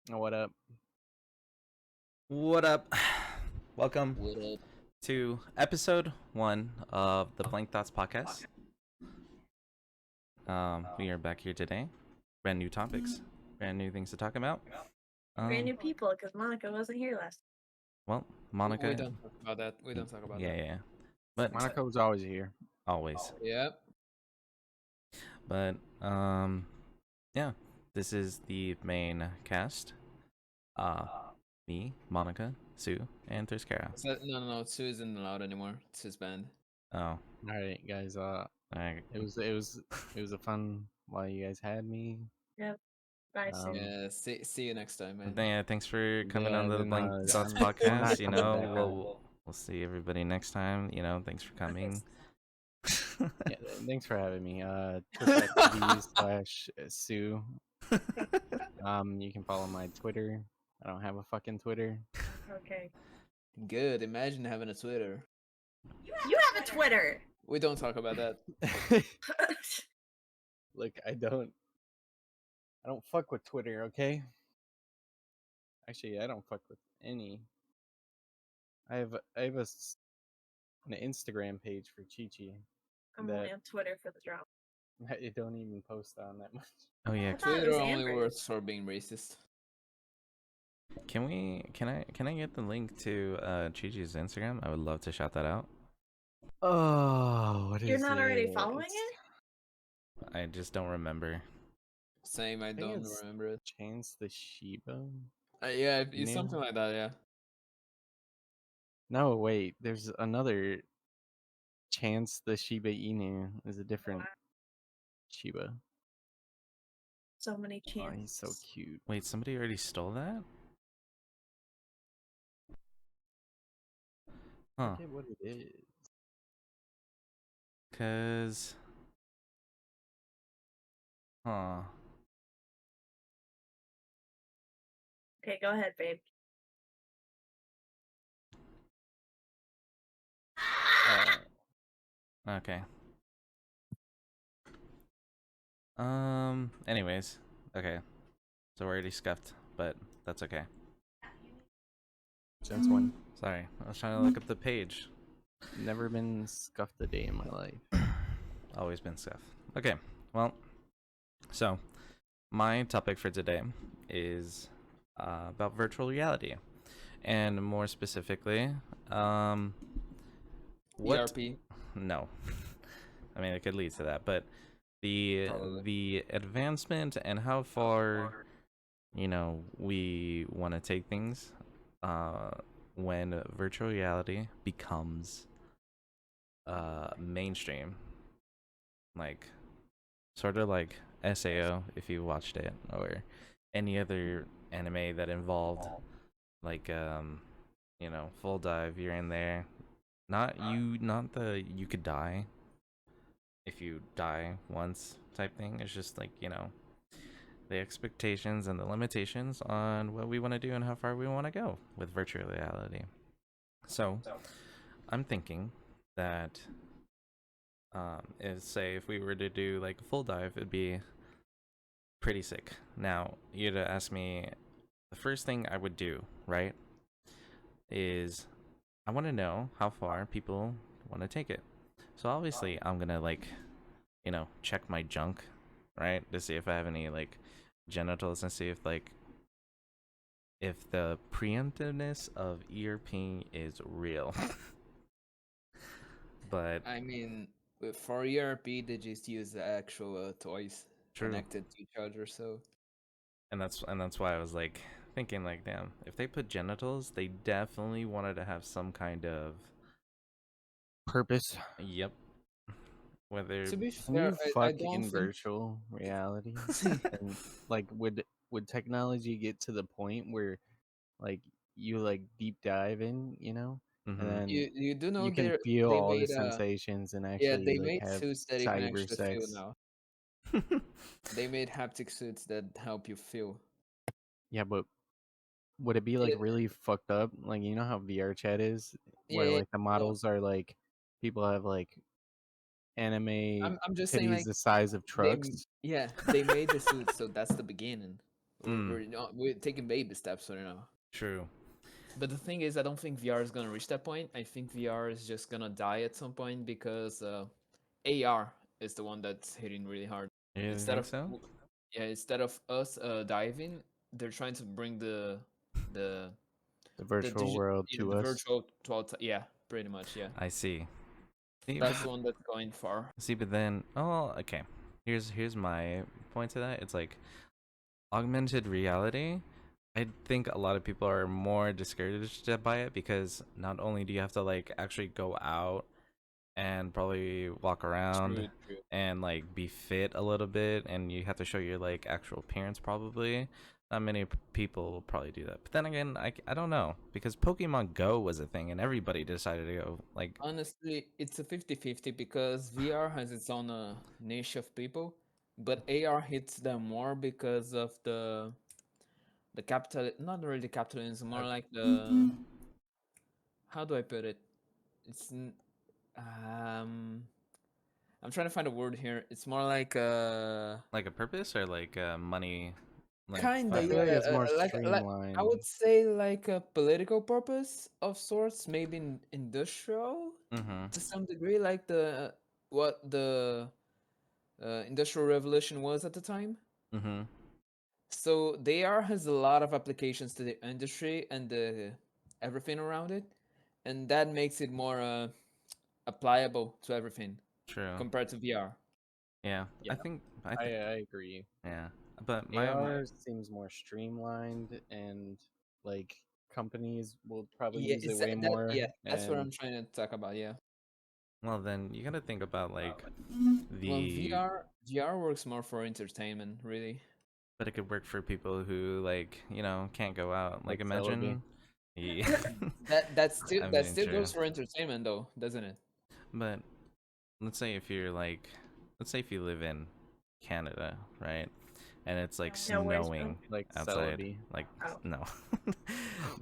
What up? What up? Welcome What up? to episode 1 of the Blank Thoughts podcast. We are back here today. Brand new topics, brand new things to talk about. Brand new people, because Monica wasn't here last. Well, Monica. We don't talk about that. We don't talk about that. Yeah. But Monica was always here. always. Yep. But yeah. This is the main cast. Me, Monica, Sue, and Thirskara. No. Sue isn't allowed anymore. It's his band. Oh. All right, guys. Alright. It was a fun while you guys had me. Yep. Bye, Sue. Yeah. See you next time, man. Yeah, thanks for coming Yeah, on the then, Blank Thoughts I'm not podcast. You coming know, back. we'll see everybody next time. You know, thanks for coming. Yeah, thanks for having me. /Sue. You can follow my Twitter. I don't have a fucking Twitter. Okay. Good. Imagine having a Twitter. You have a Twitter! We don't talk about that. Look, I don't fuck with Twitter, okay? Actually, I don't fuck with any. I have an Instagram page for Chi-Chi. I'm only on Twitter for the drama. I don't even post on that much. Oh yeah. I thought it Twitter was only Amber. works for being racist. Can I get the link to Chi-Chi's Instagram? I would love to shout that out. Oh, what is You're not already it? following It's it? I just don't remember. Same. I think don't it's remember it. Chance the Shiba? Yeah, it's Name? something like that. Yeah. No, wait. There's another Chance the Shiba Inu is a different Shiba. So many Oh, chances. he's so cute. Wait, somebody already stole that? I Huh. forget what it is. Cause Okay, go ahead, babe. Okay. Anyways. Okay. So we're already scuffed, but that's okay. Since when? Sorry. I was trying to look up the page. Never been scuffed a day in my life. Always been scuffed. Okay. Well, so my topic for today is about virtual reality. And more specifically, what ERP. No. I mean, it could lead to that, but the advancement and how far, you know, we want to take things when virtual reality becomes mainstream, like sort of like SAO if you watched it, or any other anime that involved like you know, full dive, you're in there. Not the you could die if you die once type thing. It's just like, you know, the expectations and the limitations on what we want to do and how far we want to go with virtual reality. So I'm thinking that if we were to do like a full dive, it'd be pretty sick. Now, you'd ask me, the first thing I would do, right, is I want to know how far people want to take it. So obviously I'm gonna, like, you know, check my junk, right, to see if I have any like genitals and see if the preemptiveness of ERP is real. But I mean, for ERP, they just use the actual toys true. connected to each other. So. And that's why I was like thinking, like, damn, if they put genitals, they definitely wanted to have some kind of Purpose. Yep. Whether To be Can fair, you I fuck don't in think. virtual reality? And like, would technology get to the point where, like, you like deep dive in, you know, and then You do know you can they feel all the made sensations and yeah, actually they like made have suits that you can cyber actually feel sex? now. They made haptic suits that help you feel. Yeah, but would it be like It- really fucked up? Like, you know how VR chat is, where Yeah, like the models are like, people have like anime I'm just saying, titties like, the size of trucks. they made the suits, so that's the beginning. We're taking baby steps right now. True. But the thing is, I don't think VR is gonna reach that point. I think VR is just gonna die at some point because AR is the one that's hitting really hard. You Instead think of so? instead of us diving, they're trying to bring the The virtual digi- world yeah, to the us. virtual yeah, pretty much, yeah. I see. See, That's the one that's going far. see, but then, oh, okay. Here's my point to that. It's like augmented reality. I think a lot of people are more discouraged by it because not only do you have to like actually go out and probably walk around True. and like be fit a little bit, and you have to show your like actual appearance probably. Not many people will probably do that. But then again, I don't know, because Pokemon Go was a thing and everybody decided to go like Honestly, it's a 50-50 because VR has its own niche of people, but AR hits them more because of the capital, not really capitalism, more like the, how do I put it? It's I'm trying to find a word here. It's more like a purpose or like money, like kinda, I feel yeah, like it's more like I streamlined. would say like a political purpose of sorts, maybe industrial Mm-hmm. to some degree, like the what the industrial revolution was at the time. Mm-hmm. So the AR has a lot of applications to the industry and the everything around it, and that makes it more applicable to everything True. compared to VR. Yeah. Yeah. I I think agree. yeah. But my AR seems more streamlined, and like companies will probably Yeah, use it it's way more. yeah, that's what And I'm trying to talk about. Yeah. well, then you gotta think about like Well, the VR works more for entertainment, really. but it could work for people who like, can't go out. Like like Celebi. imagine yeah. I That mean, still true. goes for entertainment though, doesn't it? But let's say if you're like, let's say if you live in Canada, right? And it's like No, where's snowing Like outside. Celebi. Like, Oh. no.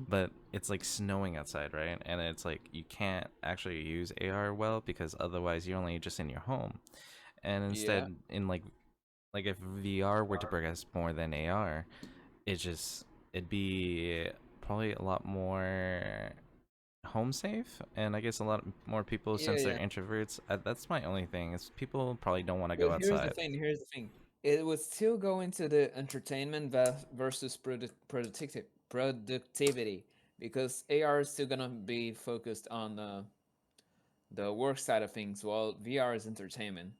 But it's like snowing outside, right? And it's like you can't actually use AR well because otherwise you're only just in your home. And Yeah. instead, in like if VR were to progress more than AR, it'd be probably a lot more home safe, and I guess a lot more people, Yeah, since they're yeah. introverts, that's my only thing is people probably don't want to go But here's the outside. thing. Here's the thing. It would still go into the entertainment versus productivity because AR is still gonna be focused on the work side of things, while VR is entertainment.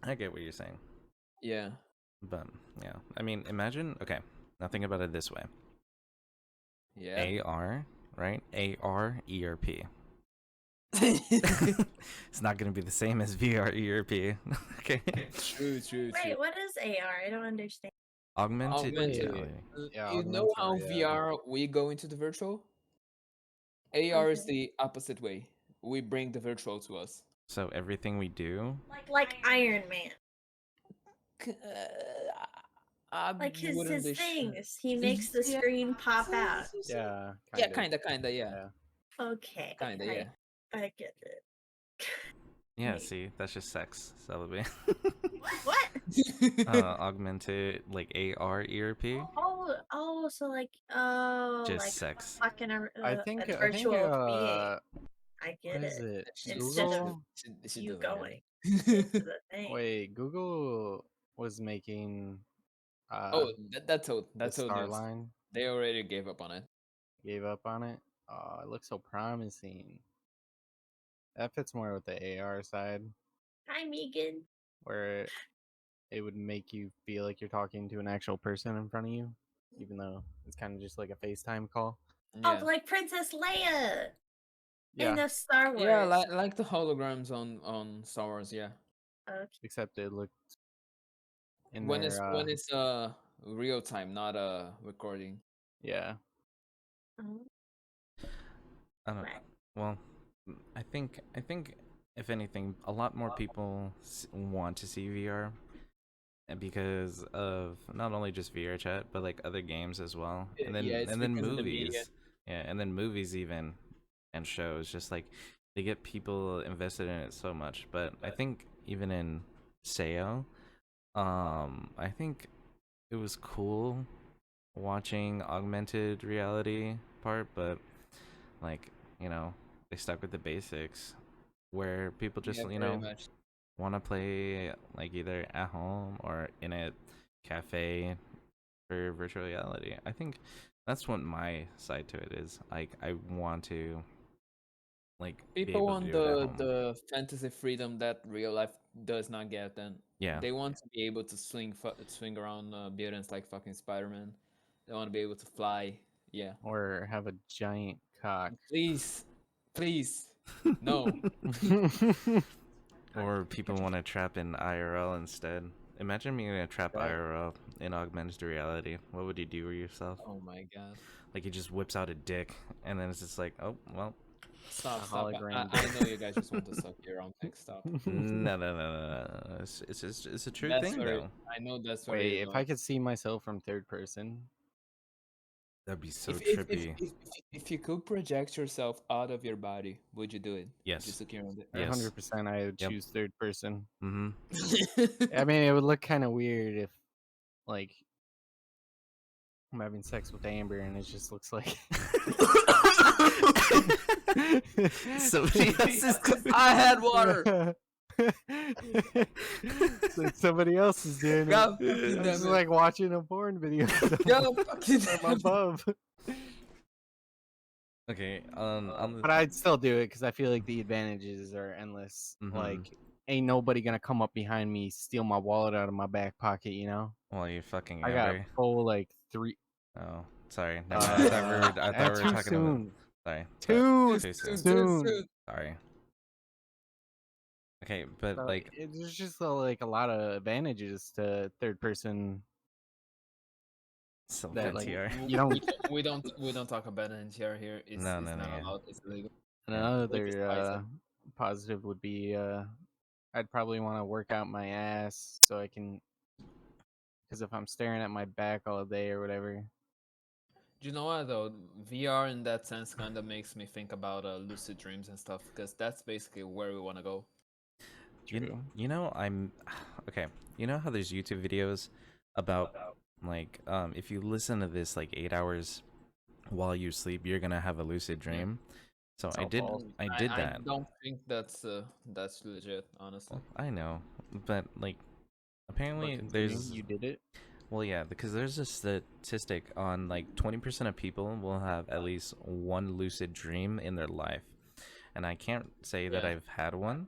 I get what you're saying, Yeah. but yeah, I mean, imagine, okay, now think about it this way. Yeah. AR, right? AR ERP. It's not going to be the same as VR ERP. Okay. True. Wait, what is AR? I don't understand. Augmented Augmented. reality. Yeah, You know how augmented reality. VR we go into the virtual? AR is Okay. the opposite way. We bring the virtual to us. So everything we do, Like Iron Man. I Like his wouldn't be sure. things. He makes the screen pop out. Yeah, Yeah, kind of. kinda, yeah. Yeah. Okay. Kinda, yeah. I get it. yeah, Wait. see, that's just sex, Celebi. What? Augmented, like AR ERP, Oh, so like, just like sex. fucking I a think virtual being. I what get is it. it? Instead of Google? She you doesn't get going it. into the thing. Wait, Google was making Oh, that's the old news. Starline. They already gave up on it. Gave up on it. Oh, it looks so promising. That fits more with the AR side, Hi, Megan. where it would make you feel like you're talking to an actual person in front of you, even though it's kind of just like a FaceTime call. Oh, Yeah. like Princess Leia in Yeah, the Star Wars. Yeah, like the holograms on Star Wars, yeah. Okay. except it looked in When their it's real time, not recording. yeah. Oh, I don't. right. Well, I think if anything, a lot more people want to see VR, and because of not only just VR chat, but like other games as well, and Yeah, then it's and then because of the media. movies, yeah, and then movies even, and shows. Just like they get people invested in it so much. But I think even in SEO, I think it was cool watching augmented reality part, but like, they stuck with the basics where people just, Yeah, pretty much. want to play like either at home or in a cafe for virtual reality. I think that's what my side to it is. Like, I want to like be People able to want do it at home. the fantasy freedom that real life does not get, and Yeah. they want to be able to swing around buildings like fucking Spider-Man. They want to be able to fly. Yeah. Or have a giant cock. Please, please, no. Or people want to trap in IRL instead. Imagine being a trap Right. IRL in augmented reality. What would you do with yourself? Oh my god. Like, he just whips out a dick, and then it's just like, oh well. Stop, A stop. hologram I know you guys just want to suck your own dick. Stop. No. It's a true That's thing very. though. I know that's very. Wait, if I could see myself from third person, That'd be so if, trippy. if you could project yourself out of your body, would you do it? Yes. Just look around it. Yes. 100% I would Yep. choose third person. Mm-hmm. I mean, it would look kind of weird if, like, I'm having sex with Amber and it just looks like Somebody else's. I had water. It's like somebody else is doing it. God fucking It's damn it. like watching a porn video God fucking from damn it. above. Okay. On the, But I'd still do it because I feel like the advantages are endless. Mhm. Like, ain't nobody gonna come up behind me, steal my wallet out of my back pocket, you know? well, you fucking I got Amber. full, like, 3. Oh, sorry. Never mind. I thought we were too talking about. soon. Sorry. Too Too soon. soon. Sorry. Okay, but So like, there's just like a lot of advantages to third person self that like NTR. you don't. We don't talk about NTR here. It's, No, it's no, not yeah. allowed. It's illegal. Yeah. Another positive would be I'd probably want to work out my ass so I can, because if I'm staring at my back all day or whatever. Do you know what though? VR in that sense kind of makes me think about lucid dreams and stuff because that's basically where we want to go. True. I'm okay. You know how there's YouTube videos about like if you listen to this like 8 hours while you sleep, you're gonna have a lucid dream. So It's I all did. false. I did that. I don't think that's legit, honestly. I know, but like apparently But continue, there's. you did it. Well, yeah, because there's a statistic on like 20% of people will have at least one lucid dream in their life. And I can't say that Yeah. I've had one,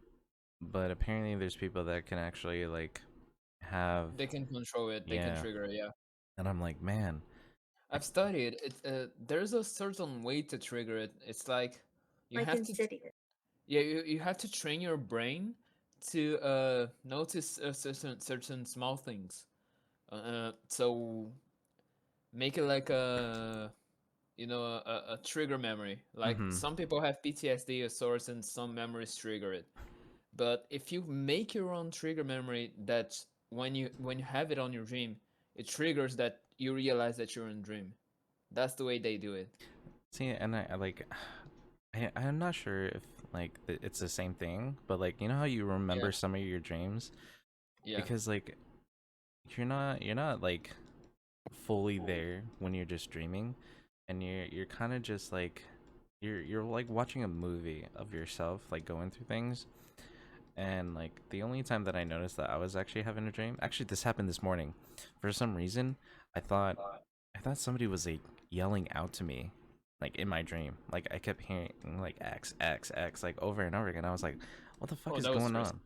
but apparently there's people that can actually like have. They can control it. They Yeah. can trigger it. Yeah. And I'm like, man, I've studied it. There's a certain way to trigger it. It's like you Like have in to. City. Yeah, you have to train your brain to notice certain small things. So make it like a trigger memory. Like Mhm. some people have PTSD of sorts, and some memories trigger it. But if you make your own trigger memory, that when you have it on your dream, it triggers that you realize that you're in a dream. That's the way they do it. See, and I like, I'm not sure if like it's the same thing, but like you know how you remember Yeah. some of your dreams Yeah. because like you're not like fully there when you're just dreaming, and you're kind of just like you're like watching a movie of yourself like going through things. And like the only time that I noticed that I was actually having a dream, actually this happened this morning. For some reason, I thought somebody was like yelling out to me, like in my dream. Like I kept hearing like X X X like over and over again. I was like, what the fuck Oh, is that was going stressful.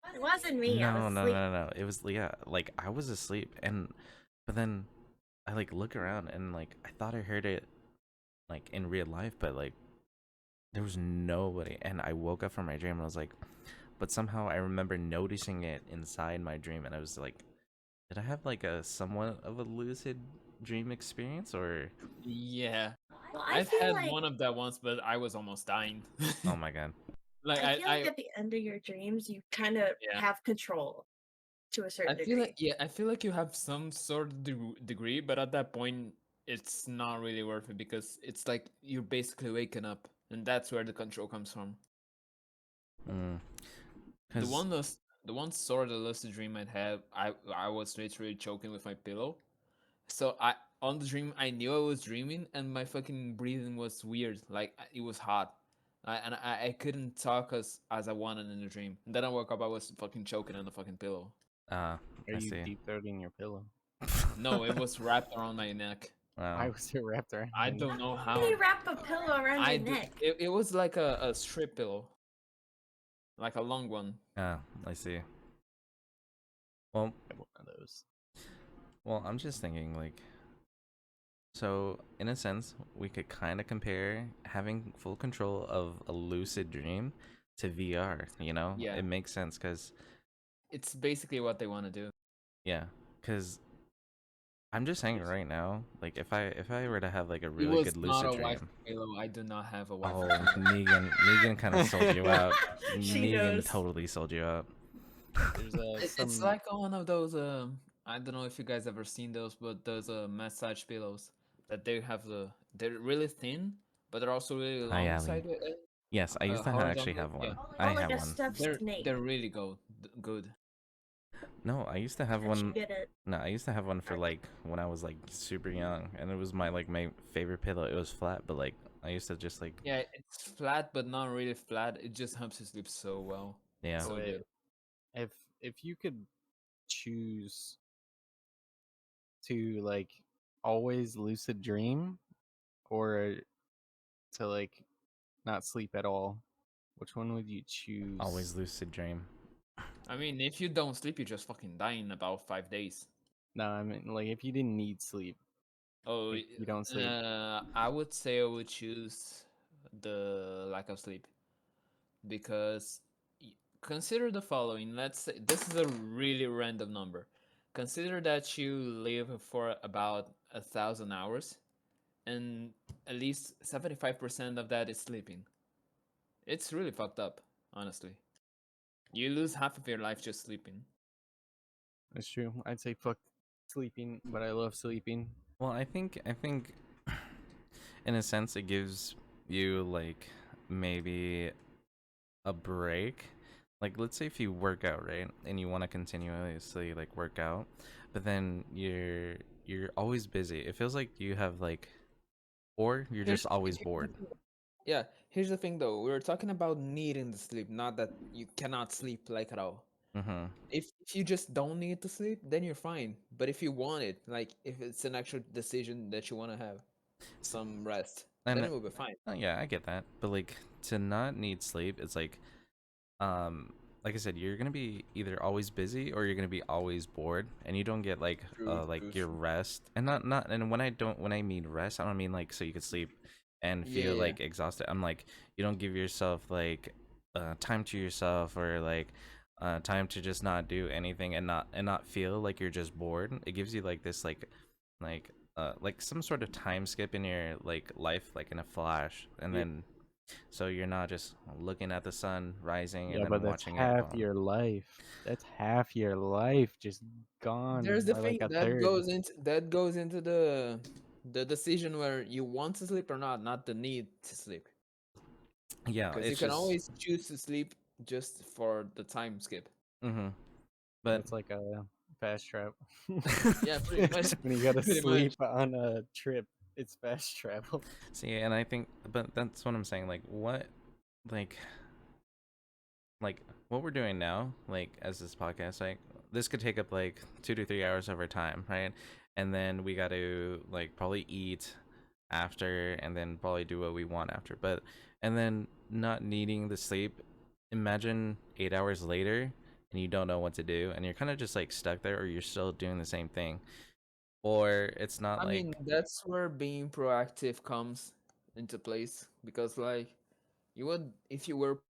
on? It wasn't me. I No, was no, asleep. no, no. It was yeah, like I was asleep, but then I like look around and like I thought I heard it like in real life, but like there was nobody. And I woke up from my dream and I was like, but somehow I remember noticing it inside my dream, and I was like, did I have like a somewhat of a lucid dream experience or? Yeah. Well, I I've feel had like one of that once, but I was almost dying. Oh my god. Like I feel like at the end of your dreams, you kind of Yeah. have control to a certain I feel degree. like I feel like you have some sort of degree, but at that point, it's not really worth it because it's like you're basically waking up, and that's where the control comes from. Mm. The 'Cause- one the one sort of lucid dream I had, I was literally choking with my pillow. So I on the dream I knew I was dreaming, and my fucking breathing was weird, like it was hot. I couldn't talk as I wanted in the dream. And then I woke up, I was fucking choking on the fucking pillow. Ah, Are I you see. deep throating your pillow? No, it was wrapped around my neck. Why Wow. was it wrapped around I your neck? don't know How how. do you wrap a pillow around I your do, neck? it was like a strip pillow, like a long one. Ah, I see. Well, I have one of those. I'm just thinking like, so in a sense, we could kind of compare having full control of a lucid dream to VR. You know, Yeah. it makes sense because It's basically what they want to do. yeah, because I'm just saying right now, like if I were to have like a It really was good not lucid a wife dream. pillow. I do not have a wife Oh, pillow. Negan kind of sold you out. She Negan knows. totally sold you out. There's It's some. like one of those. I don't know if you guys ever seen those, but those massage pillows that they have they're really thin, but they're also really Hi, long Ali. side. Yes, I used to actually Horizontal. have Yeah, one. I Oh, like have a one. stuffed snake. they're really good. No, I used to have How'd you one. get it? No, I used to have one for like when I was like super young, and it was my favorite pillow. It was flat, but like I used to just like Yeah, it's flat, but not really flat. It just helps you sleep so well. yeah. So Wait, good. if you could choose to like always lucid dream or to like not sleep at all, which one would you choose? Always lucid dream. I mean, if you don't sleep, you just fucking die in about 5 days. No, I mean like if you didn't need sleep, Oh, like you don't sleep. I would say I would choose the lack of sleep because consider the following. Let's say this is a really random number. Consider that you live for about 1,000 hours, and at least 75% of that is sleeping. It's really fucked up, honestly. You lose half of your life just sleeping. That's true. I'd say fuck sleeping, but I love sleeping. Well, I think in a sense it gives you like maybe a break. Like let's say if you work out, right? And you want to continuously like work out, but then you're always busy. It feels like you have like or you're Here's just always here's the bored. thing. Yeah, here's the thing though. We were talking about needing to sleep, not that you cannot sleep like at all. Mhm. If you just don't need to sleep, then you're fine. But if you want it, like if it's an actual decision that you want to have some rest, then And it will be fine. yeah, I get that. But like to not need sleep, it's um like I said, you're gonna be either always busy or you're gonna be always bored, and you don't get True, true, like your true. rest. And not and when I mean rest, I don't mean like so you could sleep and Yeah, feel yeah. like exhausted. I'm like you don't give yourself like time to yourself or like time to just not do anything and not feel like you're just bored. It gives you like this like some sort of time skip in your like life like in a flash, and Yeah. then so you're not just looking at the sun rising and Yeah, then but that's watching it half gone. your life. That's half your life just gone There's the by like thing a that third. goes into the decision where you want to sleep or not, not the need to sleep. Yeah, Because you it's can just always choose to sleep just for the time skip. mm-hmm. But It's like a fast trap. Yeah, pretty much. When you gotta Pretty much. sleep on a trip, it's fast travel. see, and I think, but that's what I'm saying. Like, like what we're doing now, like as this podcast, like this could take up like 2 to 3 hours of our time, right? And then we got to like probably eat after, and then probably do what we want after. But and then not needing the sleep. Imagine 8 hours later, and you don't know what to do, and you're kind of just like stuck there, or you're still doing the same thing, or it's not I like mean, that's where being proactive comes into place because, like, you would, if you were,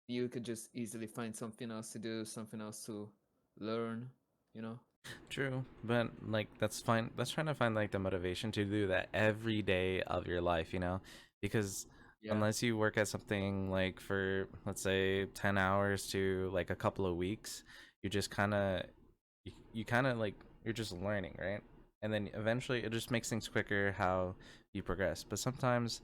you could just easily find something else to do, something else to learn, you know? true, but like that's fine. That's trying to find like the motivation to do that every day of your life, you know? Because Yeah. unless you work at something like for let's say 10 hours to like a couple of weeks, you just kind of you kind of like you're just learning, right? And then eventually it just makes things quicker how you progress. But sometimes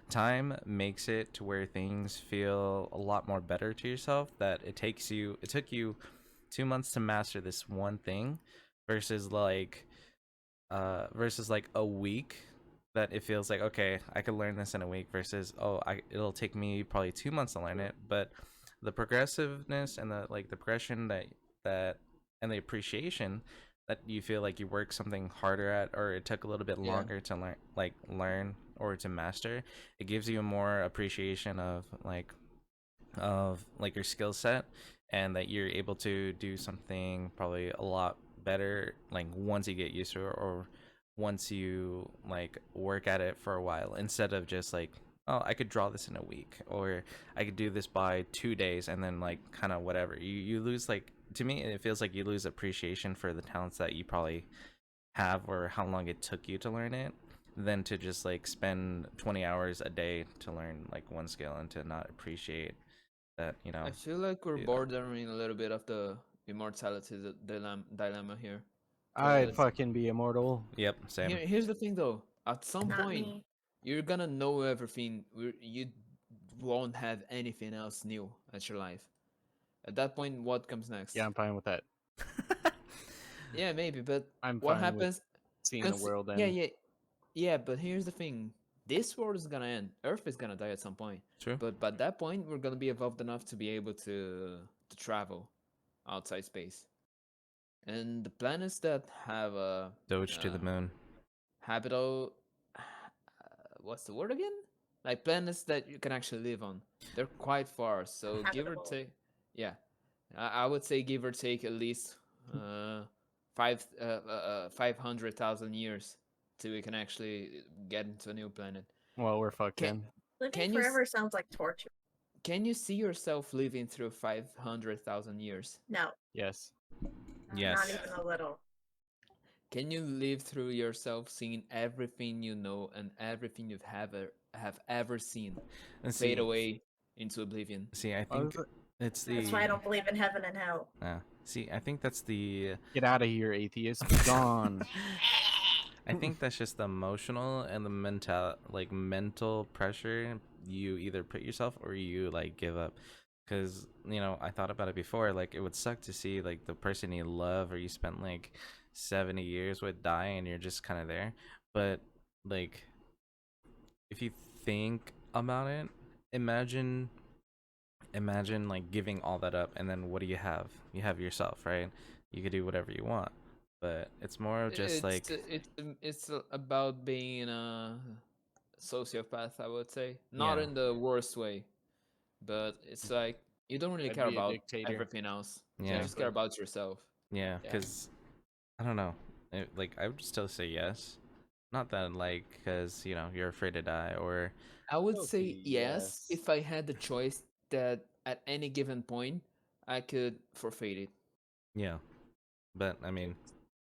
time makes it to where things feel a lot more better to yourself that it took you 2 months to master this one thing versus like a week that it feels like, okay, I could learn this in a week versus, it'll take me probably 2 months to learn it. But the progressiveness and the progression that and the appreciation that you feel like you work something harder at, or it took a little bit Yeah. longer to learn or to master, it gives you a more appreciation of your skill set, and that you're able to do something probably a lot better like once you get used to it, or once you like work at it for a while, instead of just like, oh, I could draw this in a week, or I could do this by 2 days, and then like kind of whatever, you lose, like, to me it feels like you lose appreciation for the talents that you probably have, or how long it took you to learn it, than to just like spend 20 hours a day to learn like one skill and to not appreciate that, I feel like we're do that. bordering a little bit of the immortality dilemma here. I'd 'Cause fucking be immortal. Yep, same. here's the thing though. At some Not point, me. you're gonna know everything. You won't have anything else new at your life. At that point, what comes next? Yeah, I'm fine with that. Yeah, maybe. But I'm what fine with happens? seeing the world end. Yeah. But here's the thing: this world is gonna end. Earth is gonna die at some point. True. But by that point, we're gonna be evolved enough to be able to travel outside space. And the planets that have a Doge to the moon. habitable, what's the word again? Like planets that you can actually live on. They're quite far, so give or Habitable. take, yeah, I would say give or take at least 500,000 years till we can actually get into a new planet. Well, we're fucked Can then. Living Can you s- forever sounds like torture. can you see yourself living through 500,000 years? No, Yes. Yes. not even a little. Can you live through yourself seeing everything you know and everything you've have ever seen And fade away into oblivion? See, I What think was it? it's the. That's why I don't believe in heaven and hell. See, I think that's the. Get out of here, atheist. Be gone. I think that's just the emotional and the mental pressure you either put yourself, or you like give up. Because I thought about it before. Like, it would suck to see like the person you love or you spent like 70 years with die, and you're just kind of there. But like, if you think about it, imagine like giving all that up, and then what do you have? You have yourself, right? You could do whatever you want, but it's more of just like, It's about being a sociopath, I would say. Not Yeah. in the worst way, but it's like you don't really I'd care be a about dictator. everything else. Yeah. You just care about yourself. yeah, Yeah. because I don't know, like, I would still say yes. Not that like because you're afraid to die, or I would Okay, say yes yes. if I had the choice that at any given point I could forfeit it. yeah. But I mean,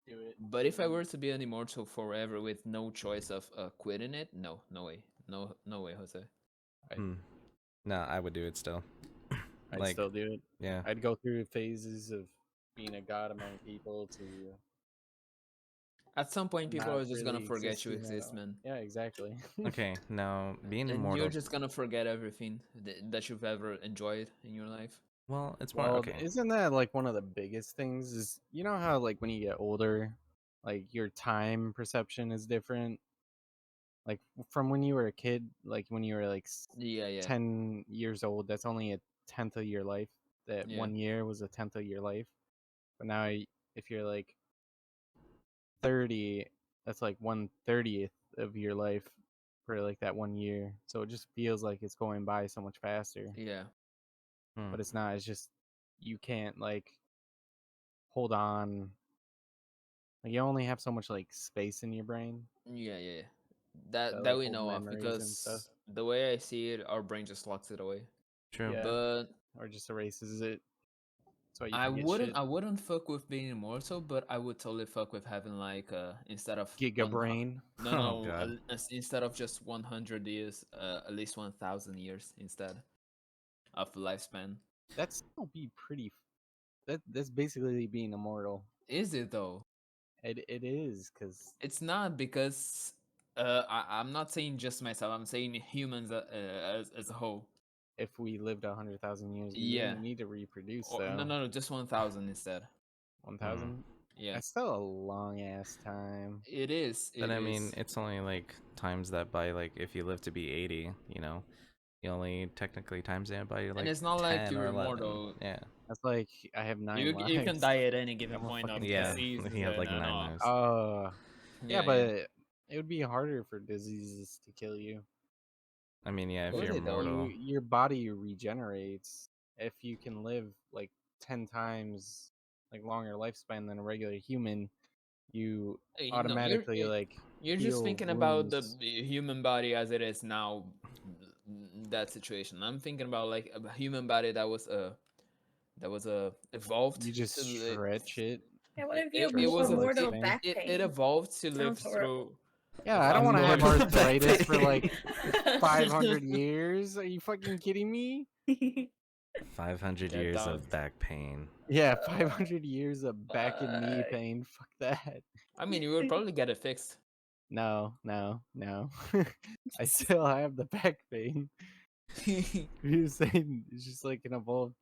Do it. But if I were to be an immortal forever with no choice of quitting it, no way, no way, Jose. no, I would do it still. I'd Like, still do it. yeah. I'd go through phases of being a god among people to At some point, people not are just gonna really forget you existing at exist, all. man. Yeah, exactly. Okay, now being And immortal. you're just gonna forget everything that you've ever enjoyed in your life. Well, it's more Well, okay. isn't that like one of the biggest things? Is how like when you get older, like your time perception is different. Like from when you were a kid, like when you were like Yeah. 10 years old, that's only a tenth of your life. That Yeah. 1 year was a tenth of your life. But now, if you're like 30, that's like 1/30th of your life for like that 1 year. So it just feels like it's going by so much faster. Yeah. But it's not. It's just you can't like hold on. Like you only have so much like space in your brain. Yeah. To, That like, we hold know of memories and stuff. because the way I see it, our brain just locks it away. True. Yeah. But Or just erases it. So you I forget wouldn't shit. I wouldn't fuck with being immortal, but I would totally fuck with having like instead of Giga brain. no Oh, no God. instead of just 100 years, at least 1,000 years instead of lifespan. That's still be pretty. That's basically being immortal. Is it though? It is because It's not because I'm not saying just myself. I'm saying humans as a whole. if we lived 100,000 years, we Yeah. wouldn't need to reproduce. Or, So no, just 1,000 instead. 1,000. Yeah, That's still a long ass time. it is. But It I mean, is. it's only like times that by like if you live to be 80, you know, you only technically times that by like And it's not like 10 or you're 11. immortal. Yeah. That's like I have 9 You can lives. die at any given I'm a point of fucking Yeah, disease. he had like and 9 all. lives. Yeah, but it would be harder for diseases to kill you. I mean, yeah, if Would you're it though? immortal. Your body regenerates. If you can live like 10 times like longer lifespan than a regular human, you Hey, no, automatically like you're just heal thinking about the wounds. human body as it is now. That situation. I'm thinking about like a human body that was evolved. You just to li- stretch it. Yeah, what if you it, have it was a, Stretch the mortal lifespan. back it pain? evolved to live Sounds horrible. through. Yeah, I don't want to have Mortal back arthritis for like pain. 500 years. Are you fucking kidding me? 500 Yeah, years dog. of back pain. Yeah, 500 years of back and knee Fuck. pain. Fuck that. I mean, you would probably get it fixed. No. I still have the back pain. You're saying it's just like an evolved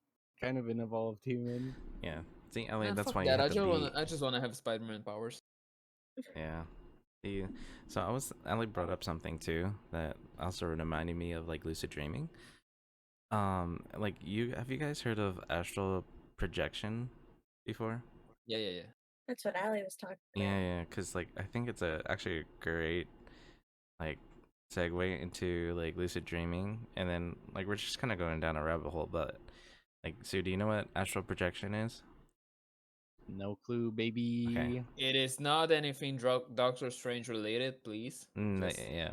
human. Yeah. See, I mean, Man, that's fuck why that. you have to be. I just wanna have Spider-Man powers. Yeah. So Ali brought up something too that also reminded me of like lucid dreaming. Like have you guys heard of astral projection before? Yeah. That's what Ali was talking about. Yeah, because like I think it's actually a great like segue into like lucid dreaming, and then like we're just kind of going down a rabbit hole. But like, so do you know what astral projection is? No clue, baby. Okay. It is not anything Doctor Strange related, please. Just- Yeah.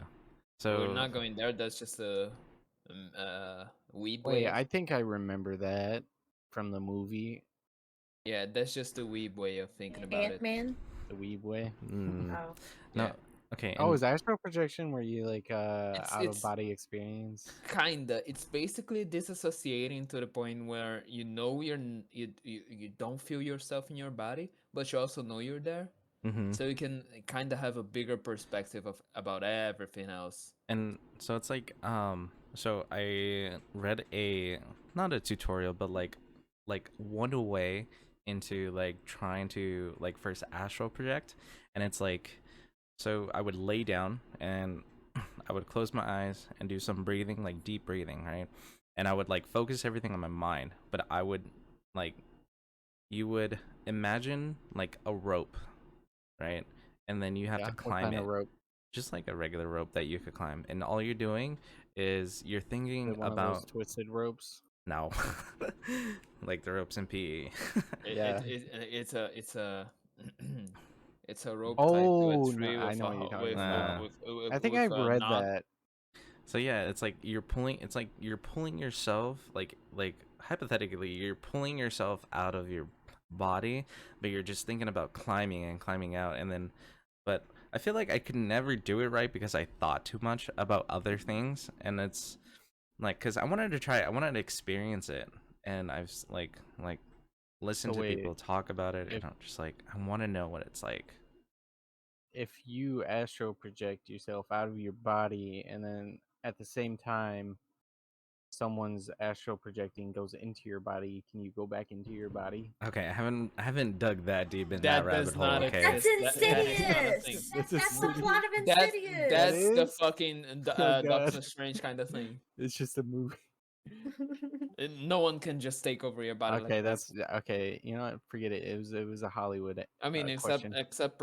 we're So not going there. That's just a weeb way. Wait, I think I remember that from the movie, Yeah, that's just a weeb way of thinking about it. Ant-Man? The Weeb Way. Oh. no. Yeah. Okay. Oh, and- is astral projection where you like It's- out it's- of body experience? Kinda. It's basically disassociating to the point where you know you don't feel yourself in your body, but you also know you're there. Mhm. So you can kind of have a bigger perspective of about everything else. And so it's like so I read not a tutorial but like one way into like trying to like first astral project, and it's like, so I would lay down and I would close my eyes and do some breathing, like deep breathing, right? And I would like focus everything on my mind, but I would like, you would imagine like a rope, right? And then you have to What climb kind it. of rope? Just like a regular rope that you could climb, and all you're doing is you're Is thinking it one of those about twisted ropes? no, like the ropes in PE. Yeah. It's a it's a rope Oh, tied to a no, tree I with know a what you're ho- talking with, about. with, I think with I've a read knot. that. So yeah, it's like you're pulling. It's like you're pulling yourself, like hypothetically, you're pulling yourself out of your body, but you're just thinking about climbing and climbing out, and then, but I feel like I could never do it right because I thought too much about other things, and it's like, because I wanted to try it, I wanted to experience it, and I've like listened So to people wait, talk about it, if- and I'm just like, I want to know what it's like. If you astral project yourself out of your body and then at the same time someone's astral projecting goes into your body, can you go back into your body? Okay, I haven't dug that deep in That that does rabbit hole. not Okay, That's exist. That is not a thing. Insidious! That's That's the Insidious. plot of That's Insidious! that's the is? fucking Oh, Doctor God. Strange kind of thing. It's just a movie. No one can just take over your body. Okay, like that's that. okay. You know what? Forget it. It was a Hollywood. I mean, question. except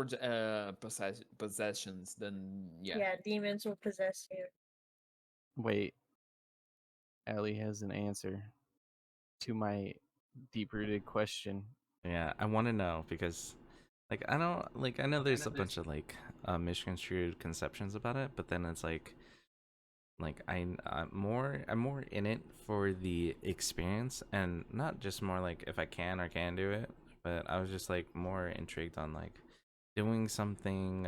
possessions, then yeah. Yeah, demons will possess you. Wait, Ellie has an answer to my deep-rooted question. yeah, I want to know because, like, I don't like. I know there's a bunch of like misconstrued conceptions about it, but then it's like I'm more in it for the experience, and not just more like if I can or can do it, but I was just like more intrigued on like doing something,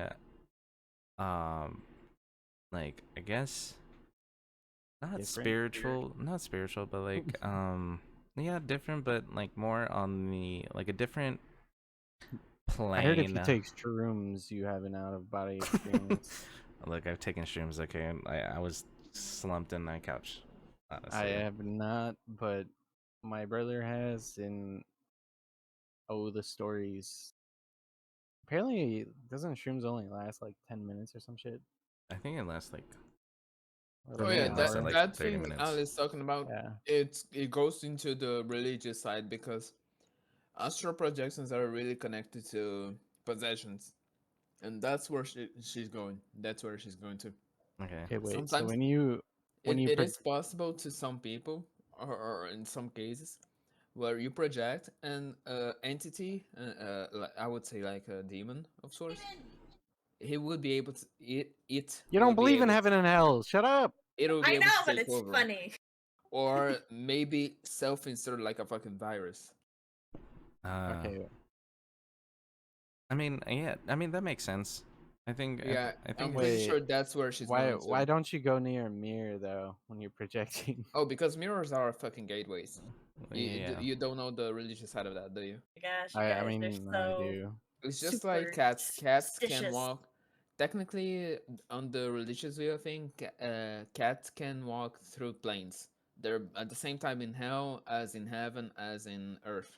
like I guess not Different? not spiritual, but like yeah, different, but like more on the like a different plane. I heard if you take shrooms, you have an out-of-body experience. Look, I've taken shrooms. Okay, I was slumped in my couch. I honestly. have not, but my brother has, and the stories. Apparently, doesn't shrooms only last like 10 minutes or some shit? I think it lasts like Or for Oh like me an yeah, it lasted hour? like that 30 thing minutes. Ali's talking about, Yeah. it goes into the religious side because astral projections are really connected to possessions, and that's where she's going. That's where she's going to. Okay. Okay, wait. So Sometimes when you it is possible to some people, or in some cases, where you project an entity, I would say like a demon of sorts. He would be able to it you don't would be believe in able heaven and hell, shut up. it will be I able know, to but take it's over, funny. or maybe self-insert like a fucking virus. Uh, Okay, I mean, yeah, I mean that makes sense. I think Yeah, I I'm think pretty it's sure wait. that's where she's Why going why to. don't you go near a mirror though when you're projecting? Oh, because mirrors are fucking gateways. yeah. You don't know the religious side of that, do you? Gosh, you I guys, they're mean I so do. It's just like super cats. Cats can superstitious. walk. Technically, on the religious way of thing, cats can walk through planes. They're at the same time in hell as in heaven as in earth.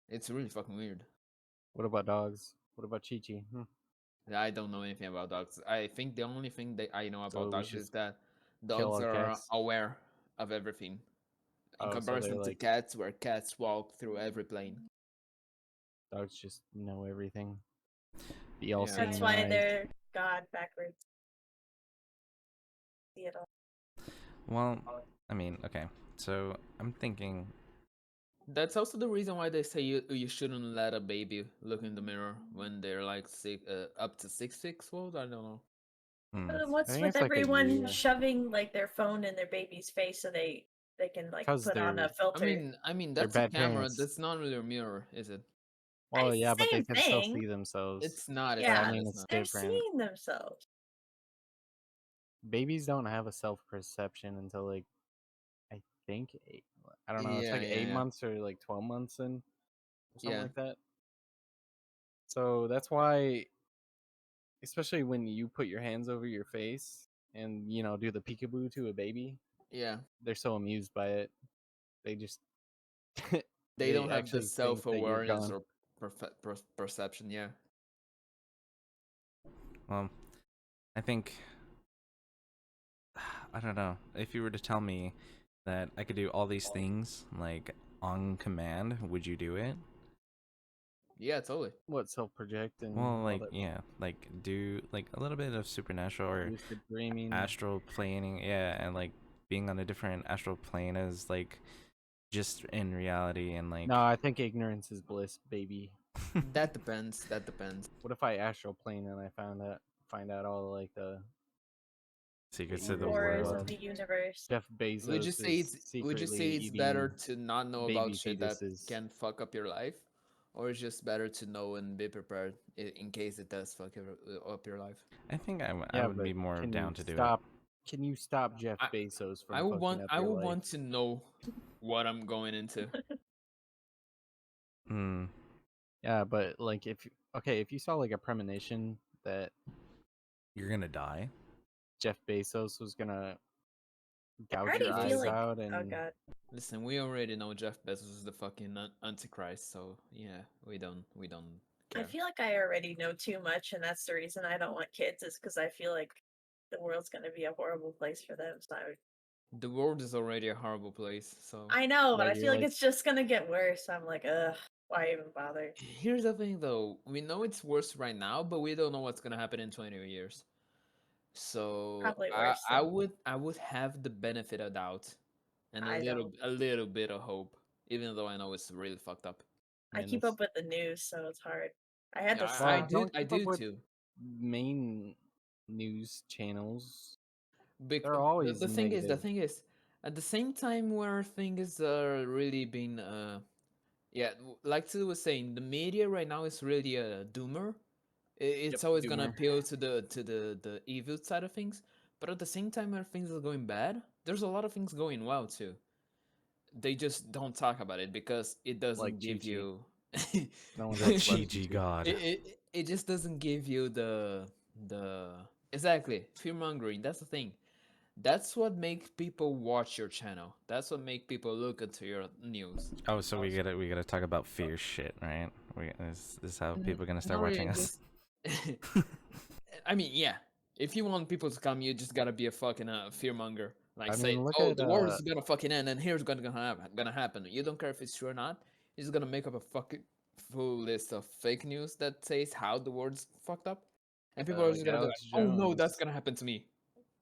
It's really fucking weird. What about dogs? What about Chi Chi? I don't know anything about dogs. I think the only thing that I know about So we dogs should is that kill dogs all are cats. aware of everything in Oh, so they're comparison to like cats, where cats walk through every plane. dogs just know everything. The Yeah. That's all-seeing why eyes. they're God backwards. See it all. Well, I mean, okay. So I'm thinking, That's also the reason why they say you shouldn't let a baby look in the mirror when they're like up to 6 weeks old. I don't know. hmm, I What's think with it's like a everyone year. shoving like their phone in their baby's face so they can like Cause put on a filter? I mean they're that's a bad camera. parents. That's not really a mirror, is it? Well, It's yeah, but the they same can still thing. see themselves. It's not. It's But I not. Yeah, mean, It's it's not. they're different. seeing themselves. Babies don't have a self-perception until like I think I don't know. It's Yeah, like yeah, 8 months or like 12 months in, or something yeah, like that. So that's why, especially when you put your hands over your face and do the peekaboo to a baby, yeah. they're so amused by it. They just They they don't have the actually think that you're self-awareness gone. or perception. Yeah. well, I think I don't know. If you were to tell me that I could do all these things like on command, would you do it? Yeah, totally. What self-project and Well, all like that yeah, like do like a little bit of supernatural or lucid dreaming. astral planing, yeah, and like being on a different astral plane as like just in reality and like No, I think ignorance is bliss, baby. That depends. That depends. What if I astral plane and I find out all like the secrets The of the evil horrors stuff? of world. the universe. Jeff Bezos is Would you secretly say it's better eating to not know about baby shit that fetuses. can fuck up your life, or it's just better to know and be prepared in case it does fuck up your life? I think I Yeah, would but be more can down you to do it. stop? Can you stop Jeff I Bezos from fucking up I your would life? want to know what I'm going into. Hmm. Yeah, but like if you saw like a premonition that You're gonna die. Jeff Bezos was gonna I gouge already your feel eyes Listen, like, out oh and god, listen. We already know Jeff Bezos is the fucking antichrist, so yeah, we don't I care. feel like I already know too much, and that's the reason I don't want kids. Is because I feel like the world's gonna be a horrible place for them. So The world is already a horrible place, so I know, but but I you're feel like like it's just gonna get worse. I'm like, ugh, why even bother? here's the thing though. We know it's worse right now, but we don't know what's gonna happen in 20 years. So Probably worse I though. would have the benefit of doubt and I don't. a little bit of hope, even though I know it's really fucked up. I man, keep this up with the news, so it's hard. I had Yeah, to well, stop. don't I keep up do with too. main news channels. Bec- They're always the negative. thing is, at the same time where things are really being yeah, like Stu was saying, the media right now is really a doomer. Yep, It's always gonna doomer. appeal to the evil side of things, but at the same time where things are going bad, there's a lot of things going well too. They just don't talk about it because it Like doesn't Chi give Chi. you No one The talks about Chi Chi Chi Chi. God. it just doesn't give you the exactly fear mongering. That's the thing. That's what makes people watch your channel. That's what make people look into your news. Oh, so we gotta talk about fear shit, right? This is how people are gonna start Not really watching us. just. I mean, yeah. If you want people to come, you just gotta be a fucking fearmonger. Like I say, mean, look oh, at the war is gonna fucking end, and here's gonna happen. You don't care if it's true or not. You're just gonna make up a fucking full list of fake news that says how the world's fucked up, and people are like just gonna be like, Alex oh no, that's Jones. gonna happen to me.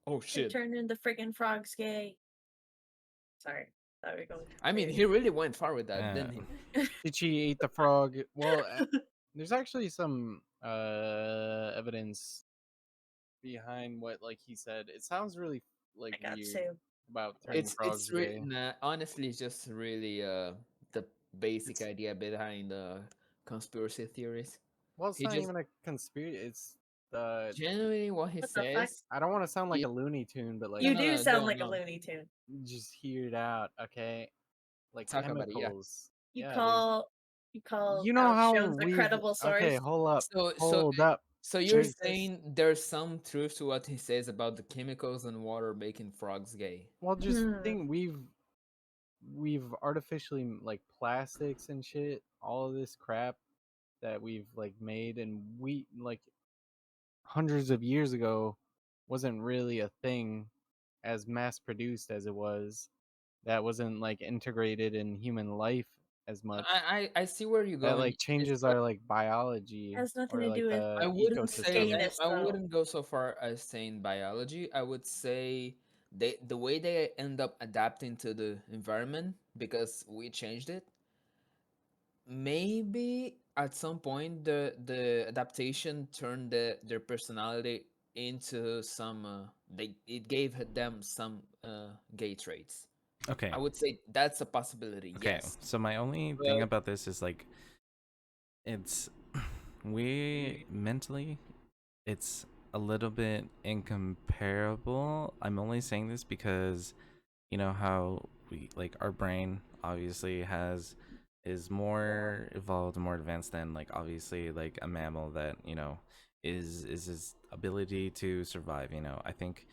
Oh They shit. turned into friggin' frogs gay. Sorry, thought we were going. I mean, weird. he really went far with that, Yeah. didn't he? Did she eat the frog? Well, there's actually some evidence behind what like he said. It sounds really like I got weird two. about turning frogs gay. Nah, honestly, it's just really the basic It's idea behind conspiracy theories. well, it's He not just even a conspiracy. It's the genuinely what he What the fuck? says. I don't want to sound like He, a Looney Tune, but like You no, do no, sound don't like a no. Looney Tune. just hear it out, okay? Like Talk about it, yeah. chemicals. You Yeah, there's. call you call You know Alex how Jones a we've credible okay, source? So hold up. so you're There's saying there's some truth to what he says about the chemicals in water making frogs gay. well, just Hmm. think we've artificially like plastics and shit, all of this crap that we've like made, and we like hundreds of years ago wasn't really a thing as mass produced as it was. That wasn't like integrated in human life as much. I see where you're That going. like changes our like biology Has nothing or to like do with I the wouldn't say ecosystem. gayness, I though. wouldn't go so far as saying biology. I would say the way they end up adapting to the environment because we changed it. Maybe at some point the adaptation turned their personality into some they it gave them some gay traits. Okay. I would say that's a possibility. Okay. Yes, So my only thing but about this is like it's we mentally it's a little bit incomparable. I'm only saying this because you know how we like our brain obviously is more evolved, more advanced than like obviously like a mammal that, you know, is his ability to survive, you know. I think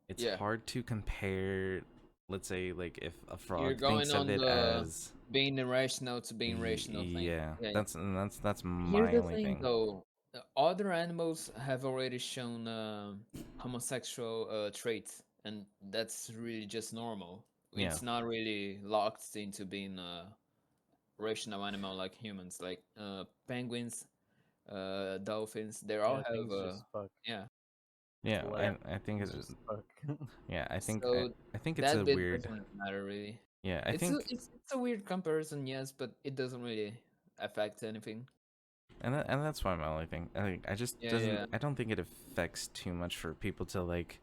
it's yeah, hard to compare, let's say like if a you're frog going thinks of on it the as being irrational to being rational thing. yeah, Yeah, that's here's my the only thing, thing. though. Other animals have already shown homosexual traits, and that's really just normal. Yeah. It's not really locked into being a rational animal like humans, like penguins, dolphins. They all Yeah, have, things just fuck. yeah. Yeah, What? I think Things it's just fuck. yeah, So I think it's that a bit weird doesn't matter really. yeah, I think It's a weird comparison, yes, but it doesn't really affect anything. and that's why my only thing. I just Yeah, doesn't. yeah. I don't think it affects too much for people to like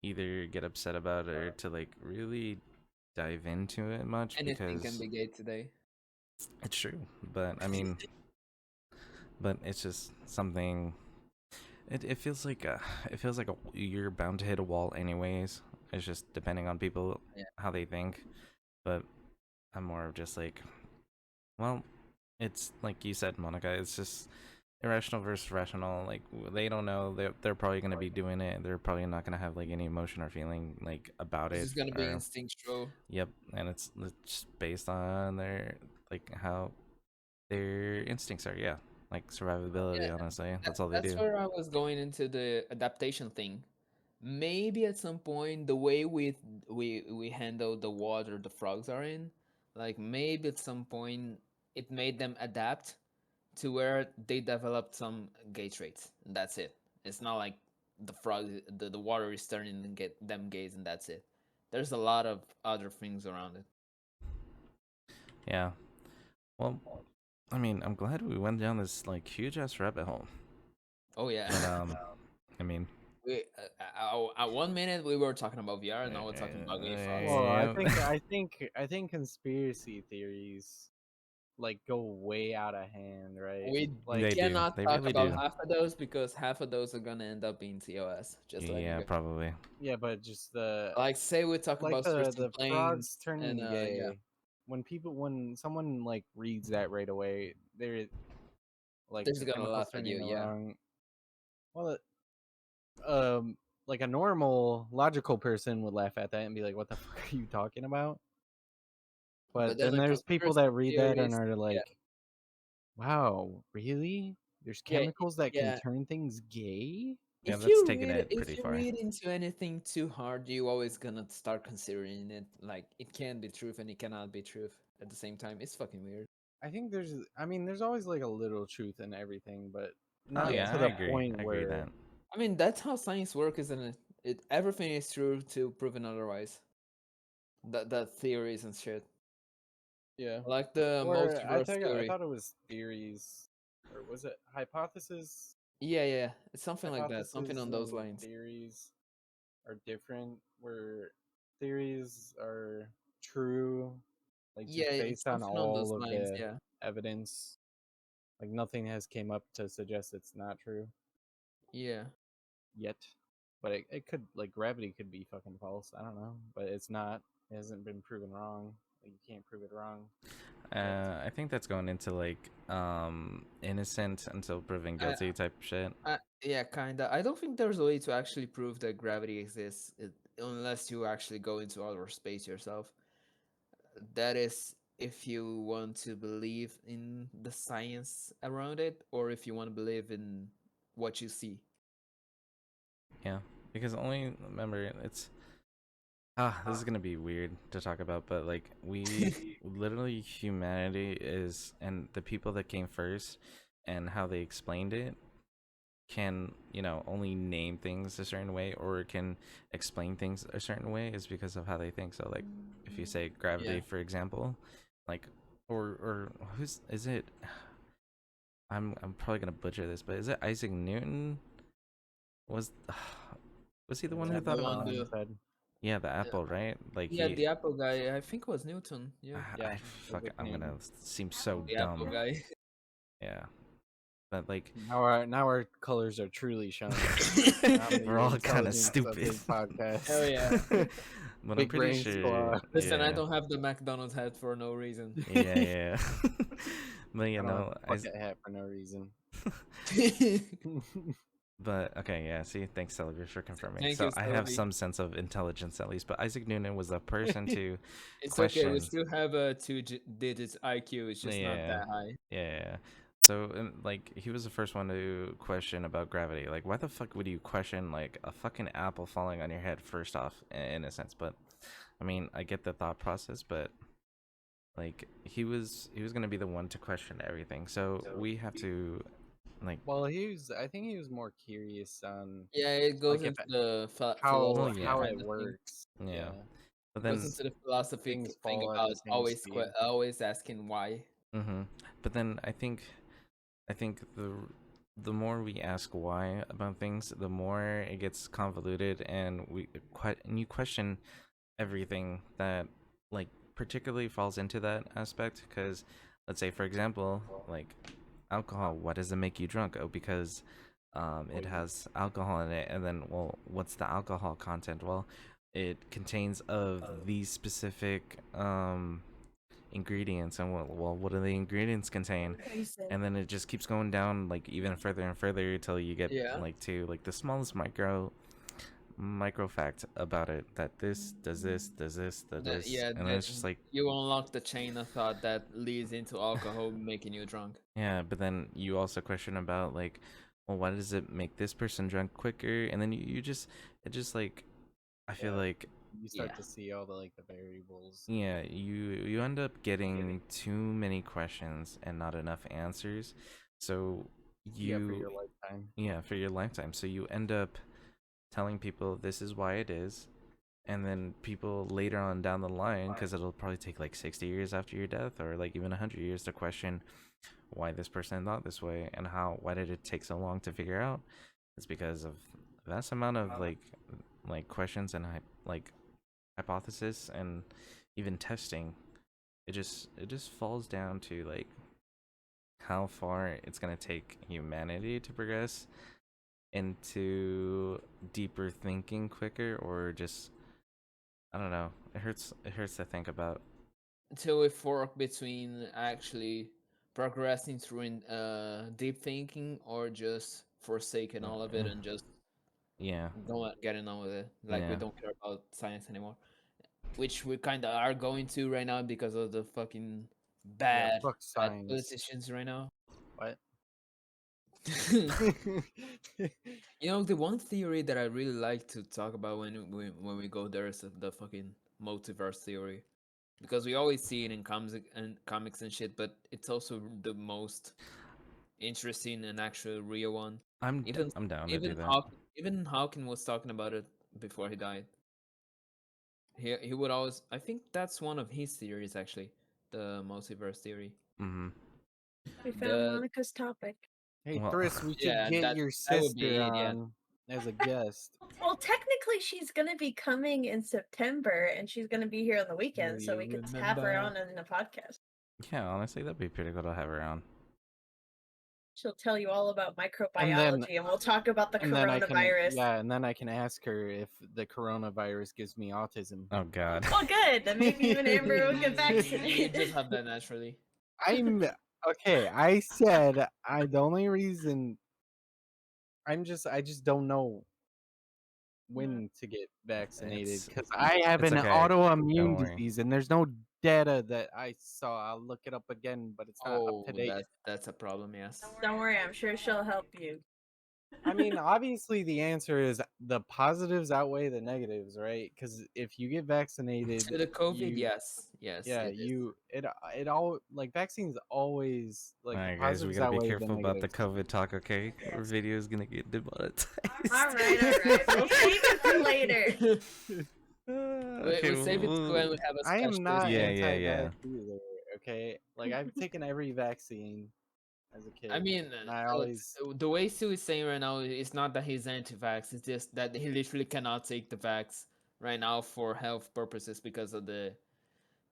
either get upset about it or to like really dive into it much Anything can because be gay today. it's true. But I mean, but it's just something. It feels like you're bound to hit a wall anyways. It's just depending on people Yeah. how they think. But I'm more of just like, well, it's like you said, Monica. It's just irrational versus rational. Like they don't know. They're probably gonna be doing it. They're probably not gonna have like any emotion or feeling like about It's it. just gonna be Or instinctual. yep, and it's just based on their like how their instincts are. Yeah, like Yeah, survivability. Honestly, that's all they that's do. where I was going into the adaptation thing. Maybe at some point the way we handle the water the frogs are in, like maybe at some point it made them adapt to where they developed some gay traits. And that's it. It's not like the water is turning and get them gays and that's it. There's a lot of other things around it. Yeah. Well, I mean, I'm glad we went down this like huge ass rabbit hole. Oh yeah. But I mean, We at 1 minute we were talking about VR, and now we're talking about gay frogs. Well, yeah. I think conspiracy theories like go way out of hand, right? We Like They do. cannot They talk really about do. half of those because half of those are gonna end up being TOS. Just letting you Yeah, go. probably. yeah, but just the Like, say we talk like about twisting the frogs planes, and turning yeah, gay. When someone like reads that right away, they're like they're just the gonna chemicals laugh at you. turning Yeah, around. Well, um, like a normal logical person would laugh at that and be like, "What the fuck are you talking about?" But But then then the there's people conspiracy that read that and theories, are yeah, like, "Wow, really? There's yeah, chemicals that can yeah. turn things gay?" Yeah, that's taking it pretty If you far. read into anything too hard, you always gonna start considering it like it can be truth and it cannot be truth at the same time. It's fucking weird. I mean, there's always like a little truth in everything, but Oh not yeah, Yeah, to I the yeah. agree. point I agree with where, that. I mean, that's how science works, isn't it? It everything is true to proven otherwise. That theories and shit, yeah. like the Or multiverse I theory. thought it was theories, or was it hypothesis? Yeah, yeah, it's something like that, something Hypothesis on those and lines. theories are different. Where theories are true, like Yeah, just it's based on something on those all of lines. the Yeah, evidence. Like nothing has came up to suggest it's not true yeah. yet. But it could, like, gravity could be fucking false. I don't know, but it's not. It hasn't been proven wrong. Like, you can't prove it wrong yet. I think that's going into like innocent until proven I, guilty type shit. yeah, kinda. I don't think there's a way to actually prove that gravity exists unless you actually go into outer space yourself. That is, if you want to believe in the science around it, or if you want to believe in what you see. Yeah, because only remember it's this is gonna be weird to talk about, but like we literally humanity is and the people that came first and how they explained it can only name things a certain way or can explain things a certain way is because of how they think. So like if you say Yeah. gravity for example, like or who's is it I'm probably gonna butcher this, but is it Isaac Newton? Was was he the Yeah, one the who The thought apple about one, on his the head. yeah, the apple, right? Like yeah, he the Apple guy. I think it was Newton. Yeah, Yeah, I fuck it, Isaac I'm gonna Newton. seem so the Apple dumb. guy. Yeah. But like Now our colors are truly showing. I'm we're the all kind of intelligence of stupid. this podcast. Hell yeah. But I'm Big pretty brain sure squad. Listen, I yeah. don't have the McDonald's hat for no reason. Yeah, yeah. But I don't have a bucket hat for no reason. but okay, yeah. See, thanks, Celebi, for confirming. Thank So you, I have Sylvie. some sense of intelligence at least. But Isaac Newton was the person to It's okay. We question. still have a digits IQ. It's just not Yeah, that high. yeah. So like he was the first one to question about gravity. Like, why the fuck would you question like a fucking apple falling on your head? First off, in a sense, but I mean, I get the thought process, but like he was gonna be the one to question everything. So we have to like Well, I think he was more curious on, Yeah, it goes like, if into the Well, how philosophy yeah, how it kind of thing. works. yeah. Yeah, But Goes then into the philosophy things thing fall at the about same speed. always asking why. mm-hmm. But then I think the more we ask why about things, the more it gets convoluted, and you question everything that like particularly falls into that aspect. Because let's say, for example, like alcohol. Why does it make you drunk? Oh, because it has alcohol in it. And then, well, what's the alcohol content? Well, it contains of these specific ingredients, and well, what do the ingredients contain? And then it just keeps going down like even further and further till you get Yeah. like to like the smallest micro fact about it, that this does this does this does That this, yeah, and then that it's just like you unlock the chain of thought that leads into alcohol making you drunk. yeah. But then you also question about like, well, why does it make this person drunk quicker? And then you just it just like I feel Yeah. like You start Yeah. to see all the variables. yeah, you end up getting too many questions and not enough answers. So Yeah, for you your lifetime. yeah, for your lifetime. So you end up telling people this is why it is, and then people later on down the line, because it'll probably take like 60 years after your death or like even 100 years to question why this person thought this way and why did it take so long to figure out. It's because of vast amount of like questions and like hypothesis and even testing. It just falls down to like how far it's going to take humanity to progress into deeper thinking quicker, or just I don't know. It hurts to think about. Until we fork between actually progressing through in deep thinking or just forsaking all of it and just Yeah. getting on with it. Like we Yeah. don't care about science anymore, which we kind of are going to right now because of the fucking Yeah, bad fuck bad science. politicians right now. What? You know, the one theory that I really like to talk about when we go there is the fucking multiverse theory, because we always see it in comics and shit, but it's also the most interesting and actual real one. Even I'm down to do that. Even Hawking was talking about it before he died. He would always. I think that's one of his theories actually, the multiverse theory. Mm-hmm. We found The Monica's topic. Hey, Well, Thris, we should yeah, get that your that would be sister it. Yeah. on as a guest. Well, technically, she's gonna be coming in September, and she's gonna be here on the weekend, so you we could have her remember? on in the podcast. yeah, honestly, that'd be pretty cool to have around. She'll tell you all about And microbiology, and we'll talk about the and then I can coronavirus. and then I can ask her if the coronavirus gives me autism. Oh God. Oh, good. Then maybe even Amber will get You vaccinated. just have that naturally. I'm okay. I said the only reason I just don't know when to get vaccinated because I have it's an okay. autoimmune Don't worry. disease and there's no data that I saw. I'll look it up again, but it's not up Oh, to date. that's a problem. Yes. Don't worry, I'm sure she'll help you. I mean, obviously the answer is the positives outweigh the negatives, right? Because if you get vaccinated, To the COVID, you yes, yeah, it is. it all like vaccines always like All the right, guys, we positives gotta be outweigh careful the about the negatives. COVID talk, okay? Yes. Our video is gonna get demonetized. All right. We'll save it for later. We'll save it to when we have a I special. am not Yeah, anti-vax either. Okay, like I've taken every vaccine as a kid. I mean, and I always the way Sue is saying right now is not that he's anti-vax. It's just that he literally cannot take the vax right now for health purposes because of the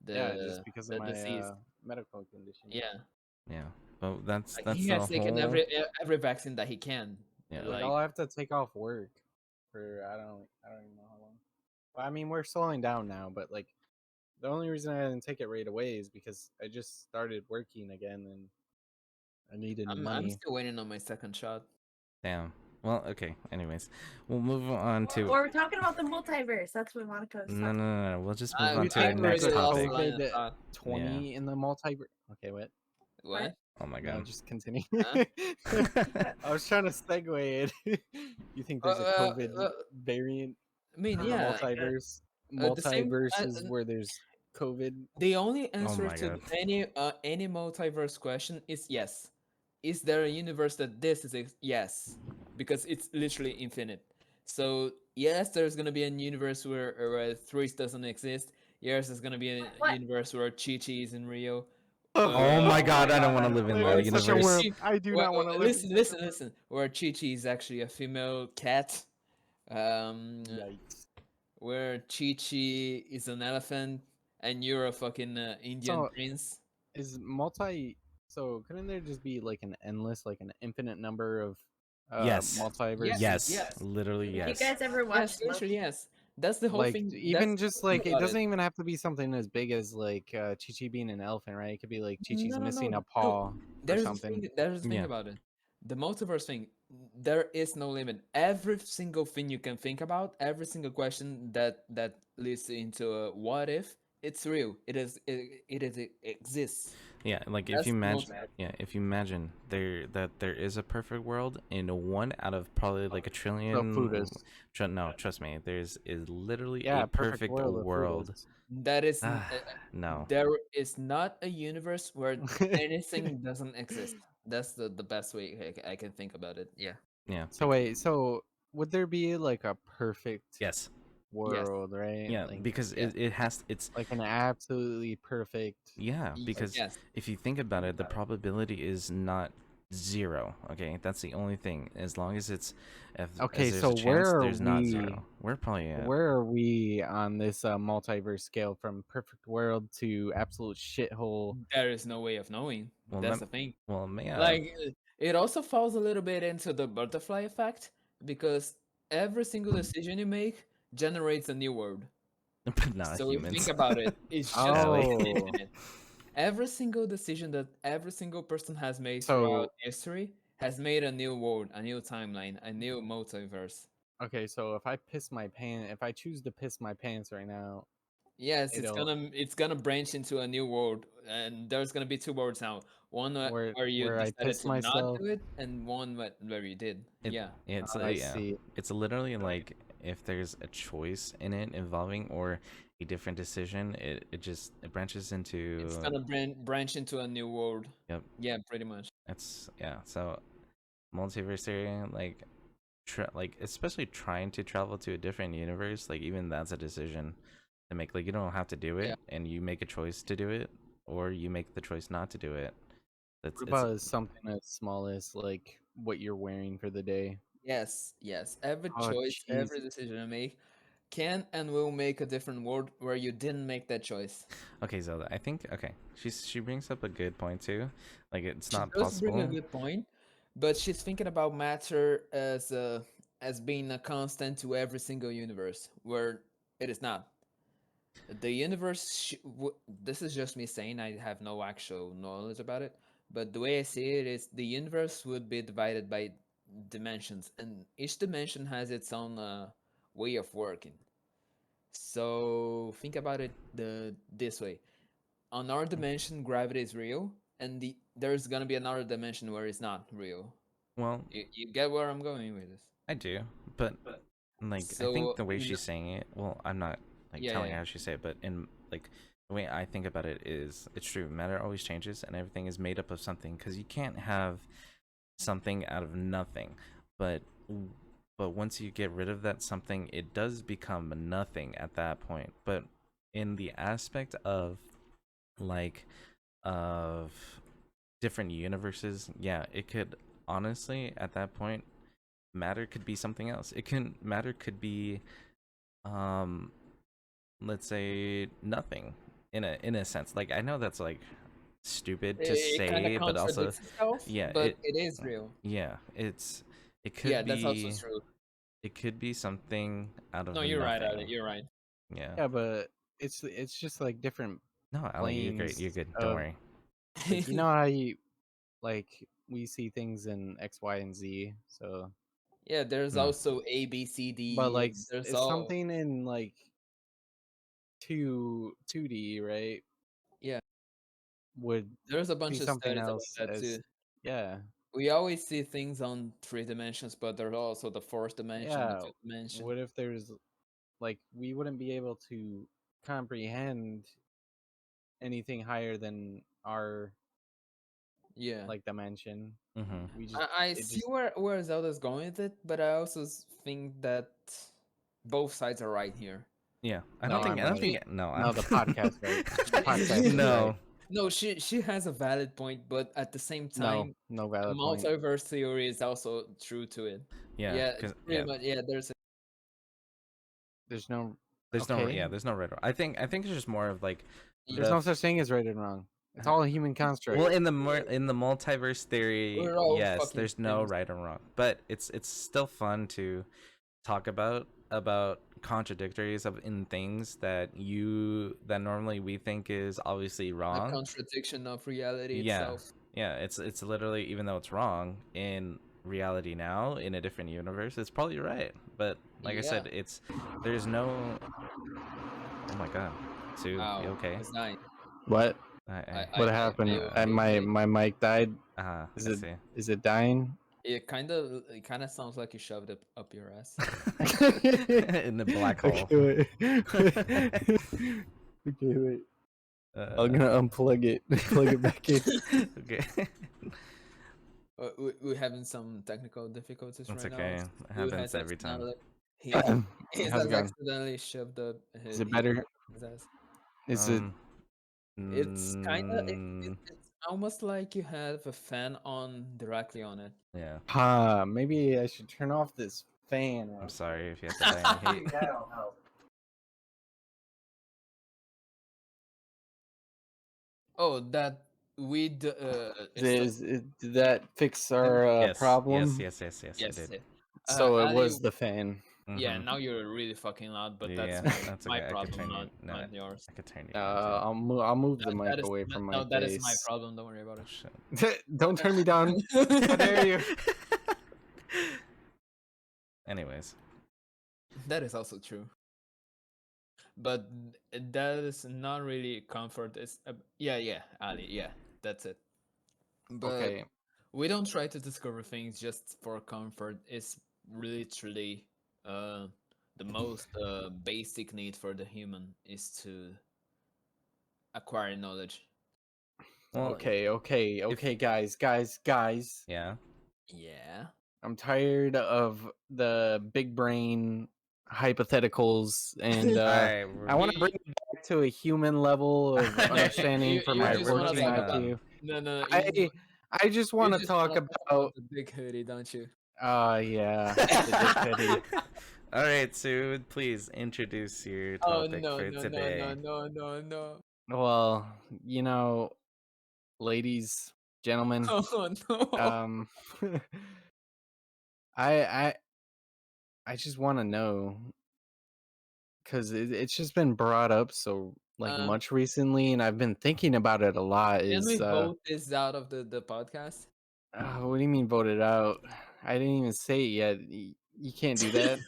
just because of my disease. medical condition. Yeah, Yeah, but that's like he the has taken whole. every vaccine that he can. Yeah. Like I'll have to take off work for I don't even know how long. Well, I mean we're slowing down now, but like the only reason I didn't take it right away is because I just started working again and I needed I'm money. still waiting on my second shot. Damn. Well, okay. Anyways, we'll move on to. Or we're talking about the multiverse. That's what Monica was No, talking no, no, no. We'll just move We on to our I've next already lost topic. the line of COVID thought. 20 in the multiverse. Okay, what? What? Oh my No, God. just continue. Huh? I was trying to segue it. You think there's a COVID variant I mean, in the yeah. multiverse? The same. Multiverses where there's COVID. The only answer my to God. any multiverse question is yes. Is there a universe that this is yes? Because it's literally infinite. So yes, there's gonna be a universe where Threes doesn't exist. Yes, there's gonna be a What? universe where Chi-Chi is in Rio. Oh my God! I don't want to live in Live that in such a universe. world. I do not want to live. Listen. Where Chi-Chi is actually a female cat. Yikes. Where Chi-Chi is an elephant and you're a fucking Indian So prince. is so couldn't there just be like an endless, like an infinite number of Yes. multiverses? Yes. Literally, You yes. guys ever Yes, watched literally, yes. That's the whole Like thing. even That's just the thing like it about doesn't even have to be something as big as like Chi-Chi being an elephant, right? It could be like Chi-Chi's missing a paw or There's something. There's the thing Yeah. about it. The multiverse thing. There is no limit. Every single thing you can think about, every single question that leads into a what if, it's real. It exists. Yeah, like if That's you the imagine, multiverse. yeah, if you imagine there is a perfect world in one out of probably like a So trillion. Foodus. No, trust me, there's is literally Yeah, a perfect world. world. That is No. there is not a universe where anything doesn't exist. That's the best way I can think about it. Yeah. Yeah. So wait, so would there be like a perfect Yes. world, right? Yeah, Like, because it has it's like an absolutely perfect. yeah, because Yes. if you think about it, the probability is not zero. Okay, that's the only thing. As long as it's Okay, as there's so a chance, where are there's not we? zero. We're probably at Where are we on this multiverse scale from perfect world to absolute shithole? There is no way of knowing. Well, That's the thing. well, yeah. Like it also falls a little bit into the butterfly effect because every single decision you make generates a new world. but not So if you humans. think about it, it's just Oh, infinite. Every single decision that every single person has made so throughout history has made a new world, a new timeline, a new multiverse. Okay, so if I piss my pants, if I choose to piss my pants right now, Yes, it'll it's gonna branch into a new world, and there's gonna be two worlds now. One where you where I decided piss to not myself. do it, and one where you did. It Yeah, it's I yeah. see. It's literally like if there's a choice in it involving or a different decision, it branches into it's gonna branch into a new world. yep. Yeah, pretty much. It's yeah. So multiverse theory, like like especially trying to travel to a different universe, like even that's a decision to make. Like you don't have to do Yeah. it, and you make a choice to do it, or you make the choice not to do it. That's What it's about something as small as like what you're wearing for the day? Yes, yes. Every Oh, choice, every Jesus. decision you make can and will make a different world where you didn't make that choice. okay. Zelda, I think okay. She brings up a good point too. Like it's She not does bring a possible. good point, but she's thinking about matter as being a constant to every single universe, where it is not. The universe. This is just me saying. I have no actual knowledge about it, but the way I see it is the universe would be divided by dimensions, and each dimension has its own way of working. So think about it this way: on our dimension, gravity is real, and there's gonna be another dimension where it's not real. Well, You get where I'm going with this? I do, but like I think So the way she's saying it, well, I'm not like yeah, telling yeah, her how she say it, but in like the way I think about it is it's true. Matter always changes, and everything is made up of something. Because you can't have something out of nothing, but but once you get rid of that something, it does become nothing at that point. But in the aspect of like of different universes, yeah, it could honestly at that point matter could be something else. It can matter could be um let's say nothing in a sense. Like I know that's like stupid to it kind of say, but also contradicts itself, yeah, but it is real. yeah, it Yeah, could that's also be true. something out of No, you're right, Ali. nothing. You're right. Yeah. Yeah, but it's just like different No, Ali, you're great. planes You're good. Don't of worry. like you know how you like we see things in X, Y, and Z. So, Yeah, there's Hmm. also A, B, C, but D. like There's it's all. something in like 2D, right? Yeah, Would there's a be bunch of something studies about else that as too. yeah. We always see things on three dimensions, but there's also the fourth dimension, the Yeah. fifth dimension. What if there's like we wouldn't be able to comprehend anything higher than our Yeah. like dimension. Mm-hmm. We just I it see just where Zelda's going with it, but I also think that both sides are right here. Yeah. no, I'm I don't right. She, think no, I'm No, the podcast right. The podcast is right. no. no, she has a valid point, but at the same No, time, no the valid point. multiverse theory is also true to it. Yeah, Yeah, cuz pretty yeah, much. Yeah, there's. There's no yeah, okay. there's no right or. I think it's just more of like There's the no such thing as right and wrong. It's uh, all a human construct. well in the multiverse theory, We're all yes, fucking there's no things. right or wrong. But it's still fun to talk about contradictories of in things that normally we think is obviously A wrong. contradiction of reality Yeah. itself. Yeah, it's literally even though it's wrong in reality now in a different universe, it's probably right. But like I Yeah. said, there's no oh my god. Sue, you Wow. okay? It's nice. What? What happened? I My mic died. I see. Is it dying? it kind of sounds like you shoved it up your ass. In the black hole. Okay, wait. Okay, wait. I'm gonna unplug it, plug it back in. Okay. We're having some technical difficulties It's right now. okay. It Stu happens has every time. he How's it has going? accidentally shoved up Is it better? his ass. Is it? It's kind of Mm, it's almost like you have a fan on directly on it. yeah. Maybe I should turn off this fan. I'm sorry if you have to die in the heat. That'll help. Oh, that Did that fix our Yes, problem? yes, it yes. did. So it Ali, was the fan. yeah, Mhm. now you're really fucking loud, but Yeah, that's that's my okay. I could problem, turn you. not No, not yours. I could turn you down too. I'll move the mic That is away from my no, that is my face. problem. Don't worry about Oh, it. shit. Don't turn me down. How dare you? Anyways, That is also true. But that is not really comfort. It's yeah, Ali, yeah, that's it. But Okay. we don't try to discover things just for comfort. It's literally the most basic need for the human is to acquire knowledge. Well, Okay, guys. yeah. Yeah. I'm tired of the big brain hypotheticals, and All right, I want to bring it back to a human level of understanding for You my Alright, just we're want to moving talk working about on. IQ. no. I just You want to just talk want to talk about about. the big hoodie, don't you? Yeah, the dick hoodie. All right, so please introduce your Oh topic no for no no today. no. Well, ladies, gentlemen, Oh no. um, I I I just want to know because it's just been brought up so Uh, much recently, and I've been thinking about it a lot. can we Is vote this out of the podcast? what do you mean voted out? I didn't even say it yet. You can't do that.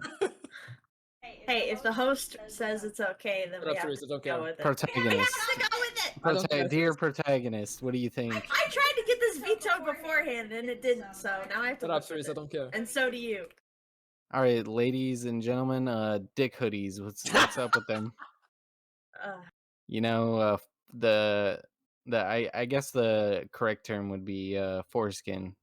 Hey, if the host says it's okay, then Shut we up, have Teresa, to don't go care. with it. Protagonist. We have to go with it. I don't care, Dear Teresa. protagonist, what do you think? I tried to get this vetoed beforehand and it didn't, so now I have to Shut up, live with Teresa, it. don't care. And so do you. All right, ladies and gentlemen, dick hoodies. What's up with them? Uh, You know, the I guess the correct term would be foreskin.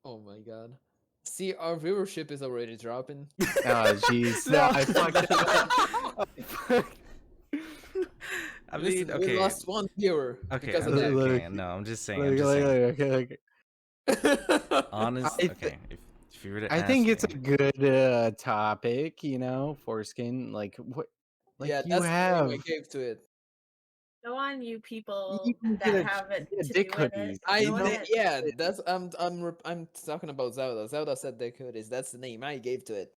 Oh my god. See, our viewership is already dropping. Oh jeez, No. I fucked it up. I Listen, mean, we okay. lost one viewer Okay, because of I'm that. okay. No, I'm just saying. I'm just saying. Okay. Honest. I th- Okay, if you were to I ask think it's a me, good topic. Foreskin. Like what? Like Yeah, you that's the name I have. gave to it. go on, you people You can that have it get a to dick do with hoodies. it. I Go You know, did, ahead. yeah, that's I'm talking about Zelda. Zelda said they could is that's the name I gave to it.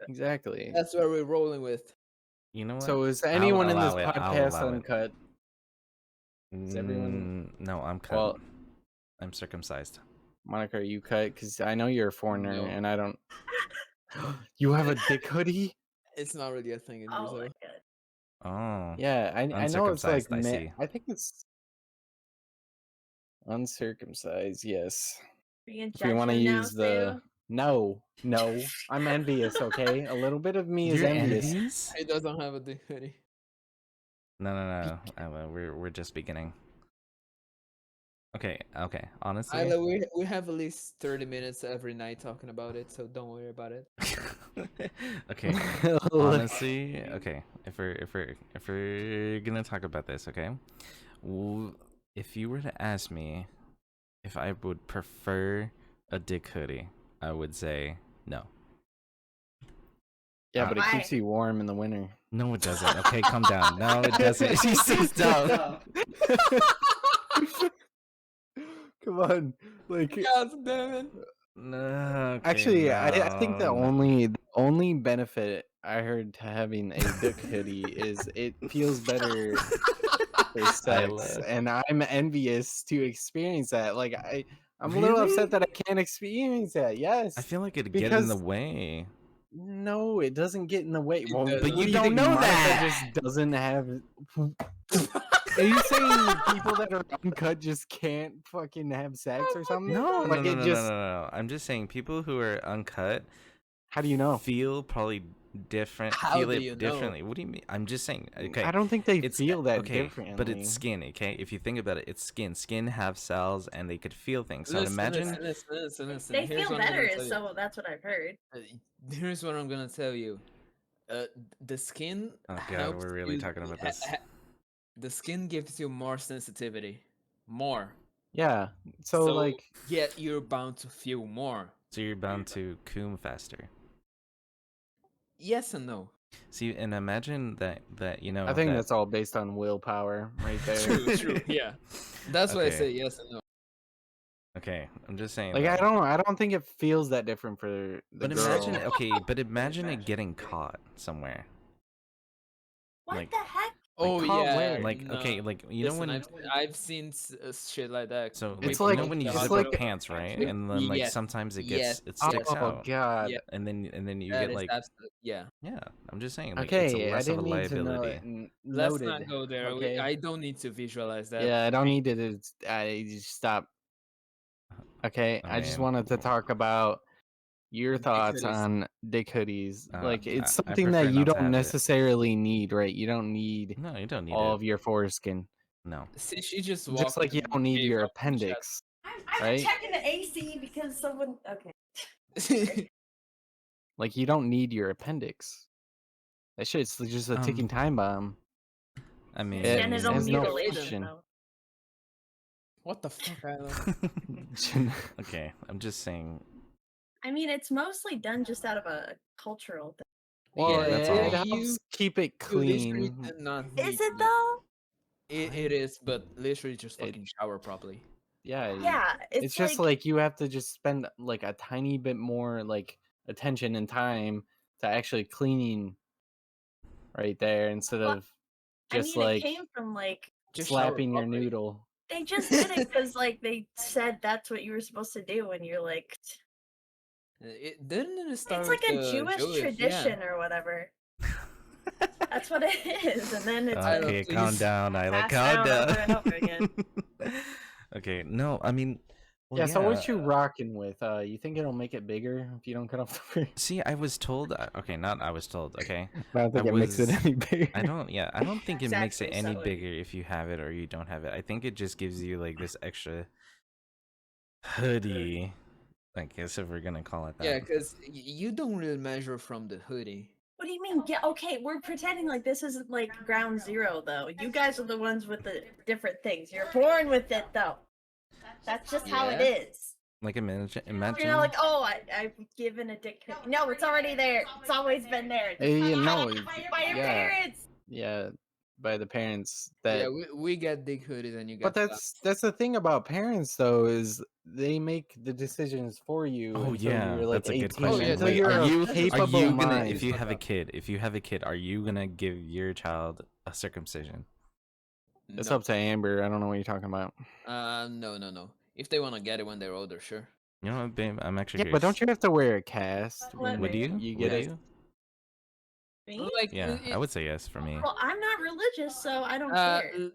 exactly. That's where we're rolling with. you know what? So is I'll anyone in this allow it. I'll podcast allow it. uncut? Is everyone? No, I'm cut. Well, I'm circumcised. Monica, are you cut? Because I know you're a foreigner, No. and I don't. You have a dick hoodie? It's not really a thing in Oh my Brazil. god. Oh, Yeah, I know it's like uncircumcised. I see. I think it's uncircumcised. Yes. Being If you want to judging now use the too. no, I'm envious. Okay, a little bit of me is You're envious. envious? He doesn't have a dick hoodie. No. We're just beginning. Okay. Honestly, Isla, we have at least 30 minutes every night talking about it, so don't worry about it. okay. Look, Honestly, okay. If we're gonna talk about this, okay. If you were to ask me if I would prefer a dick hoodie, I would say no. yeah, but it Why? keeps you warm in the winter. No, it doesn't. Okay, calm down. No, it doesn't. She's so dumb. Come on, like God damn it. No. Okay, actually, I think the no. only benefit I heard to having a dick hoodie is it feels better for sex, love- and I'm envious to experience that. Like I'm a little upset that I can't experience that. Yes, I feel like it'd get in the because way. no, it doesn't get in the way. Well, does. what But do you don't think, know Monica that. just doesn't have. Are you saying people that are uncut just can't fucking have sex or something? No, like no, it no, just. no. I'm just saying people who are uncut How do you know? feel probably different. How feel do it you know? differently. What do you mean? I'm just saying. Okay. I don't think they It's feel that okay, differently. but it's skin. Okay, if you think about it, it's skin. Skin have cells and they could feel things. So imagine. Listen. They Here's feel what I'm gonna better, tell you. so that's what I've heard. Here's what I'm gonna tell you. The skin. Oh god, helps we're really you- talking about this. The skin gives you more sensitivity, more. Yeah. So like. yet you're bound to feel more. So you're bound to coom faster. Yes and no. See, and imagine that you know. I think that- that's all based on willpower, right there. True. Yeah. That's why I Okay. say yes and no. Okay, I'm just saying. Like that. I don't think it feels that different for the But girl. imagine, okay, but imagine it getting caught somewhere. What Like- the heck? Oh caught yeah, where? Like, no. okay, like you know Listen, when. I've seen shit like that. So It's like you know like when you it's zip like up pants, right? Yep. And then like Yes, sometimes yes, it yes, sticks oh out, god. yeah. and then you That get is like absolute. Yeah. yeah. I'm just saying like it's a Okay, I less of a didn't need to know liability. it. Let's Noted. not go there. Okay. I don't need to visualize that. Yeah, I don't need to. I just stop. Okay, I I just mean, wanted to talk about your Dick thoughts hoodies. on dick hoodies. Like, it's I something prefer that you not to don't have it. necessarily need, right? You don't need No, you don't need all it. of your foreskin. No. See, she just Just walked like you and don't need gave your up the chat. appendix, I'm right? checking the AC because someone. Okay. Like, you don't need your appendix. That shit's just a ticking time bomb. I mean, It Genital has no mutilation. function. Though. What the fuck, Alan? okay, I'm just saying. I mean, it's mostly done just out of a cultural thing. Well, Yeah, that's it all. helps keep it you literally clean. do not Is need it to- though? It is, but literally just It- fucking shower properly. Yeah, Yeah, it's just like you have to just spend like a tiny bit more like attention and time to actually cleaning right there instead Well, of I just mean, it like came from like Just shower slapping your properly. noodle. they just did it because like they said that's what you were supposed to do when you're like. It didn't it start It's like with a the Jewish tradition or whatever. That's what it is, and then it's been Okay, calm please. down, Isla. passed Calm down down. over and over again. Okay, no, I mean, well, Yeah, so what you rocking with? You think it'll make it bigger if you don't cut off the fur? See, I was told. Okay, not I was told. Okay, I don't think it makes it any bigger. I don't. Yeah, I don't think it It's makes it actually any subtler. bigger if you have it or you don't have it. I think it just gives you like this extra hoodie. I guess if we're gonna call it that. Yeah, because you don't really measure from the hoodie. What do you mean? Yeah, okay, we're pretending like this isn't like ground zero, though. You guys are the ones with the different things. You're born with it, though. That's just how it Yeah. is. Like imagine. You're not like, oh, I've given a dick. No, it's already there. It's always been there. You know, By your yeah. parents. Yeah, by the parents Yeah, that. we get big hoodies and you But get that's the thing about parents though, is they make the decisions for you Oh until yeah, you're like that's a good 18. question. yeah, Until dude, you're are a you that's just- capable gonna mind. if you have a kid? If you have a kid, are you gonna give your child a circumcision? It's no. up to Amber. I don't know what you're talking about. No. If they want to get it when they're older, sure. You know what, babe? I'm actually Yeah, but don't you have to wear a cast when Would you? you Would get it? you? Me? Like, Yeah, I would say yes for me. Well, I'm not religious, so I don't Uh, care.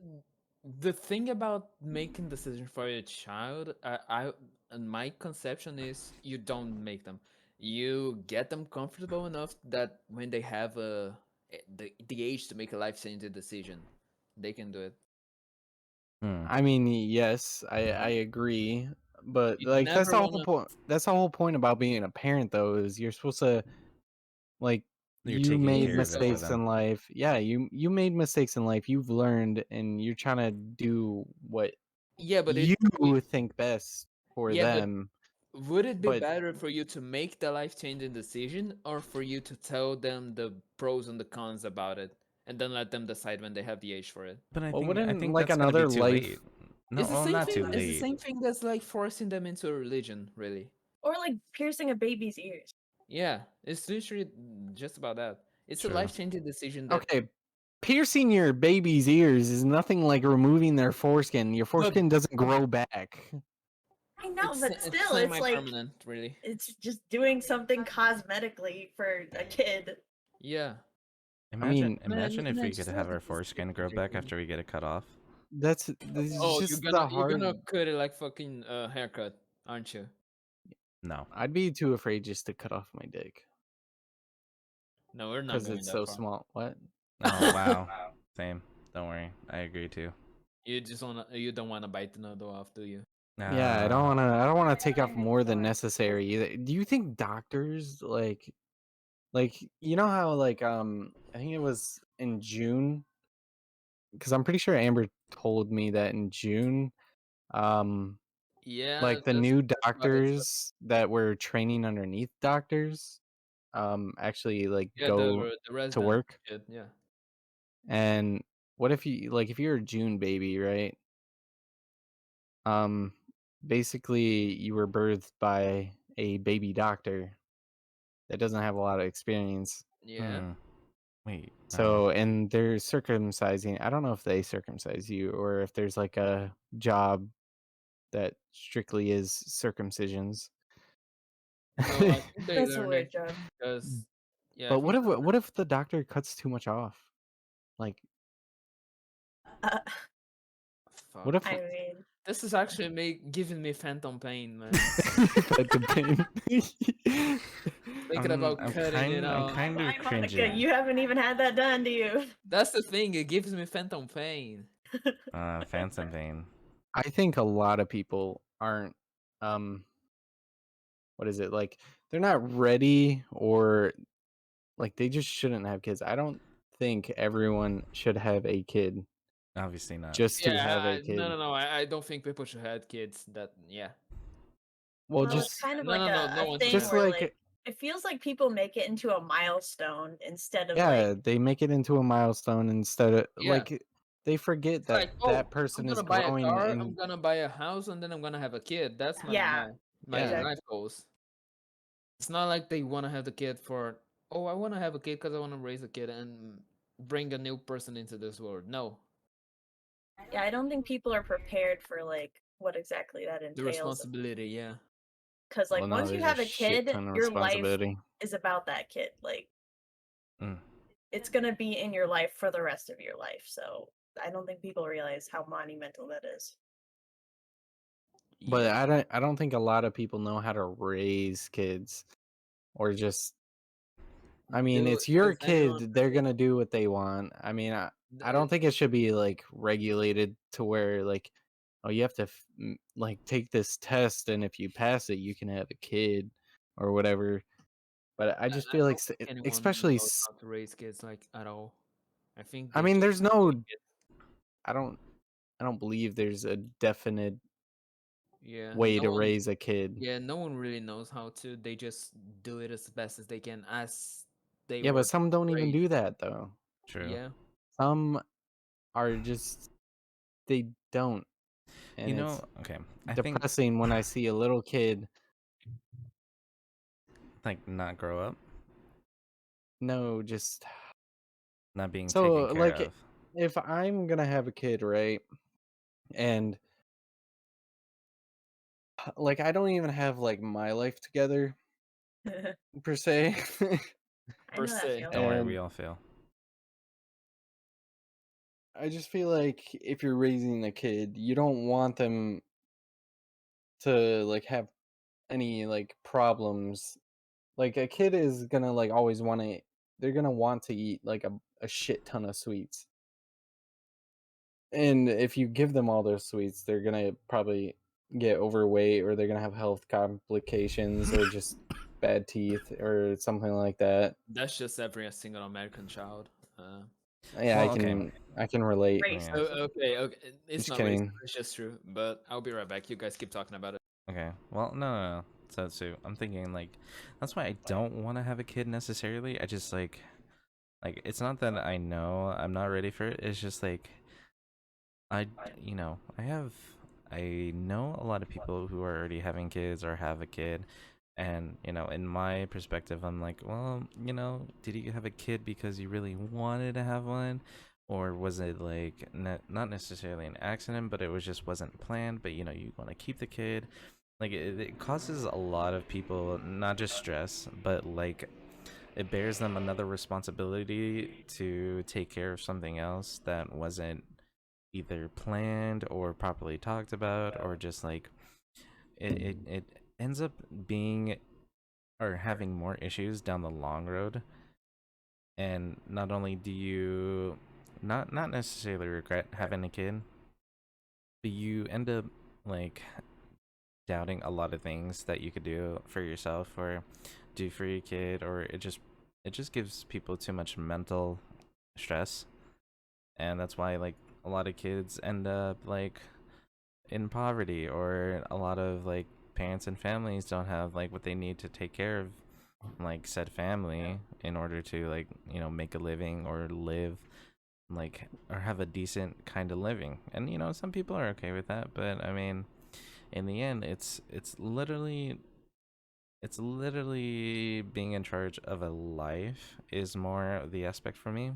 the thing about making decisions for your child, and my conception is you don't make them. You get them comfortable enough that when they have the age to make a life-changing decision, they can do it. Hmm. I mean, yes, I agree, but You like that's never the whole wanna- point. That's the whole point about being a parent, though, is you're supposed to like You're you taking made care of it for mistakes them. in life. Yeah, you made mistakes in life. You've learned, and you're trying to do what Yeah, but you think best for Yeah, but them. would it be But better for you to make the life-changing decision or for you to tell them the pros and the cons about it and then let them decide when they have the age for it? But I well, think wouldn't like that's gonna another be too life? late. No, It's the well, same not thing. too It's the late. same thing that's like forcing them into a religion, really. Or like piercing a baby's ears. Yeah, it's literally just about that. It's True. a life-changing decision that Okay, piercing your baby's ears is nothing like removing their foreskin. Your foreskin doesn't grow back. I know, it's, but it's still, it's like semi-permanent, really. it's just doing something cosmetically for a kid. Yeah. Imagine, mean, imagine if man, we just could let have the our kids foreskin do grow their back thing. after we get it cut off. That's Oh, just you're the gonna hard. cut it like fucking haircut, aren't you? No. I'd be too afraid just to cut off my dick No, we're not because going it's that so far. small. What? Oh wow. Same. Don't worry. I agree too. You don't wanna bite the noodle off, do you? Yeah, I don't wanna take off more than necessary. Do you think doctors like you know how like I think it was in June, because I'm pretty sure Amber told me that in June, um Yeah, like the just new about it, so- doctors that were training underneath doctors actually like Yeah, go the to resident work. shit, yeah. And what if you like if you're a June baby, right? Um basically you were birthed by a baby doctor that doesn't have a lot of experience. Yeah. Hmm. Wait. So, and they're circumcising. I don't know if they circumcise you or if there's like a job that strictly is circumcisions. No, I think they That's a learn weird it job. because yeah, I But think what if the doctor cuts too much off? Like, Uh, fuck. what if I mean, This is actually giving me phantom pain, man. the pain? Thinking about I'm cutting it I'm off. kind of Monica, cringing. you haven't even had that done, do you? That's the thing. It gives me phantom pain. Phantom pain. I think a lot of people aren't what is it, like they're not ready, or like they just shouldn't have kids. I don't think everyone should have a kid Obviously not. just to Yeah, have a no, kid. no, no. I don't think people should have kids. That yeah. Well, Well, it's just kind of No, like no, no. No a one should thing have. where like like it feels like people make it into a milestone instead of yeah, like they make it into a milestone instead of Yeah. like they forget It's that like, that oh, I'm person is gonna buy a growing car, I'm in. gonna buy a house, and then I'm gonna have a kid. That's yeah, my Yeah, life goals. It's not like they want to have the kid for, oh, I want to have a kid because I want to raise a kid and bring a new person into this world. No, yeah. I don't think people are prepared for like what exactly that the entails. responsibility, yeah. Because well, like no, once you there's a have a shit kid, ton of your life responsibility. is about that kid. Like Mm. it's gonna be in your life for the rest of your life. So I don't think people realize how monumental that is. But Yeah. I don't think a lot of people know how to raise kids, or just I mean, it's your Does anyone kid, they're gonna do what they want. I mean, I don't think it should be like regulated to where like, oh, you have to like take this test, and if you pass it, you can have a kid or whatever. But I just I feel like, don't think anyone especially, knows how to raise kids like at all. I think I they mean, just there's want to no, make it. I don't, I don't believe there's a definite Yeah, way to raise a kid. no one really knows how to. They just do it as best as they can as they Yeah, but were some don't even raised. do that though. True. Yeah. Some are just they don't, and You it's know, okay. I think depressing when I see a little kid. like not grow up, No, just not being taken so care like of. if I'm gonna have a kid, right? And like I don't even have like my life together I per se. Per know that se. feeling. Don't worry, we And all fail. I just feel like if you're raising a kid, you don't want them to like have any like problems. Like a kid is gonna like always want to, they're gonna want to eat like a shit ton of sweets. And if you give them all those sweets, they're gonna probably get overweight, or they're gonna have health complications, or just bad teeth or something like that. That's just every single American child. Uh, Yeah, Well, okay. I can relate. Yeah. oh, Racist. okay, okay. It's Just not racist. kidding. It's just true. But I'll be right back. You guys keep talking about it. Okay. Well, no. So I'm thinking like that's why I don't want to have a kid necessarily. I just like it's not that I know I'm not ready for it. It's just like I you know, I know a lot of people who are already having kids or have a kid, and in my perspective I'm like, well, did you have a kid because you really wanted to have one, or was it like not necessarily an accident, but it was just wasn't planned, but you want to keep the kid. Like it causes a lot of people not just stress, but like it bears them another responsibility to take care of something else that wasn't either planned or properly talked about, or just like it ends up being or having more issues down the long road. And not only do you not necessarily regret having a kid, but you end up like doubting a lot of things that you could do for yourself or do for your kid, or it just gives people too much mental stress. And that's why like a lot of kids end up like in poverty, or a lot of like parents and families don't have like what they need to take care of like said family in order to like make a living or live like or have a decent kind of living. And some people are okay with that, but I mean in the end it's literally it's literally being in charge of a life is more the aspect for me.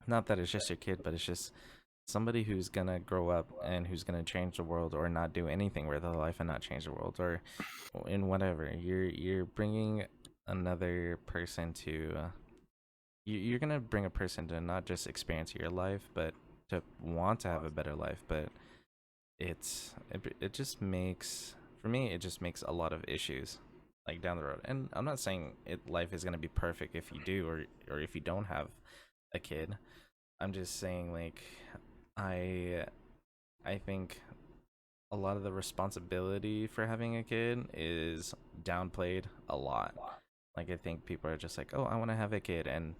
Not that it's just your kid, but it's just somebody who's gonna grow up and who's gonna change the world or not do anything with their life and not change the world or in whatever. You're bringing another person to you're gonna bring a person to not just experience your life, but to want to have a better life. But it just makes, for me, it just makes a lot of issues like down the road. And I'm not saying life is gonna be perfect if you do or if you don't have a kid. I'm just saying like I I think a lot of the responsibility for having a kid is downplayed a lot. Like I think people are just like, "Oh, I want to have a kid," and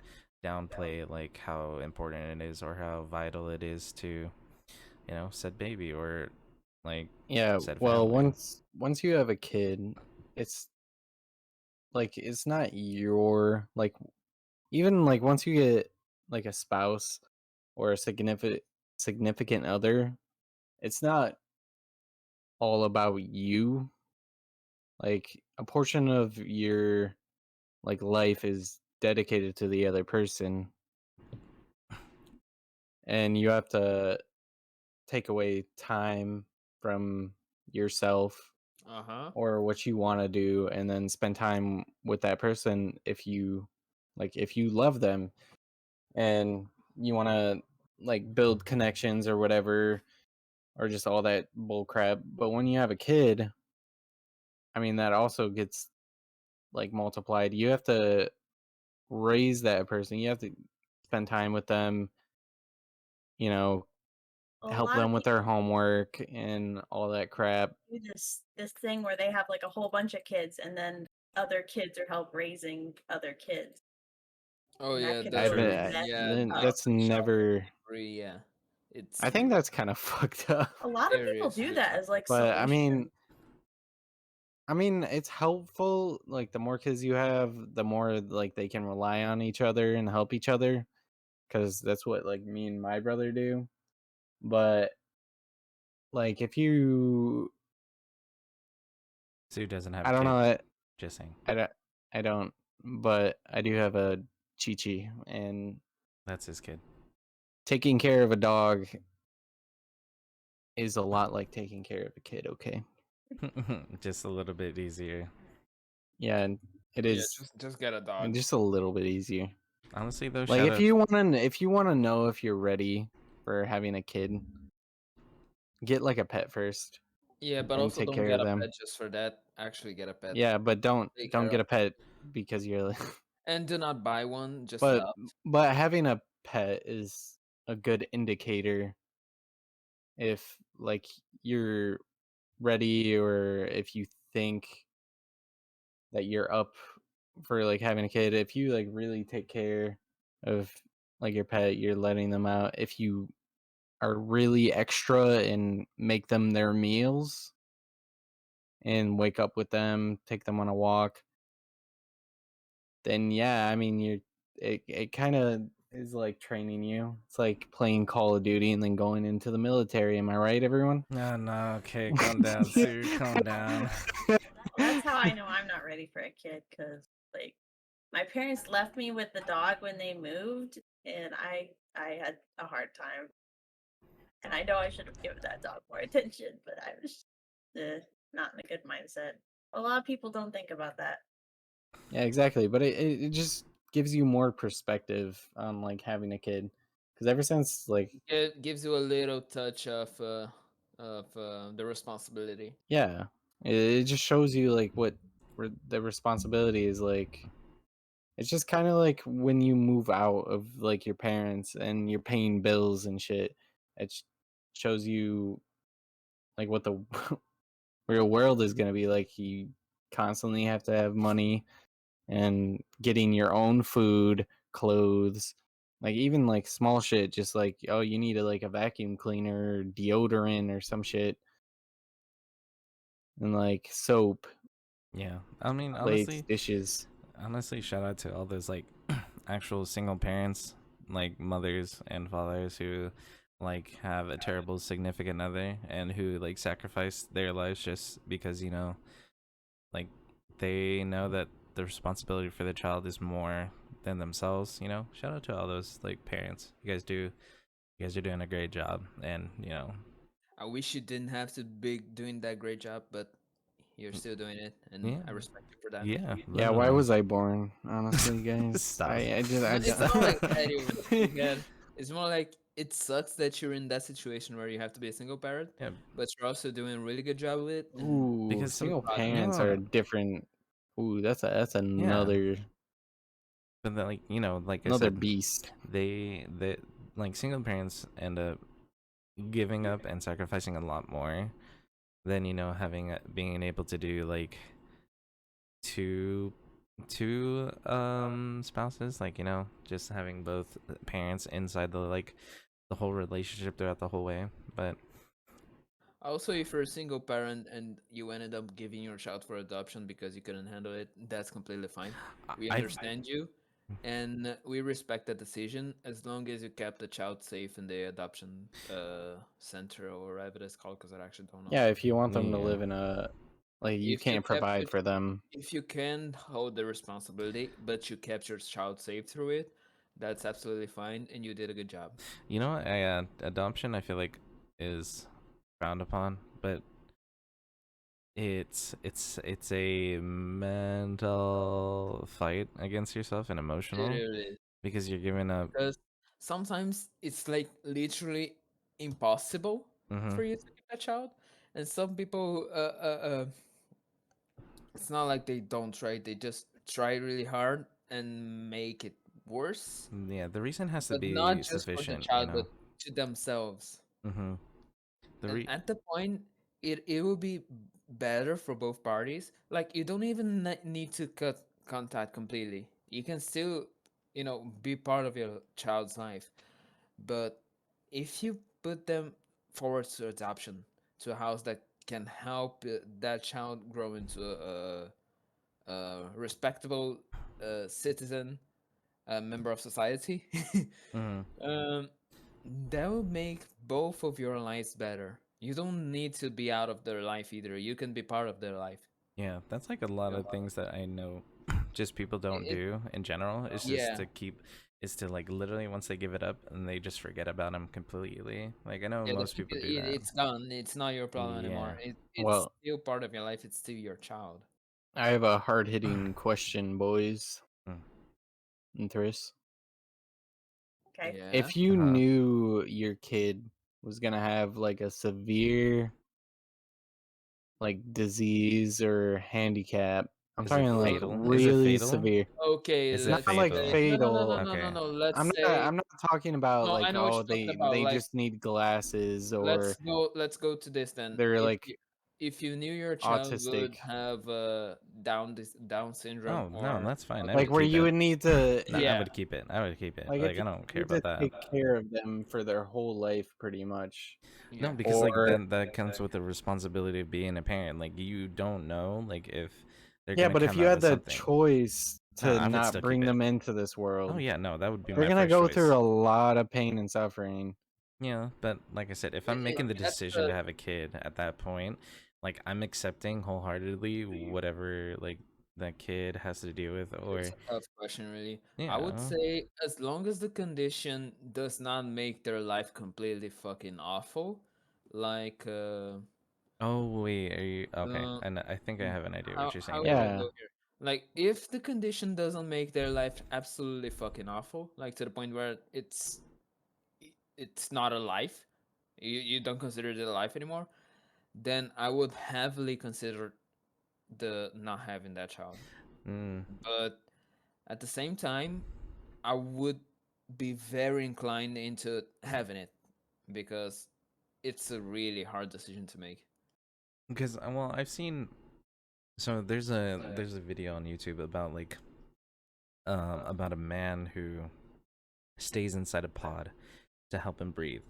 downplay like how important it is or how vital it is to, said baby or like Yeah, said well, family. once you have a kid, it's like it's not your like even like once you get like a spouse or a significant other, it's not all about you. Like a portion of your like life is dedicated to the other person, and you have to take away time from yourself Uh-huh. or what you want to do and then spend time with that person if you if you love them and you want to like build connections or whatever or just all that bull crap. But when you have a kid, I mean that also gets like multiplied. You have to raise that person. You have to spend time with them, you know, A help lot of them with their people homework and all that crap. do this thing where they have like a whole bunch of kids, and then other kids are help raising other kids, Oh and that yeah, could the really True. mess yeah, up. That's the child never. free, yeah. It's I think that's kind of fucked up. A lot of people do seriously that as fucked up. like But solution. I mean, it's helpful. Like the more kids you have, the more like they can rely on each other and help each other, because that's what like me and my brother do. But like if you, Sue doesn't have I a don't kid. know, Just saying. I don't, but I do have a Chi Chi, and That's his kid. taking care of a dog is a lot like taking care of a kid. Okay, Just a little bit easier. yeah, and it Yeah, is just get a dog. just a little bit easier. Honestly though, Like shout out. if you want to know if you're ready for having a kid, get like a pet first Yeah, but and also take don't care get of a them. pet just for that. Actually get a pet. Yeah, but Take don't care get of a pet because you're like and do not buy one, just but love. having a pet is a good indicator if like you're ready or if you think that you're up for like having a kid. If you like really take care of like your pet, you're letting them out. If you are really extra and make them their meals and wake up with them, take them on a walk, then yeah, I mean it kind of is like training you. It's like playing Call of Duty and then going into the military. Am I right, everyone? No, no, okay, calm down, Sue, calm down. That's how I know I'm not ready for a kid, because like my parents left me with the dog when they moved, and I had a hard time. And I know I should have given that dog more attention, but I was not in a good mindset. A lot of people don't think about that. Yeah, exactly. But it just gives you more perspective on like having a kid. Because ever since like It gives you a little touch of the responsibility. yeah, it just shows you like what the responsibility is like. It's just kind of like when you move out of like your parents and you're paying bills and shit. It shows you like what the real world is gonna be like. You constantly have to have money and getting your own food, clothes, like even like small shit, just like oh, you need a vacuum cleaner, or deodorant, or some shit, and like soap, Yeah, I mean, plates, dishes. honestly, shout out to all those like actual single parents, like mothers and fathers who like have a terrible significant other and who like sacrifice their lives just because like they know that the responsibility for the child is more than themselves. You know, shout out to all those like parents. You guys are doing a great job, and you know, I wish you didn't have to be doing that great job, but you're still doing it, and yeah, I respect you for that. yeah, Yeah, why literally. was I born? Honestly, guys, Stop. I It's don't. not like that. You get. It's more like it sucks that you're in that situation where you have to be a single parent, Yeah, but you're also doing a really good job with it. And Ooh, because some single proud of you. parents are different. Ooh, that's yeah, another but then, like you know, like I another said, beast. they like single parents end up giving up and sacrificing a lot more than you know having being able to do like two spouses, like you know just having both parents inside the like the whole relationship throughout the whole way. But Also, if you're a single parent and you ended up giving your child for adoption because you couldn't handle it, that's completely fine. We I understand you, and we respect that decision as long as you kept the child safe in the adoption center or whatever it's called. Because I actually don't know. Yeah, if you want them to yeah live in a like, you If you can't kept provide your, for them. if you can hold the responsibility, but you kept your child safe through it, that's absolutely fine, and you did a good job. you know what adoption I feel like is frowned upon, but it's a mental fight against yourself and It emotional really is. because you're giving up. Because sometimes it's like literally impossible Mm-hmm. for you to keep a child, and some people, it's not like they don't try; they just try really hard and make it worse. Yeah, the reason has to But be not just for the sufficient, you child, know. but to themselves. Mm-hmm. the And re at the point, it will be better for both parties. Like you don't even need to cut contact completely. You can still, be part of your child's life. But if you put them forward to adoption, to a house that can help that child grow into a respectable citizen, a member of society, mm-hmm. um, that will make both of your lives better. You don't need to be out of their life either. You can be part of their life. Yeah, that's like a lot of things that I know just people don't It, do in general. It's just yeah, to keep, is to like literally once they give it up and they just forget about them completely. Like I know yeah. most people do that. It's gone. It's not your problem Yeah. anymore. It's Well, still part of your life. It's still your child. I have a hard-hitting question, boys Mm. and Thris. Okay. Yeah. If you Uh-huh. knew your kid was gonna have like a severe like disease or handicap, I'm Is it talking like fatal? Is it really fatal? severe. Okay, Is it Not let's like fatal? say no, no, no, no, fatal. no, no, Okay. no. Let's say I'm not talking about no. I like, know what oh, you're talking about. they Like just need glasses or let's go to this then. they're If like if you knew your child autistic. would have Down syndrome Oh no, or that's fine. I Like would autism, where keep you it. would need to No, I yeah, would keep it. I would keep it. like if Like you I don't care need to about that. take care of them for their whole life pretty much. No, yeah, because like Or that comes with the responsibility of being a parent. Like you don't know like if they're yeah, gonna but if come you out had with the something. choice No, to I would not still keep bring it. them into this Oh world, yeah, no, that would be they're my gonna first go through choice. a lot of pain and suffering. Yeah, but like I said, if I'm making the that's decision to have a kid at that point, like I'm accepting wholeheartedly whatever like that kid has to deal with, it's or a tough question, really. I would yeah. say as long as the condition does not make their life completely fucking awful, like Oh wait, are you okay? uh, And I think I have an idea what you're how saying would now. I Yeah. go here? Like, if the condition doesn't make their life absolutely fucking awful, like to the point where it's not a life, you don't consider it a life anymore, then I would heavily consider the not having that child. Mm, But at the same time, I would be very inclined into having it because it's a really hard decision to make. because well, I've seen so there's a video on YouTube about a man who stays inside a pod to help him breathe,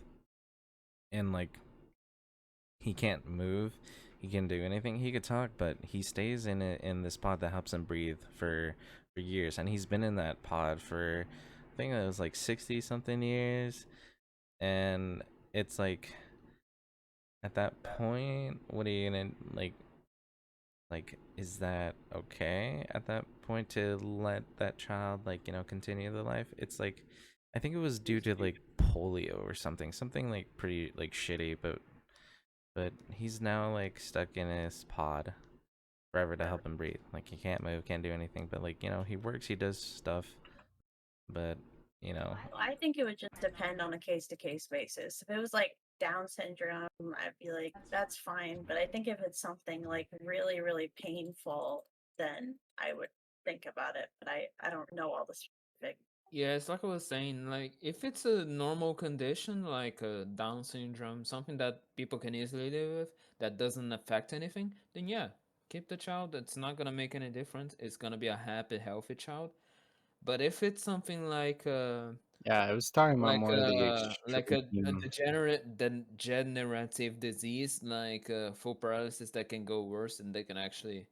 and like he can't move, he can't do anything. He could talk, but he stays in this pod that helps him breathe for years, and he's been in that pod for I think it was like 60 something years, and it's like at that point, what are you gonna like, is that okay at that point to let that child, like, continue the life? It's like, I think it was due to like polio or something like pretty like shitty, but he's now like stuck in his pod forever to help him breathe. Like, he can't move, can't do anything, but like, he works, he does stuff, but I think it would just depend on a case to case basis. If it was like Down syndrome, I'd be like, that's fine. But I think if it's something like really, really painful, then I would think about it. But I don't know all the specifics. Yeah, it's like I was saying, like if it's a normal condition like a Down syndrome, something that people can easily live with that doesn't affect anything, then yeah, keep the child. It's not gonna make any difference. It's gonna be a happy, healthy child. But if it's something Yeah, I was talking about more of the like a extreme. degenerative disease like full paralysis that can go worse and they can actually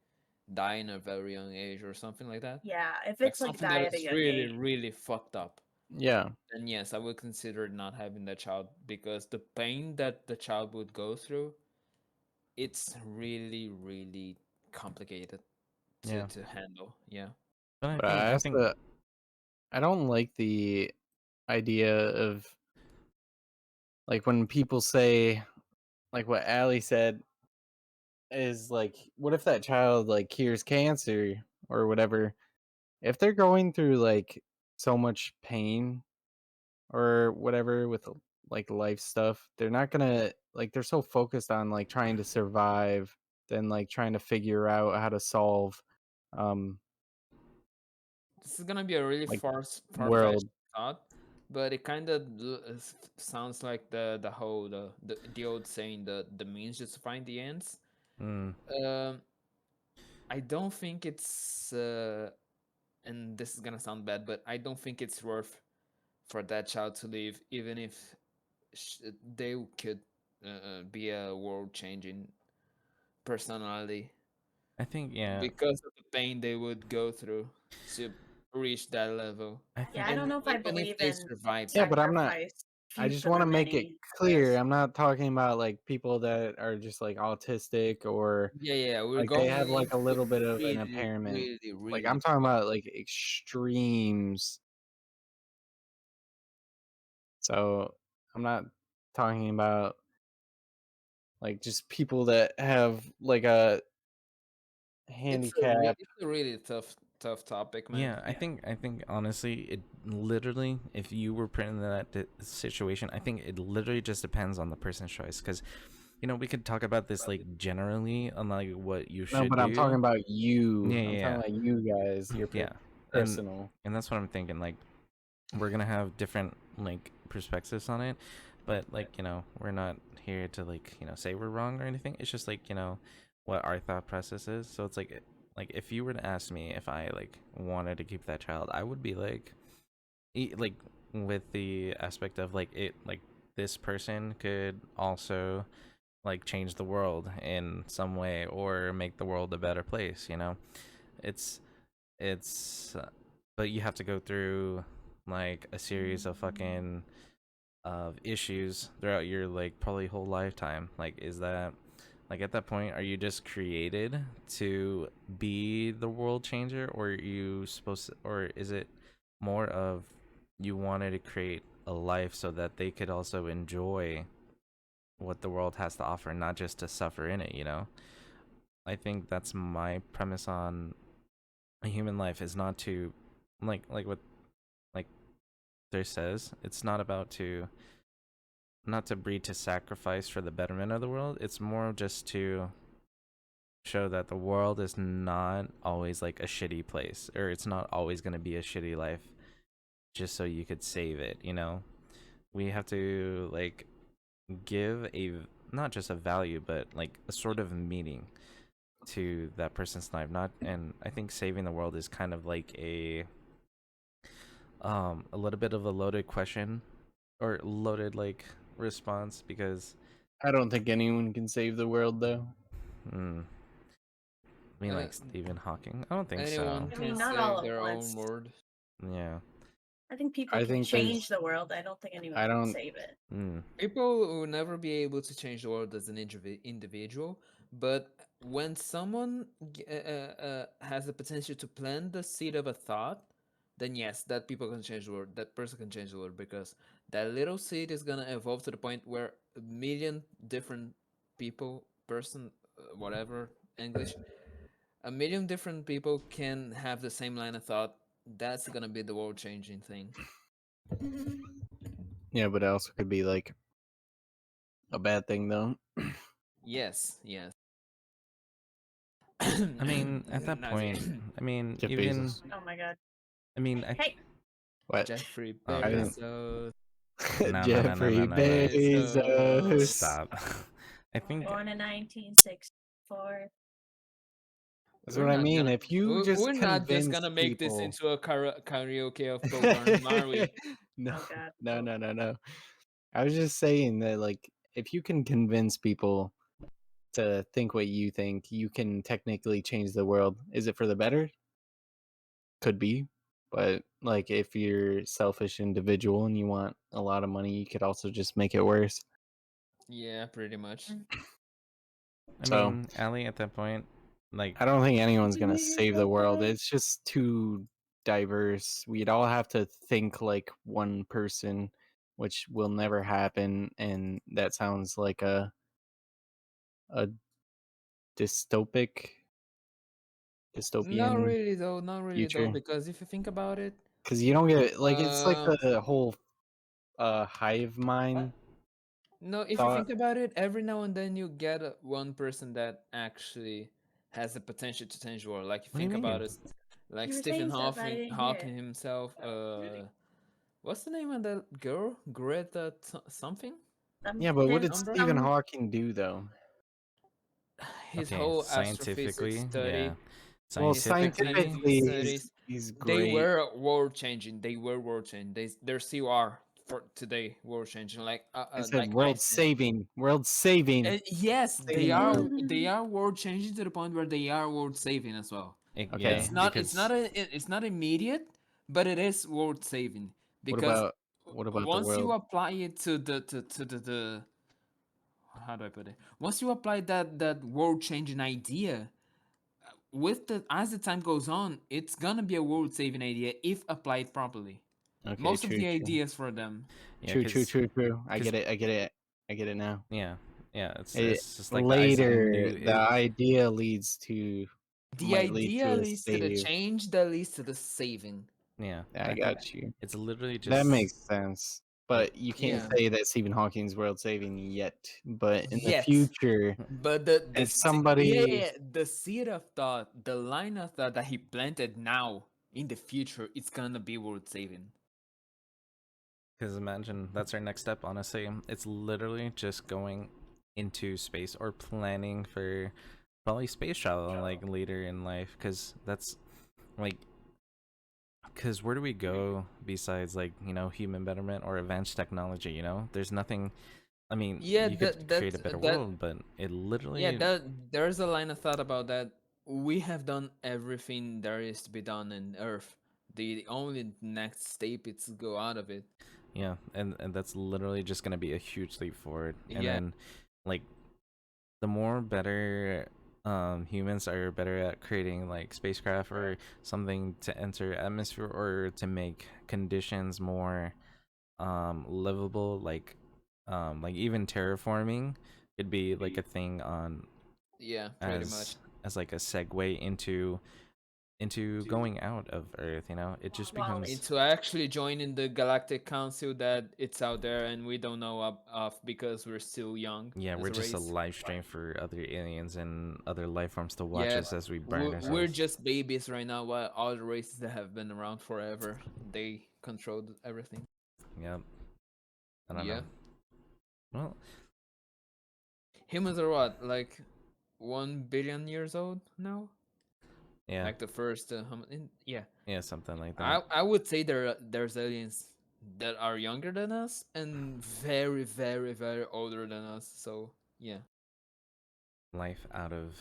die in a very young age or something like that. Yeah, if Like it's like something that die at a is young really, age. really fucked up. Yeah, And yes, I would consider not having that child because the pain that the child would go through, it's really, really complicated yeah. to handle. Yeah. But I but think I I think also I don't like the idea of like when people say like what Allie said is like, what if that child like cures cancer or whatever? If they're going through like so much pain or whatever with like life stuff, they're not gonna like they're so focused on like trying to survive than like trying to figure out how to solve um This is gonna be a really like far-fetched world. thought, but it kind of sounds like the whole the old saying the means justifying the ends. mm, Um, I don't think it's and this is gonna sound bad, but I don't think it's worth for that child to live, even if they could be a world-changing personality I think yeah. because of the pain they would go through to reach that level. I Yeah, think I don't And know if I even if believe they in survive Yeah, that, but I'm not sacrifice I few just for want the to make it many. clear. I'm not talking about like people that are just like autistic or yeah, yeah, we're like they going have like a into little bit of an really, impairment. really, Like really I'm talking fucked. about like extremes. So I'm not talking about like just people that have like a handicap. It's a really tough topic, man. yeah, I think honestly, it literally, if you were put in that situation, I think it literally just depends on the person's choice. Because we could talk about this like generally on like what you No, should but I'm talking do. about you. Yeah, I'm talking yeah, about you guys, your yeah, and personal. and that's what I'm thinking. Like, we're gonna have different like perspectives on it, but like we're not here to like say we're wrong or anything. It's just like what our thought process is. So it's like if you were to ask me if I like wanted to keep that child, I would be like like with the aspect of like it like this person could also like change the world in some way or make the world a better place. It's it's but you have to go through like a series of fucking of issues throughout your like probably whole lifetime. Like, is that like at that point, are you just created to be the world changer, or are you supposed to, or is it more of you wanted to create a life so that they could also enjoy what the world has to offer, not just to suffer in it? I think that's my premise on a human life, is not to like what like there says, it's not about to not to breed to sacrifice for the betterment of the world. It's more just to show that the world is not always like a shitty place, or it's not always going to be a shitty life just so you could save it. We have to like give a not just a value, but like a sort of meaning to that person's life. Not And I think saving the world is kind of like a little bit of a loaded question, or loaded like response, because I don't think anyone can save the world though. mm, I mean, Uh, like Stephen Hawking, I don't think so. Anyone I can mean, not all save at their own once. world. Yeah. I think people I can think change there's the world. I don't think anyone I can don't save it. Mm. People will never be able to change the world as an individual, But when someone has the potential to plant the seed of a thought, then yes, that people can change the world. That person can change the world because that little seed is gonna evolve to the point where a million different people, person, whatever English, a million different people can have the same line of thought. That's gonna be the world changing thing. Yeah, but it also could be like a bad thing though. Yes, yes. I mean, at that Nazi. point, I mean, Jeff even, Bezos. Oh my god. I mean, Hey, What? Jeffrey Oh, I God. didn't. Bezos. No, no, no, no, no, Jeffrey no, no. Bezos. Bezos. Stop. I think, born in 1964. That's We're what I not mean. gonna If you just we're not just convince gonna make this people, into a karaoke of Bo Burnham, are we? no, Oh god. no, no, no, no. I was just saying that, like, if you can convince people to think what you think, you can technically change the world. Is it for the better? Could be. But, like, if you're a selfish individual and you want a lot of money, you could also just make it worse. Yeah, pretty much. I So, mean, Ali, at that point, like, I don't think anyone's going to save the world. It's just too diverse. We'd all have to think like one person, which will never happen. And that sounds like a Not dystopian really though, not really though, future. because if you think about it, Because you don't get, like, it's like uh, the whole hive mind no, if you thought. think about it, every now and then you get one person that actually has the potential to change the world. Like you what do you think about mean? it, like You were Stephen saying stuff, I Hawking, didn't hear Hawking it. himself. What's the name of that girl? Greta something? Yeah, but what There's did Thunberg? Stephen Hawking do, though? His Okay, whole astrophysics scientifically, study, yeah. Well, Scientifically, scientifically scientifically, studies, he's they great. were world changing. They were world changing. They still are for today world changing. I said Like world Einstein. saving, world saving, Yes, they saving the are. world. They are world changing to the point where they are world saving as well. Okay, yeah, It's not. It's because not a. It's not immediate, but it is world saving what because about the once you world? apply it to the how do I put it? Once you apply that world changing idea, with the as the time goes on, it's gonna be a world saving idea if applied properly. Okay, Most of true, the true, ideas for them. yeah, true, true, because true, true. I because get it. I get it. I get it now. yeah, yeah, It, it's just like the later, the idea The might lead idea to a leads to the save. change that leads to the saving. yeah. I got you. It's literally That just makes sense. But you can't Yeah. say that Stephen Hawking's world saving yet. But in the Yet. future, But if yeah, somebody, yeah, the seed of thought, the line of thought that he planted now in the future, it's gonna be worth saving. because imagine that's our next step. Honestly, it's literally just going into space or planning for probably space travel like later in life. Because that's like, because where do we go besides like human betterment or advanced technology? There's nothing. I mean, Yeah, you could create a better that world, but it yeah, literally, that there's a line of thought about that. We have done everything there is to be done in Earth. The only next step is to go out of it. yeah, and that's literally just gonna be a huge leap forward. And Yeah. then, like, the more better humans are better at creating like spacecraft or something to enter atmosphere or to make conditions more livable, like even terraforming could be like a thing on Yeah, pretty much. as like a segue into going out of Earth. It just Wally. becomes, Into actually joining the Galactic Council that it's out there and we don't know of because we're still young yeah, as we're a just a race. live stream for other aliens and other life forms to watch Yeah, us as we burn we're ourselves. just babies right now, while all the races that have been around forever, they controlled everything. Yep. I don't Yeah, know. Well, humans are what, like 1 billion years old now? yeah, Like the first, yeah. yeah, something like that. I would say there's aliens that are younger than us and very very very older than us. So yeah. Life out of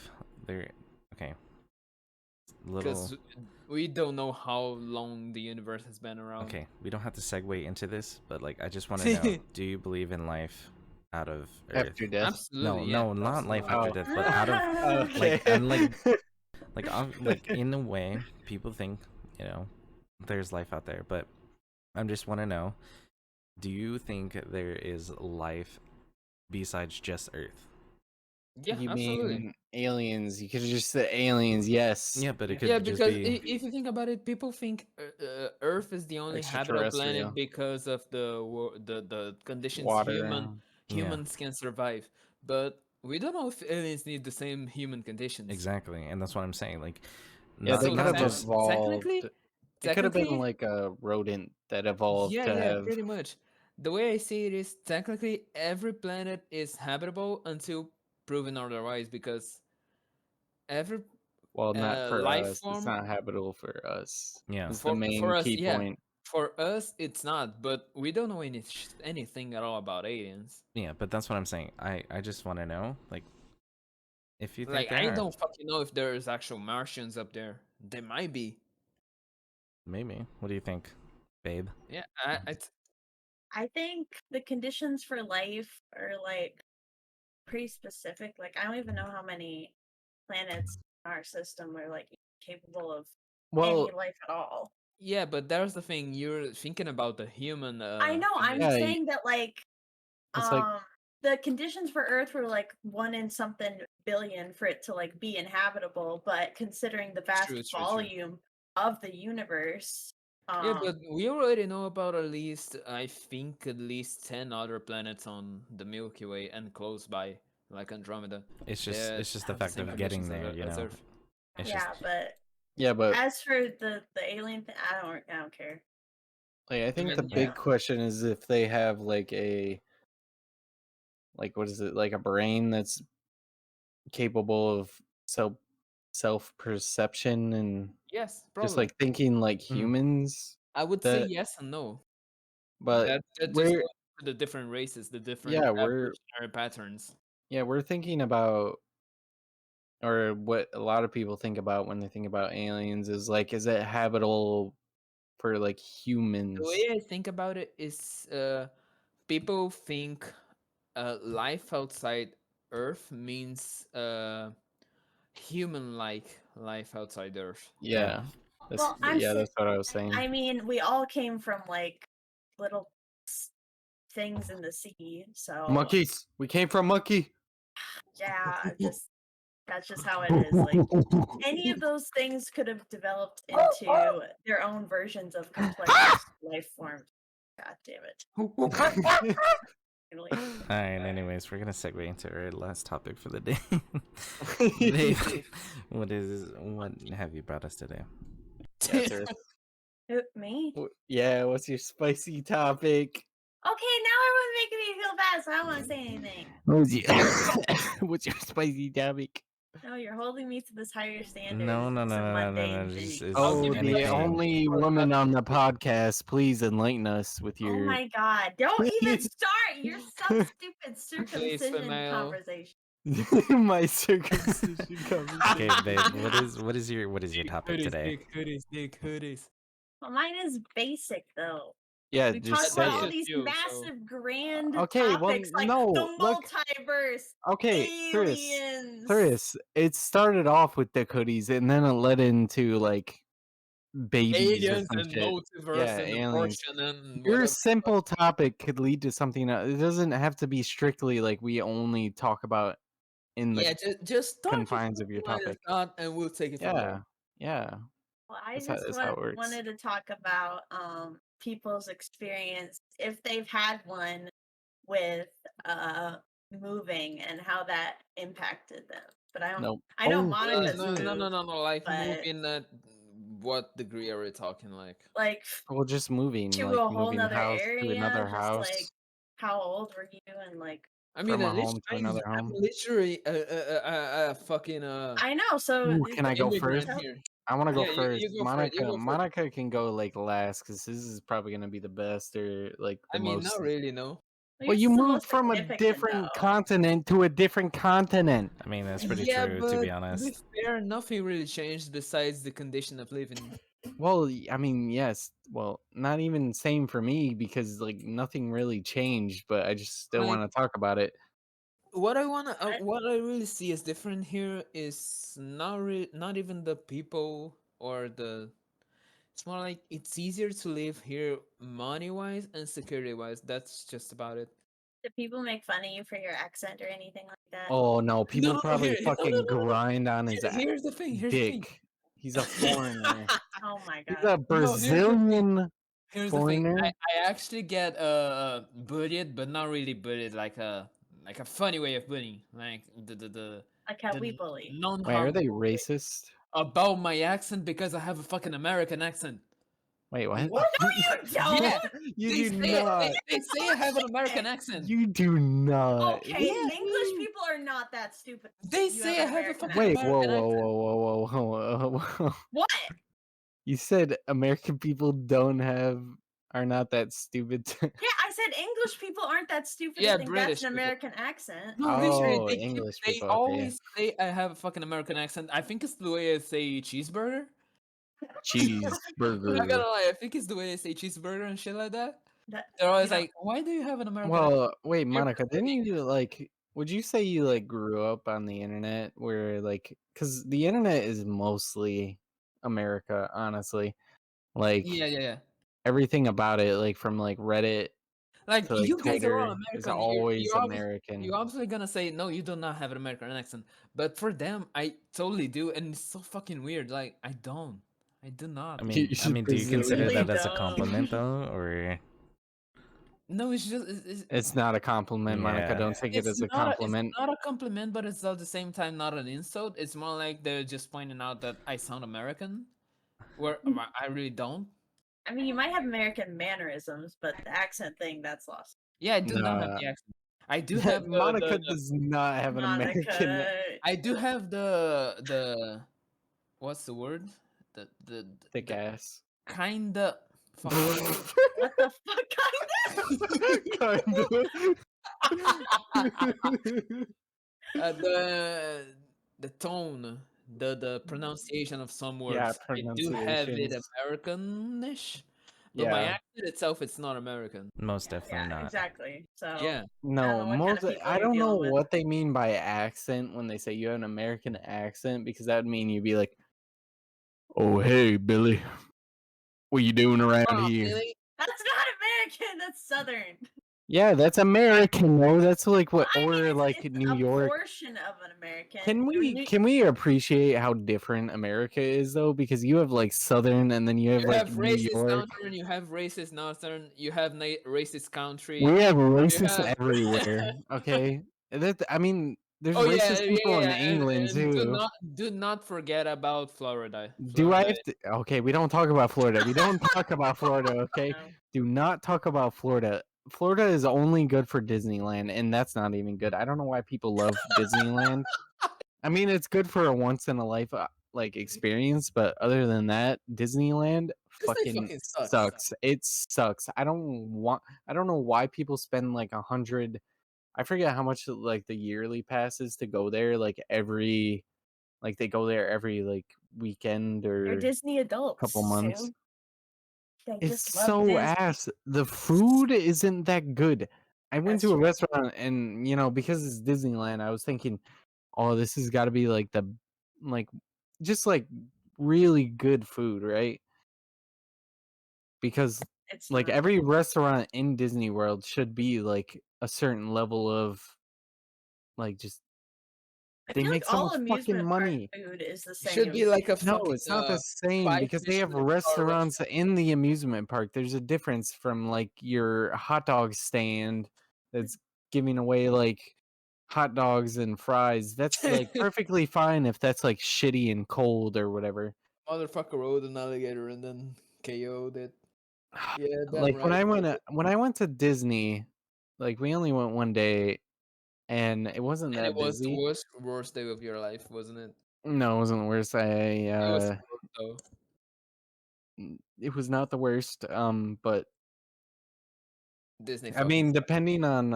their, okay, little. Because we don't know how long the universe has been around. Okay, we don't have to segue into this, but like, I just want to know: do you believe in life out of Earth. After death. No, Absolutely, yeah, no, not life after absolutely. death, but out of Okay. and like in a way, people think there's life out there, but I just want to know: do you think there is life besides just Earth? Yeah, You absolutely. mean aliens? You could have just said aliens. Yes. Yeah, but it could Yeah, just because be if you think about it, people think Earth is the only habitable planet Extraterrestrial. because of the conditions Water. yeah, humans can survive. But we don't know if aliens need the same human conditions. exactly, and that's what I'm saying. Like, Yeah, they not So could not have just evolved. technically, It could have been technically, like a rodent that evolved yeah, to yeah, have, pretty much. The way I see it is technically every planet is habitable until proven otherwise, because every well, not for life us. It's form not habitable for us. yeah. Is the for main us, key yeah. point. For us, it's not, but we don't know anything at all about aliens. Yeah, but that's what I'm saying. I just want to know, like, if you think Like, there I are. don't fucking know if there's actual Martians up there. There might be. Maybe. What do you think, babe? Yeah, I think the conditions for life are like pretty specific. Like I don't even know how many planets in our system are like capable of any Well, life at all. yeah, but there's the thing. You're thinking about the human. I know. I'm yeah, saying that like it's like, the conditions for Earth were like 1 in something billion for it to like be inhabitable, but considering the vast True, true, true. volume of the universe, Yeah, but we already know about at least, I think, at least 10 other planets on the Milky Way and close by, like Andromeda, It's just that it's just the have the fact same of getting conditions there, as Earth. It's yeah, just but yeah, but as for the alien thing, I don't care. like I think Even the yeah, big question is if they have like what is it, like a brain that's capable of self perception and yes, just probably. like thinking like Mhm. humans. I would say That, yes and no. but That just we're goes to the different races, the different yeah we're evolutionary patterns. yeah we're thinking about, or what a lot of people think about when they think about aliens is like, is it habitable for like The humans? way I think about it is, people think life outside Earth means human-like life outside Earth. yeah. Yeah, Well, that's what I was saying. I mean, we all came from like little things in the sea, so Monkeys. We came from monkey. yeah, that's just how it is. Like any of those things could have developed into their own versions of complex life forms. God damn it. Really. All right. Anyways, we're gonna segue into our last topic for the day. Babe, what have you brought us today? Yeah, sir. Me? Yeah, what's your spicy topic? Okay, now everyone's making me feel bad, so I don't want to say anything. What's your spicy topic? No, you're holding me to this higher standard. No, no, It's no, a no, no, no, mundane no. thing. It's I'll Oh, give you the like anything. only woman on the podcast. Please enlighten us with Oh your. my god. Don't even start your some stupid Please, circumcision female. conversation. My circumcision Okay, conversation. babe. What is your topic today? Hoodies. Well, mine is basic though. Yeah, We just talk say about all it. these You, so- massive, grand Okay, well, topics like no, the look. multiverse, Okay, aliens. Chris, it started off with the cooties and then it led into like babies or Aliens some and shit. multiverse Yeah, and aliens. abortion and Your whatever. simple topic could lead to something else. It doesn't have to be strictly like we only talk about in the Yeah, just start with confines what of your you want to topic. start, and we'll take it from Yeah, there. yeah. Well, I That's how, just that's how it works. wanted to talk about people's experience if they've had one with moving and how that impacted them. But I don't. Nope. I know Oh, Monica's No, moved, like but moving at what degree are we talking? Like, like well, just moving, to like a whole moving nother house to area. another Just like house, how old were you and like. I mean, from a at least home to another I'm home. literally fucking I know. So Ooh, can I go immigrant first? here. I want to go Yeah, first. you go for it. You go for it. Monica can go like last because this is probably gonna be the best or like I the mean, most. not really, no. Well, you yours is the moved most from a significant, different though. continent to a different continent. I mean, that's pretty Yeah, true, but to be to be honest. fair, nothing really changed besides the condition of living. Well, I mean, yes. Well, not even same for me because like nothing really changed, but I just still Like, want to talk about it. what I really see as different here is not even the people or the. It's more like it's easier to live here money wise and security wise. That's just about it. Do people make fun of you for your accent or anything like that? Oh no, people No, probably no, fucking no, no. grind on his Here's the thing. Here's the thing. dick. He's a foreigner. Oh my He's god. a No, here's the thing. Brazilian Here's the thing. foreigner. I actually get bullied, but not really bullied, like a funny way of bullying, like Like how we the bully. non Wait, are they harmful way racist? about my accent because I have a fucking American accent. Wait, what? What? No, you don't. Yeah, You they do say it. not. They say I have an American accent. You do not. Okay, Yeah. English people are not that stupid. They You say have I an have a American fucking Wait, accent. whoa, American whoa, accent. whoa, whoa, whoa, whoa. What? You said American people are not that stupid. Yeah, I said English people aren't that stupid Yeah, to think that's British an people. American accent. No, literally, Oh, English they people. Okay. always say I have a fucking American accent. I think it's the way I say cheeseburger. I'm not Cheeseburger. gonna lie, I think it's the way I say cheeseburger and shit like that. That They're always you know, like, "Why do you have an American accent?" Well, wait, You're Monica, didn't Brazilian. you like? Would you say you like grew up on the internet where like, because the internet is mostly America, honestly. Like Yeah. everything about it, like from like Reddit Like to like you guys are all Twitter, is American. always You're American. obviously gonna say no, you do not have an American accent. But for them, I totally do, and it's so fucking weird. Like I don't, I do not. I mean, do you consider really that as a don't. compliment though, or No, it's just It's not a compliment, Monica. yeah? Don't take it as a it's compliment. not a compliment, but it's at the same time not an insult. It's more like they're just pointing out that I sound American, where I really don't. I mean, you might have American mannerisms, but the accent thing, that's lost. Yeah, I do not have Nah. the accent. I do have Monica does not have an American. Monica. I do have the what's the word? The Thick the ass. kinda fuck. What the fuck, kind Kind of. The tone, the pronunciation of some Yeah, words. I do have it pronunciations. Americanish, but my Yeah. accent itself, it's not American. Most definitely Yeah, not. exactly. So Yeah. I don't know No, what kind of people I you're don't know dealing with. what they mean by accent when they say you have an American accent because that would mean you'd be like, "Oh, hey, Billy, what you doing around here?" Really? That's not American. That's Southern. Yeah, that's American, though. That's like what, I mean, or it's, like it's New a York. portion of an American. Can we appreciate how different America is though? Because you have like Southern, and then you have You like have New racist York. Southern, you have racist Northern, you have racist country. We have You racists have everywhere. Okay, I mean, there's Oh yeah, racist people in England and too. do not forget about Florida. Do I Florida. have to? Okay, we don't talk about Florida. We don't talk about Florida. Okay, No. do not talk about Florida. Florida is only good for Disneyland, and that's not even good. I don't know why people love Disneyland. I mean, it's good for a once in a life like experience, but other than that, Disneyland Disney fucking fucking sucks. sucks. It sucks. I don't know why people spend like 100. I forget how much like the yearly pass is to go there. Like they go there every like weekend They're or Disney adults. couple months. Sue. They It's just love so Disney. ass. The food isn't that good. I went That's to a true. restaurant and because it's Disneyland, I was thinking, oh, this has got to be like like just like really good food, right? Because It's like not. every restaurant in Disney World should be like a certain level of like just I they feel make like so all much amusement fucking park money. food is the same. Should be like a No, fucking it's not the same 5 because they have Michelin star restaurants restaurant. in the amusement park. There's a difference from like your hot dog stand that's giving away like hot dogs and fries. That's like perfectly fine if that's like shitty and cold or whatever. Motherfucker rode an alligator and then KO'd it. Yeah, damn Like right. when I went to Disney, like we only went one day and it wasn't And it that was the busy. worst day of your life, wasn't it? No, it wasn't the worst. It was the worst, though. It was not the worst. But Disney I fucking mean, sucks. depending on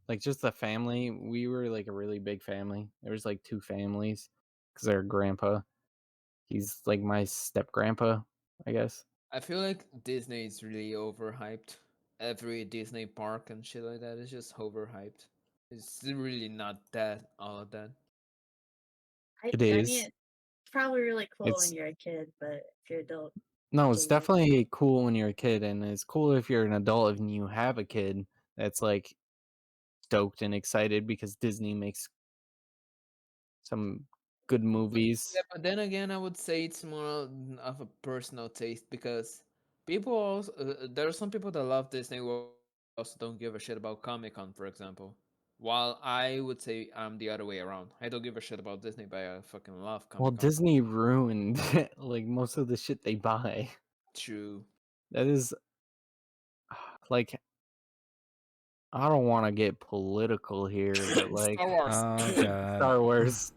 like just the family, we were like a really big family. There was like two families because our grandpa. He's like my step grandpa, I guess. I feel like Disney is really overhyped. Every Disney park and shit like that is just overhyped. It's really not that all of that. It I mean, is. it's probably really cool when It's you're a kid, but if you're adult, no, it's get it. definitely cool when you're a kid, and it's cool if you're an adult and you have a kid that's like stoked and excited because Disney makes some good movies. Yeah, but then again, I would say it's more of a personal taste because people also there are some people that love Disney who also don't give a shit about Comic Con, for example. While I would say I'm the other way around. I don't give a shit about Disney, but I fucking love Well, Comic Con. Disney ruined like most of the shit they buy. True. That is like I don't want to get political here, but like Star Wars. Oh god. Star Wars.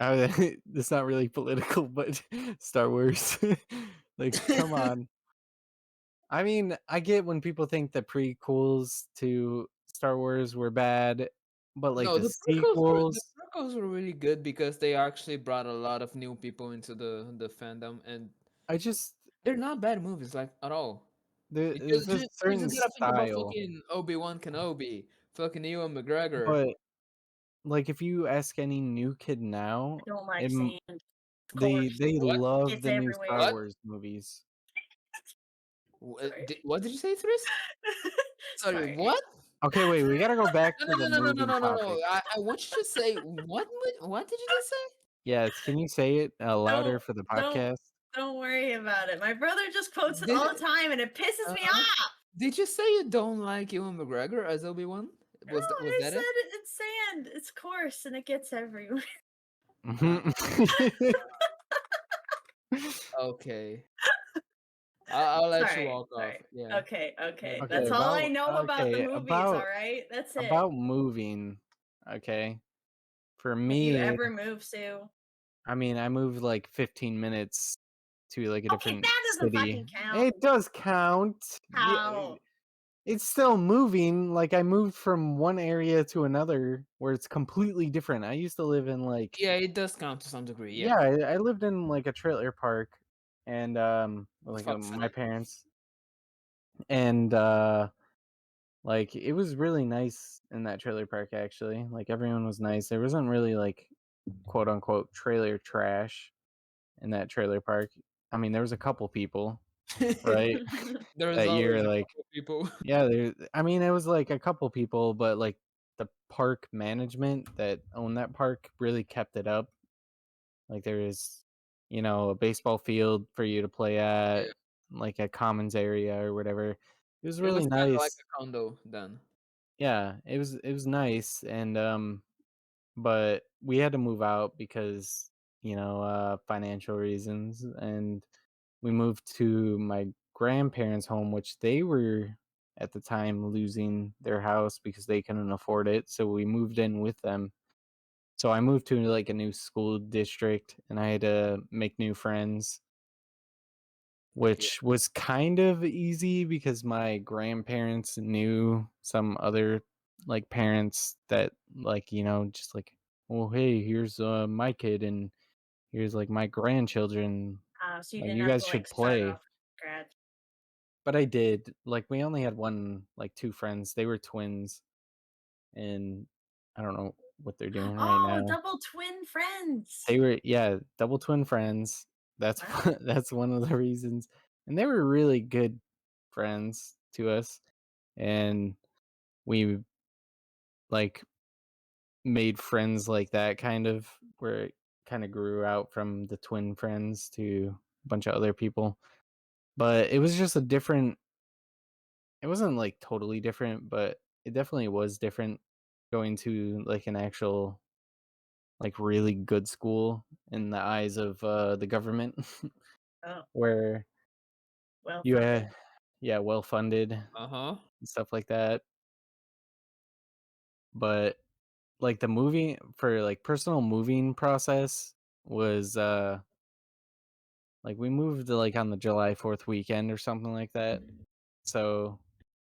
It's not really political, but Star Wars. Like, come on. I mean, I get when people think the prequels to Star Wars were bad, but like No, the the sequels, prequels were really good because they actually brought a lot of new people into the fandom, and I just they're not bad movies like at all. there's a You certain just gotta think about style, fucking Obi-Wan Kenobi, fucking Ewan McGregor. but like if you ask any new kid I now, don't like it, sand. Of they course, they What? love it's the new Star everywhere. What? Wars movies. Sorry. What did you say, Chris? Sorry, Sorry. what? Okay, wait, we gotta go back No, to no, the no, no, no, movie no, no, no. topic. I want you to say what? What did you just say? Yes, can you say it louder Don't for the don't podcast? don't worry about it. My brother just quotes it Did all the time, and it pisses me uh off. did you say you don't like Ewan McGregor as Obi-Wan? No, Was I that said it? it's sand. It's coarse, and it gets everywhere. Mhm. Okay. I'll let you Sorry, walk off. sorry. Yeah. Okay. Yeah. That's Okay, all I about know about the okay, movies. All about right, that's it. about moving. Okay. For Have you me, ever moved, Sue? I mean, I moved like 15 minutes to like a Okay, different that doesn't city. fucking count. It does count. Yeah, How? it's still moving. Like I moved from one area to another where it's completely different. I used to live in like Yeah, it does count to some degree. Yeah. yeah, I lived in like a trailer park and like Fuck my Philly. parents and like it was really nice in that trailer park actually. Like everyone was nice. There wasn't really like quote unquote trailer trash in that trailer park. I mean, there was a couple people, right? There's That always year a like couple people. yeah, there I mean, it was like a couple people, but like the park management that owned that park really kept it up. Like there is, you know, a baseball field for you to play at, Yeah. like a commons area or whatever. It was It was really kind of like nice. a condo then. Yeah, it was nice and but we had to move out because, you know, financial reasons and we moved to my grandparents' home which they were at the time losing their house because they couldn't afford it. So we moved in with them. So I moved to like a new school district and I had to make new friends, Yeah. which was kind of easy because my grandparents knew some other like parents that like, you know, just like, well, hey, here's my kid and here's like my grandchildren. So you Like didn't you have guys to like should start play. off from scratch. But I did. Like we only had one like two friends. They were twins and I don't know what they're doing right Oh, now. double twin friends. They were yeah, double twin friends. That's Wow. that's one of the reasons. And they were really good friends to us. And we like made friends like that kind of where it kind of grew out from the twin friends to a bunch of other people. But it was just a different it wasn't like totally different, but it definitely was different going to like an actual like really good school in the eyes of the government Oh, where well you funded. yeah, well funded and Uh-huh. stuff like that. But like the moving for like personal moving process was like we moved like on the July 4th weekend or something like that. So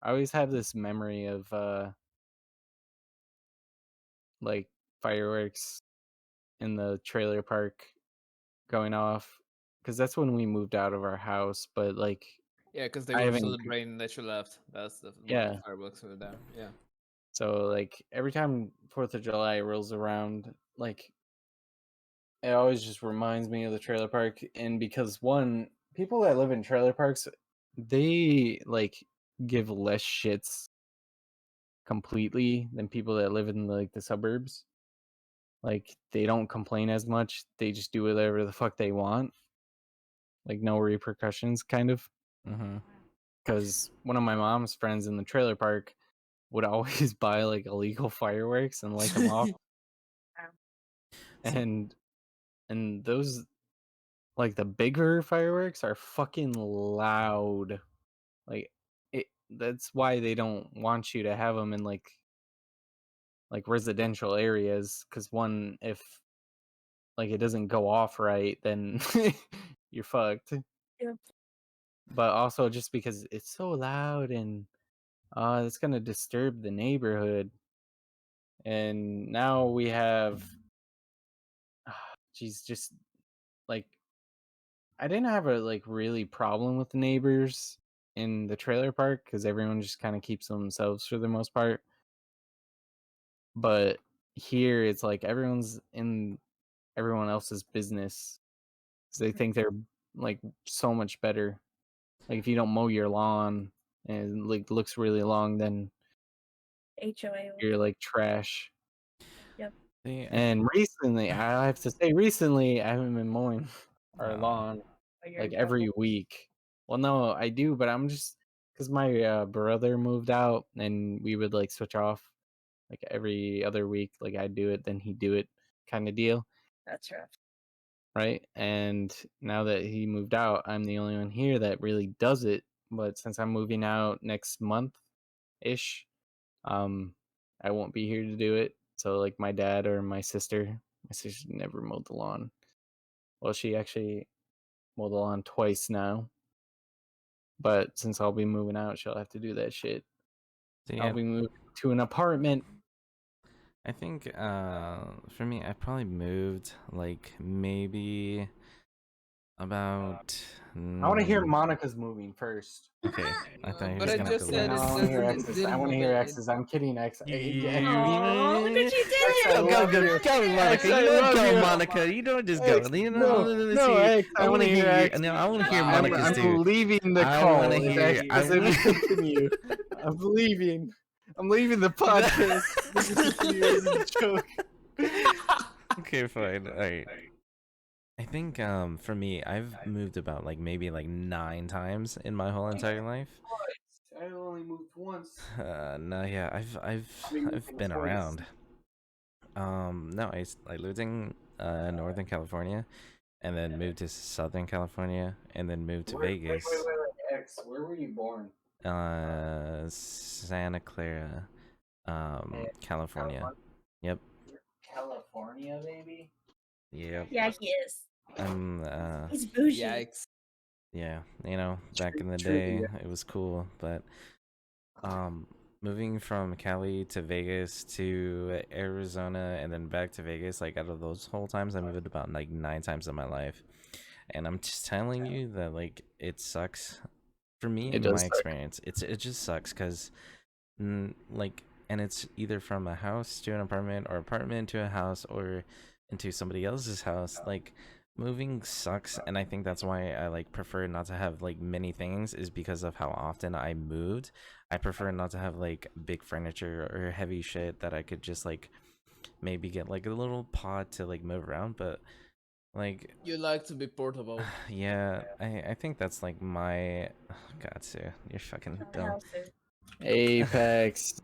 I always have this memory of like fireworks in the trailer park going off because that's when we moved out of our house. But like, Yeah, because they I were haven't. celebrating that you left. That's why the Yeah. fireworks were there. Yeah. So like every time 4th of July rolls around, like it always just reminds me of the trailer park. And because one, people that live in trailer parks, they like give less shits completely than people that live in like the suburbs. Like they don't complain as much. They just do whatever the fuck they want. Like no repercussions, kind of. Mm-hmm. Because one of my mom's friends in the trailer park would always buy like illegal fireworks and light them off, and those like the bigger fireworks are fucking loud. Like it. That's why they don't want you to have them in like residential areas. Because one, if like it doesn't go off right, then you're fucked. Yep. But also just because it's so loud and it's gonna disturb the neighborhood. And now we have, geez, just like I didn't have a like really problem with the neighbors in the trailer park because everyone just kind of keeps to themselves for the most part. But here it's like everyone's in everyone else's business. 'Cause they think they're like so much better. Like if you don't mow your lawn and it like looks really long, then HOA. you're like trash. Yep. See, And recently, I have to say, recently I haven't been mowing our No. lawn Oh, you're like in every trouble. week. Well, no, I do, but I'm just because my brother moved out and we would like switch off like every other week. Like I'd do it, then he'd do it, kind of deal, That's rough. right? And now that he moved out, I'm the only one here that really does it. But since I'm moving out next month ish, um, I won't be here to do it. So like my dad or my sister never mowed the lawn. Well, she actually mowed the lawn twice now. But since I'll be moving out, she'll have to do that shit. see, I'll be moving to an apartment. I think for me, I probably moved like maybe about. I want to hear Monica's moving first. Okay, I thought he But was I gonna just go said No, it I last. want to hear doesn't. It X's. I didn't want to move hear it. X's. I'm kidding, X. Oh, look what you did! I Go, love go, you. go, Monica. X, I You know, love go, you. Monica. You know, just go. X, You know, no, let's no, hear. X. I want to hear X. No, I want to hear Wow. Monica's I'm too. leaving the I call. wanna If hear- X I doesn't wanna- continue, I'm leaving. I'm leaving the podcast. This is a joke. Okay, fine. All right. I think for me, I've moved about like maybe like 9 times in my whole entire life. I only moved once. No, yeah, I've been twice. around. No, I lived in Northern California, and then moved to Southern California, and then moved to Vegas. Wait, X. Where were you born? Santa Clara, California. Yep. California, baby. Yep. Yeah, he is. I'm He's bougie. Yikes. yeah, you know, back in the True, day, yeah. it was cool, but moving from Cali to Vegas to Arizona and then back to Vegas, like out of those whole times, I moved about like 9 times in my life, and I'm just telling you that like it sucks. For me, It in does my suck. experience, it just sucks because, like, and it's either from a house to an apartment or apartment to a house or into somebody else's house. Like, moving sucks, and I think that's why I like prefer not to have like many things, is because of how often I moved. I prefer not to have like big furniture or heavy shit that I could just like maybe get like a little pod to like move around, but like You like to be portable. yeah, I think that's like my God, Sue, you're fucking dumb. Apex.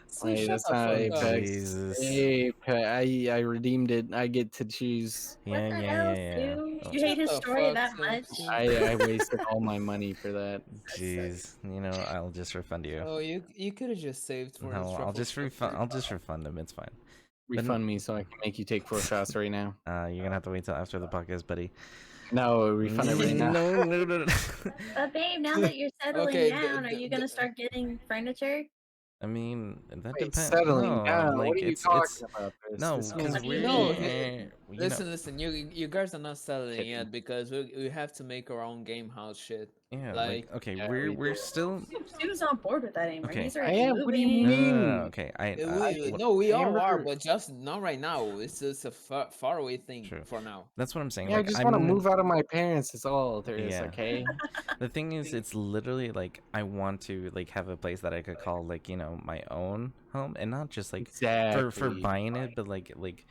See, Wait, shut that's the not fuck up. Apex. Jesus. Apex. I redeemed it. I get to choose. What Yeah, the yeah, hell, yeah, yeah. Sue? Oh, You hate his the story fuck, that Sue? much? Sue. I wasted all my money for that. jeez, you know, I'll just refund you. Oh, you could have just saved for No, his I'll just refund. I'll just refund them. It's fine. Refund me so I can make you take 4 shots right now. You're gonna have to wait till after the podcast, buddy. No, refund it right now. No. But babe, now that you're settling Okay, down, are you gonna start getting furniture? I mean, that Wait, depends. settling No, down. What like are you it's talking about? no, This because means What do you No, mean? listen. You guys are not selling kidding. yet because we have to make our own game house shit. yeah, Like, like okay, Yeah, we're we we're do. still Who's on board with that anymore? okay. He's I already am. What do you moving. No, mean? okay, we all are, Amber. but just not right now. It's just a far away thing True. for now. That's what I'm saying. Yeah, I Like just want to I'm move out of my parents. Is all there is. yeah. Okay. The thing is, it's literally like I want to like have a place that I could call like my own home, and not just like for Exactly. buying it, but like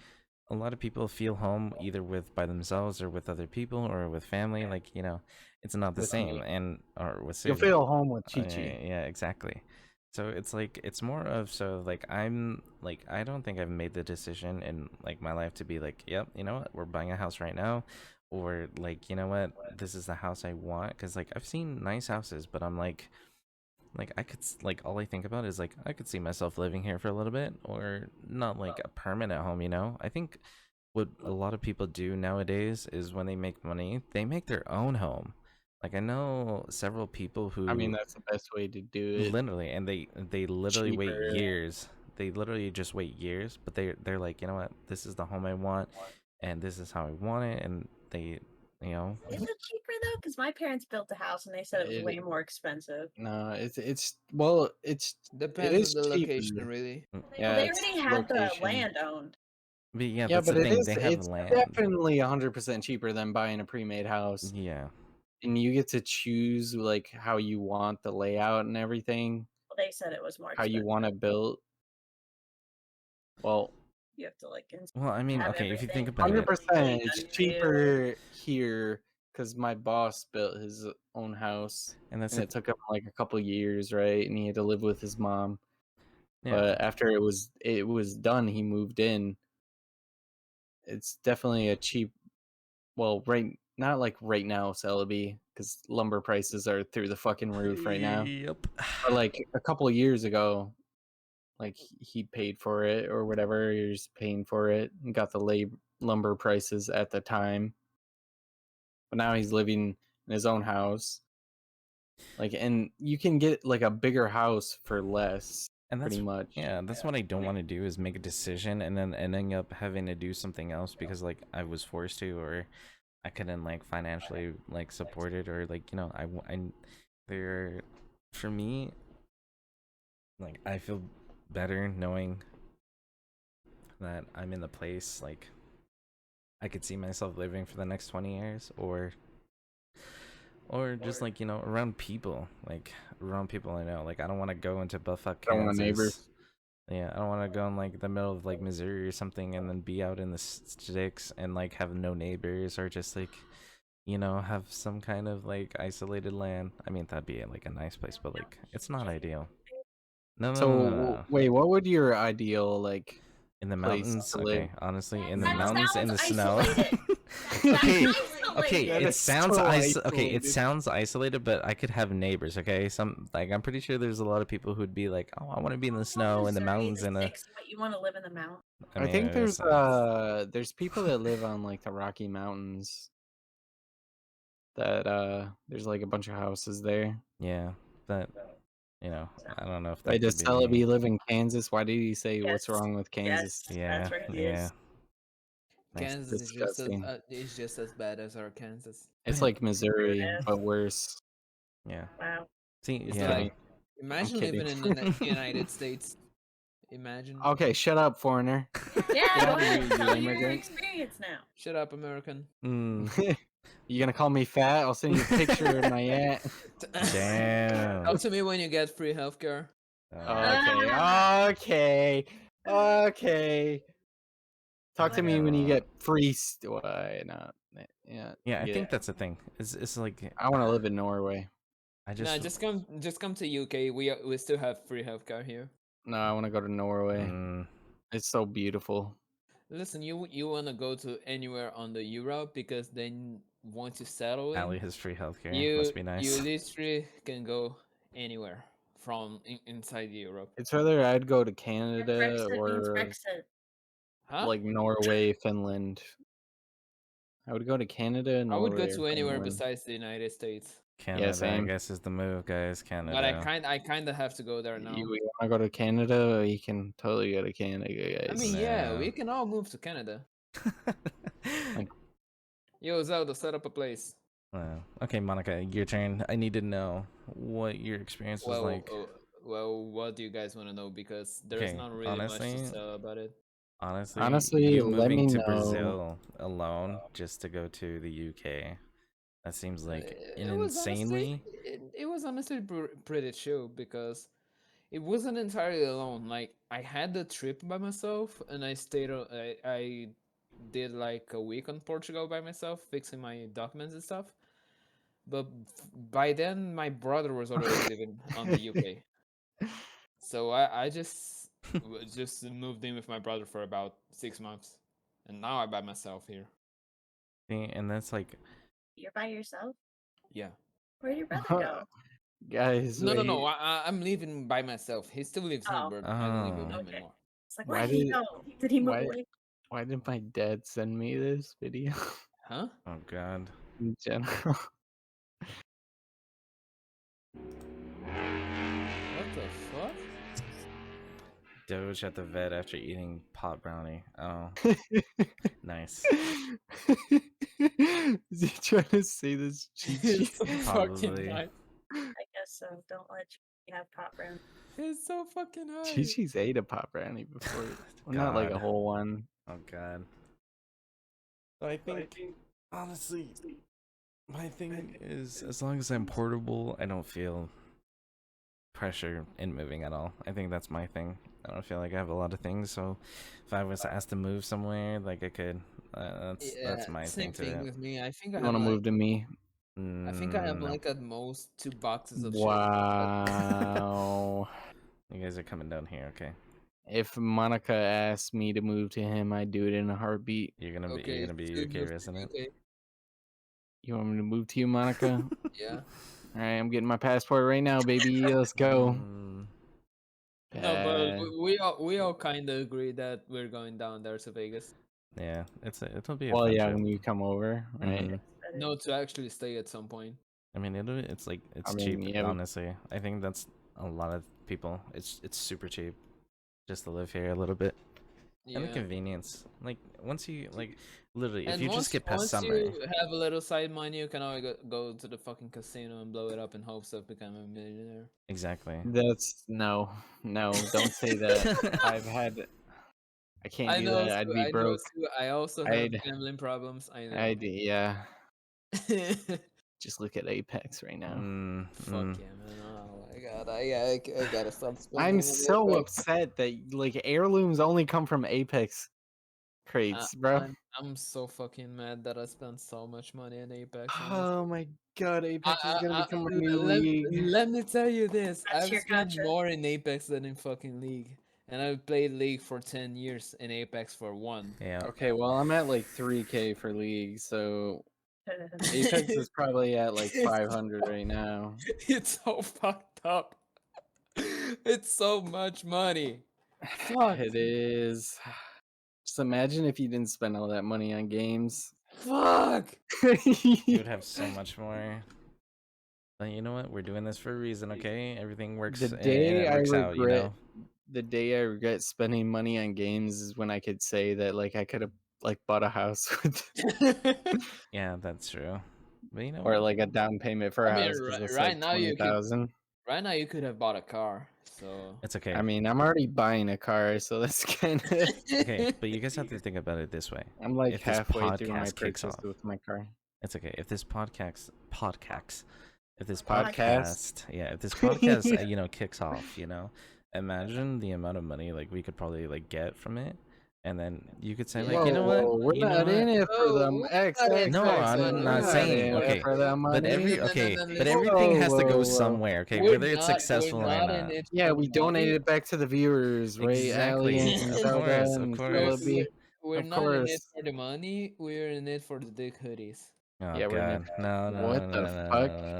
a lot of people feel home either with by themselves or with other people or with family. Like it's not the With same, me. and or with You'll Susan. feel home with Yeah, Chi Chi. yeah, exactly. So it's like it's more of so like I'm like I don't think I've made the decision in like my life to be like, yep, you know what, we're buying a house right now, or like you know what, this is the house I want. Because like I've seen nice houses, but I'm like I could like all I think about is like I could see myself living here for a little bit, or not like a permanent home. I think what a lot of people do nowadays is when they make money, they make their own home. Like I know several people I mean, who that's the best way to do it. literally, and they literally wait Cheaper. years. They literally just wait years, but they're like, you know what, this is the home I want, and this is how I want it, and they, you know, Is it cheaper though? Because my parents built a house and they said it was way more expensive. No, it's well, it Depends is on the cheaper. location, really. Yeah, They it's already had the location. land owned. but yeah, Yeah, that's but the it thing. is. They have It's land. definitely 100% cheaper than buying a pre-made house, Yeah, and you get to choose like how you want the layout and everything, Well, they said it was more how expensive. you want it built. Well, You have to like well, I mean, have okay, if you think everything about it, 100%. done It's for you. cheaper here because my boss built his own house, and that's and the it took him like a couple years, right? And he had to live with his mom. yeah, But after it was done, he moved in. It's definitely a cheap. Well, not like right now, Celebi, because lumber prices are through the fucking roof right now. Yep. But like a couple of years ago, like he paid for it or whatever, he was paying for it and got the lumber prices at the time. But now he's living in his own house. Like, and you can get like a bigger house for less, And that's pretty much. yeah, that's what I don't want to do is make a decision and then ending up having to do something else because like I was forced to, or I couldn't like financially like support it, or like I there for me, like I feel better knowing that I'm in the place like I could see myself living for the next 20 years, or just like around people, like around people I know. Like I don't want to go into buttfuck I don't want Kansas. neighbors. Yeah, I don't want to go in like the middle of like Missouri or something and then be out in the sticks and like have no neighbors, or just like have some kind of like isolated land. I mean, that'd be like a nice place, but like it's not ideal. No, no, no, no, So no. wait, what would your ideal like In the place mountains, to live? okay. Honestly, in the That mountains, in the sounds snow. isolated. okay, That's okay. isolated. It is sounds so okay. It isolated. sounds isolated, but I could have neighbors. Okay, some like I'm pretty sure there's a lot of people who'd be like, "Oh, I want to be in the snow, in the Missouri, mountains, in a." sticks, but you want to live in the mountains. I mean, think it's, there's people that live on like the Rocky Mountains that there's like a bunch of houses there. yeah, but I don't know if that Wait, does could be me. Celebi live in Kansas? Why did he say what's Yes. wrong with Kansas? Yes, Yeah, that's where he yeah. is. Nice. Kansas Disgusting. is just as bad as Arkansas. It's like Missouri, Yes. but worse. Yeah. Wow. See, It's yeah. like imagine living kidding. in the United States. Imagine. Okay, shut up, foreigner. Yeah, Get go out of here, ahead. you Tell your immigrant. experience now. Shut up, American. You gonna call me fat? I'll send you a picture of my aunt. Damn. Talk to me when you get free healthcare. Okay. Talk to me when you get free. No, yeah. Yeah, I get think it. that's the thing. It's like I want to live in Norway. I No, just come to UK. We still have free healthcare here. No, I want to go to Norway. Mm, It's so beautiful. Listen, you wanna go to anywhere on the Europe because then once you settle Ali in, has free healthcare. you Must be nice. you literally can go anywhere from inside Europe. It's whether I'd go to Your Canada Brexit means or Brexit. Huh? like Norway, Finland. I would go to Canada, I would go Norway, or to anywhere Finland. besides the United States. Canada, I same. guess, is the move, guys. Canada. But I kind of have to go there now. You want to go to Canada? You can totally go to Canada, guys. I mean, yeah, No. we can all move to Canada. Like, Yo, Zelda, set up a place. Wow. Okay, Monica, your turn. I need to know what your experience was like. Well, what do you guys want to know? Because there's Okay, not really much honestly, to tell about it. Honestly, you let me moving to know. Brazil alone just to go to the UK. That seems like an insanely. It was honestly pretty chill because it wasn't entirely alone. Like I had the trip by myself, and I stayed. I did like a week on Portugal by myself, fixing my documents and stuff. But by then, my brother was already living on the UK, so I just moved in with my brother for about 6 months, and now I'm by myself here. And that's like, You're by yourself? Yeah. Where'd your brother go? guys, No, wait. I'm leaving by myself. He still lives here, Oh. but I don't live with him Okay. anymore. It's like, Why where did he did- go? Did he move why- away? Why didn't my dad send me this video Huh? oh god. in general? What the fuck? Doge at the vet after eating pot brownie. Oh, nice. Is he trying to say this cheat sheet? It's so fucking Probably. high. I guess so. Don't let you have pot brown. It's so fucking high. Chi Chi's ate a pot brownie before. Well, not like a God. whole one. Oh god. So I think, honestly, my thing is as long as I'm portable, I don't feel pressure in moving at all. I think that's my thing. I don't feel like I have a lot of things, so if I was asked to move somewhere, like I could. That's my same thing to thing it. with me. I think I You have want to like, move to me? I think I have No. like at most 2 boxes of shit. Wow. You guys are coming down here, okay? If Monica asked me to move to him, I'd do it in a heartbeat. You're gonna be Okay, a UK move to resident. UK. You want me to move to you, Monica? Yeah. All right, I'm getting my passport right now, baby. Let's go. No, but Uh, we all kind of agree that we're going down there to Vegas. Yeah, it'll be a well, fun yeah, trip. when you come over, right? Mhm. No, to actually stay at some point. I mean, it's like it's I mean, cheap. yeah, Honestly, I think that's a lot of people. It's super cheap, just to live here a little bit, and the Yeah. convenience. Like once you like, literally, if And you just get past once summer, you have a little side money, you can always go to the fucking casino and blow it up in hopes of becoming a millionaire. exactly. That's no, don't say that. I've had, I can't do that. I'd be broke. I also have I'd- gambling problems. I know. yeah. Just look at Apex right now. Fuck yeah, man! Oh my god, I gotta stop spending. I'm on so Apex. upset that like heirlooms only come from Apex crates, bro. I'm so fucking mad that I spent so much money on Apex. Oh my god, Apex is gonna become a new let, league. let me tell you this: That's I've your spent gotcha. more in Apex than in fucking League, and I've played League for 10 years and Apex for 1. Yeah. Okay, well I'm at like 3K for league, so Apex is probably at like 500 right now. It's so fucked up. It's so much money. Fuck. It is. Just imagine if you didn't spend all that money on games. Fuck. You would have so much more. But you know what? We're doing this for a reason, okay? Everything works. The and day it I works out, you know. regret, the day I regret spending money on games is when I could say that like I could have like bought a house with, Yeah, that's true. But you know or what? like a down payment for a I mean, house because it's right like now you could- 20,000. Right now, you could have bought a car. So It's okay. I mean, I'm already buying a car, so that's kind of. Okay, but you guys have to think about it this way. I'm like If this halfway through my podcast kicks purchase off. with my car. It's okay. If this podcast, if this Podcast? podcast, yeah, if this podcast, kicks off, imagine the amount of money like we could probably like get from it, and then you could say like, Whoa, you know whoa, what, we're you know not in what? it for Oh, them. we're X, not in X, it No, for X, the I'm money. not we're saying. in it Okay, for that money. but every No, okay, no, no, but no. everything has to Whoa, go whoa. somewhere. Okay, We're whether it's not- successful we're or not not. in it Yeah, for we the money. donated it back to the viewers, right? Exactly. Alien, Of Zelda, course, of and course. Philippi. We're Of not in it course. for the money. We're in it for the dick hoodies. Oh Yeah, we're in God, it. no, no, What no, the no, no, fuck? no, no,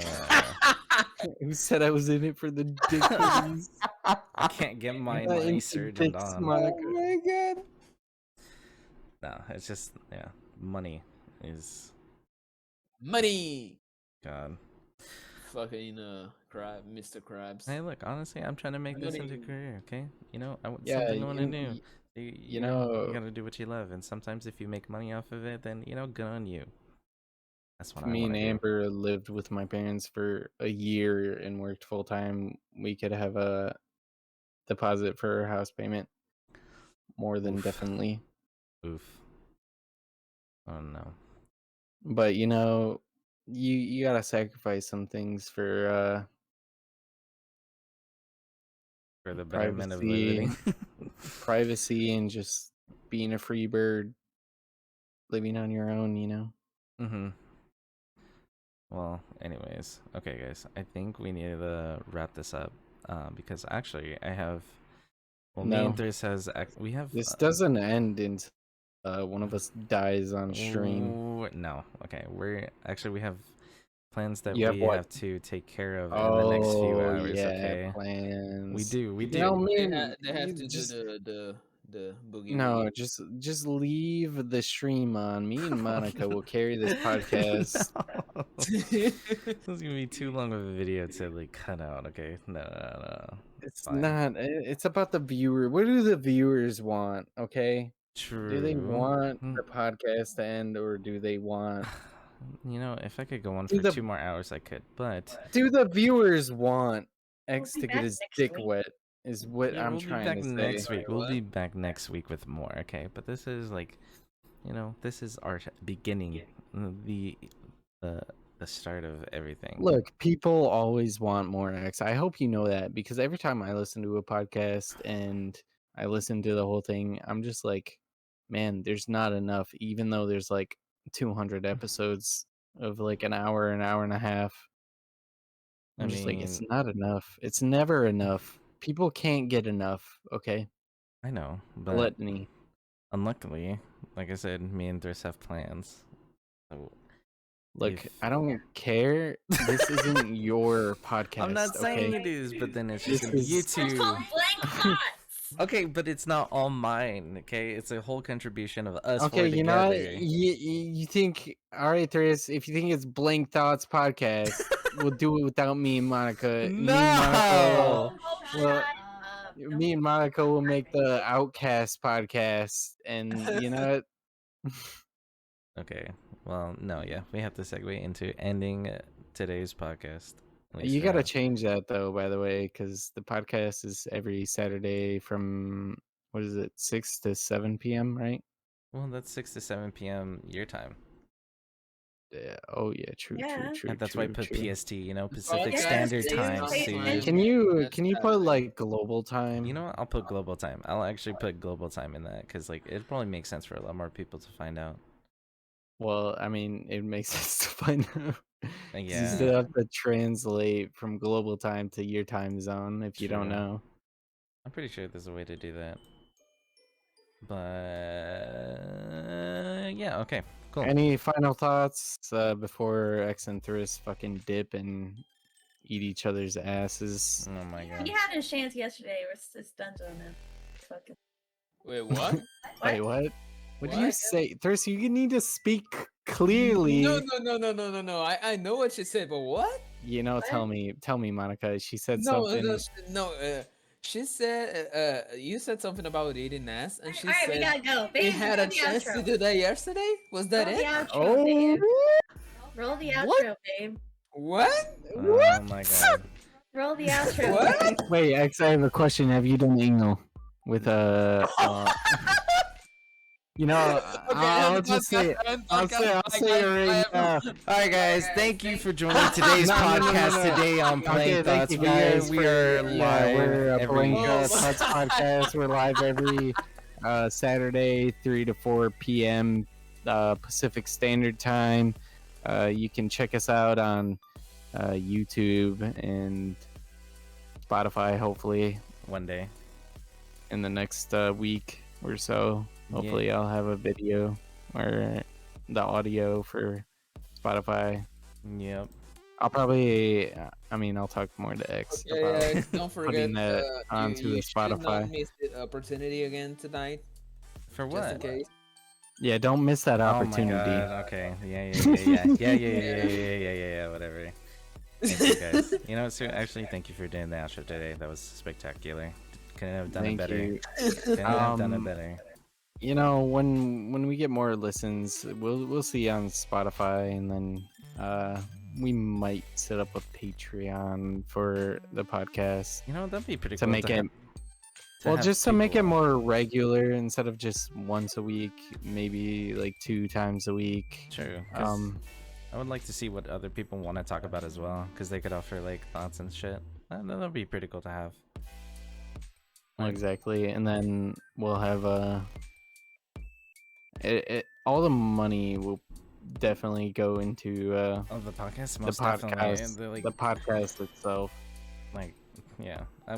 no. Who said I was in it for the dick hoodies? I can't get my Not into surgeon dicks, on. Monica. Oh my god. No, it's just money is Money. God. fucking crab, Mr. Krabs. Hey, look, honestly, I'm trying to make I'm this not into a even- career, okay? You know, I want Yeah, something I want to do. you, You, you know, you know, gotta do what you love, and sometimes if you make money off of it, then, good on you. That's what if I me want and to do. Amber lived with my parents for a year and worked full time, we could have a deposit for our house payment. More than Oof. definitely. Oof. Oh, no. But you gotta sacrifice some things for For the betterment of privacy, living. privacy, and just being a free bird, living on your own. Mm-hmm. Well, anyways. Okay, guys. I think we need to wrap this up. Because actually, I have... Well, me and No, Thris we have... this doesn't end until one of us dies on stream. No. Okay, we have plans that You have we what? have to take care of in the next few Oh hours, yeah, okay? plans. We do. They have you to just do the boogie no, woogie. just leave the stream on. Me and Monica will carry this podcast. No. This is gonna be too long of a video to like cut out, okay? No. It's Fine. not. It's about the viewer. What do the viewers want? Okay. True. Do they want the podcast to end, or do they want? If I could go on Do for the 2 more hours, I could. But do the viewers want X be to get back his next dick week. wet? Is what yeah, I'm we'll be trying back to say. next week. We'll What? be back next week with more, okay? But this is like, this is our beginning, the the start of everything. Look, people always want more X. I hope you know that, because every time I listen to a podcast and I listen to the whole thing, I'm just like, man, there's not enough, even though there's like 200 episodes of like an hour and a half. I I'm just like, it's mean, not enough. It's never enough. People can't get enough, okay? I know, but Gluttony. unluckily, like I said, me and Thris have plans. So Look, if I don't care. This isn't your podcast. I'm not saying okay? it is, but then it's just This gonna be you is- It's two. called blank thoughts. Okay, but it's not all mine. Okay, it's a whole contribution of us Okay, four you know what? together. You think, all right, Thris, if you think it's Blank Thoughts podcast, we'll do it without me and Monica. No! Oh, Well, shut up. Me and Monica will make the Outcast podcast, and you know what? Okay, well, no, yeah, we have to segue into ending today's podcast. at least You for got to now. change that though, by the way, because the podcast is every Saturday from what is it, 6 to 7 p.m., right? Well, that's 6 to 7 p.m. your time. Yeah. Oh yeah, true. Yeah. And that's why I put PST, Pacific Yes, Standard dude, Time. pay See, attention. Can you put like global time? you know what? I'll put global time. I'll actually put global time in that because like it probably makes sense for a lot more people to find out. Well, I mean, it makes sense to find out. 'Cause you Yeah. still have to translate from global time to your time zone if you don't True. know. I'm pretty sure there's a way to do that. But yeah, okay, cool. Any final thoughts before X and Thris fucking dip and eat each other's asses? Oh my god. He had his chance yesterday. It's done to him. Fucking. Wait, what? Wait, what? What did you What? say, Thris? You need to speak clearly. No. I know what she said, but what? Tell me, Monica. She said No, something. she said you said something about eating ass, and she All right, we said gotta go. you Babe, had a roll the chance to outro. do that yesterday. Was that Roll the it? outro, Oh, babe. Roll the outro, What? babe. What? Oh my god. Roll the outro. What? babe. wait, X. I have a question. Have you done anal with I'll just say, I'll say it right now. All right, guys. Thank you for joining today's No, no, no, podcast no, no. today on Okay, Playing thank Thoughts. you guys. We are live We're a every Blank Oh, Thoughts podcast. We're live every Saturday, 3 to 4 p.m. Pacific Standard Time. You can check us out on YouTube and Spotify, hopefully, one day. in the next week or so. Hopefully, I'll have a video or the audio for Spotify. Yep. I'll probably, I'll talk more to X about Yeah, don't forget putting that onto you the should not Spotify. miss the opportunity again tonight. For Just in what? case. Yeah, don't miss that Oh my opportunity. god. Okay. Yeah. Whatever. Thank you guys. You know, so actually, thank you for doing the outro today. That was spectacular. Couldn't have done it Thank better. you. Couldn't have done it Um, better. You know, when we get more listens, we'll see on Spotify, and then we might set up a Patreon for the podcast You know, that'd be pretty to cool make it. to have Just to make it people- more regular instead of just once a week, maybe like 2 times a week. True. 'Cause Um, I would like to see what other people want to talk about as well, because they could offer like thoughts and shit. That'd be pretty cool to have. Like, exactly, and then we'll have all the money will definitely go into oh, the podcast, the most definitely. podcast, They're, like, the podcast itself. like, yeah. I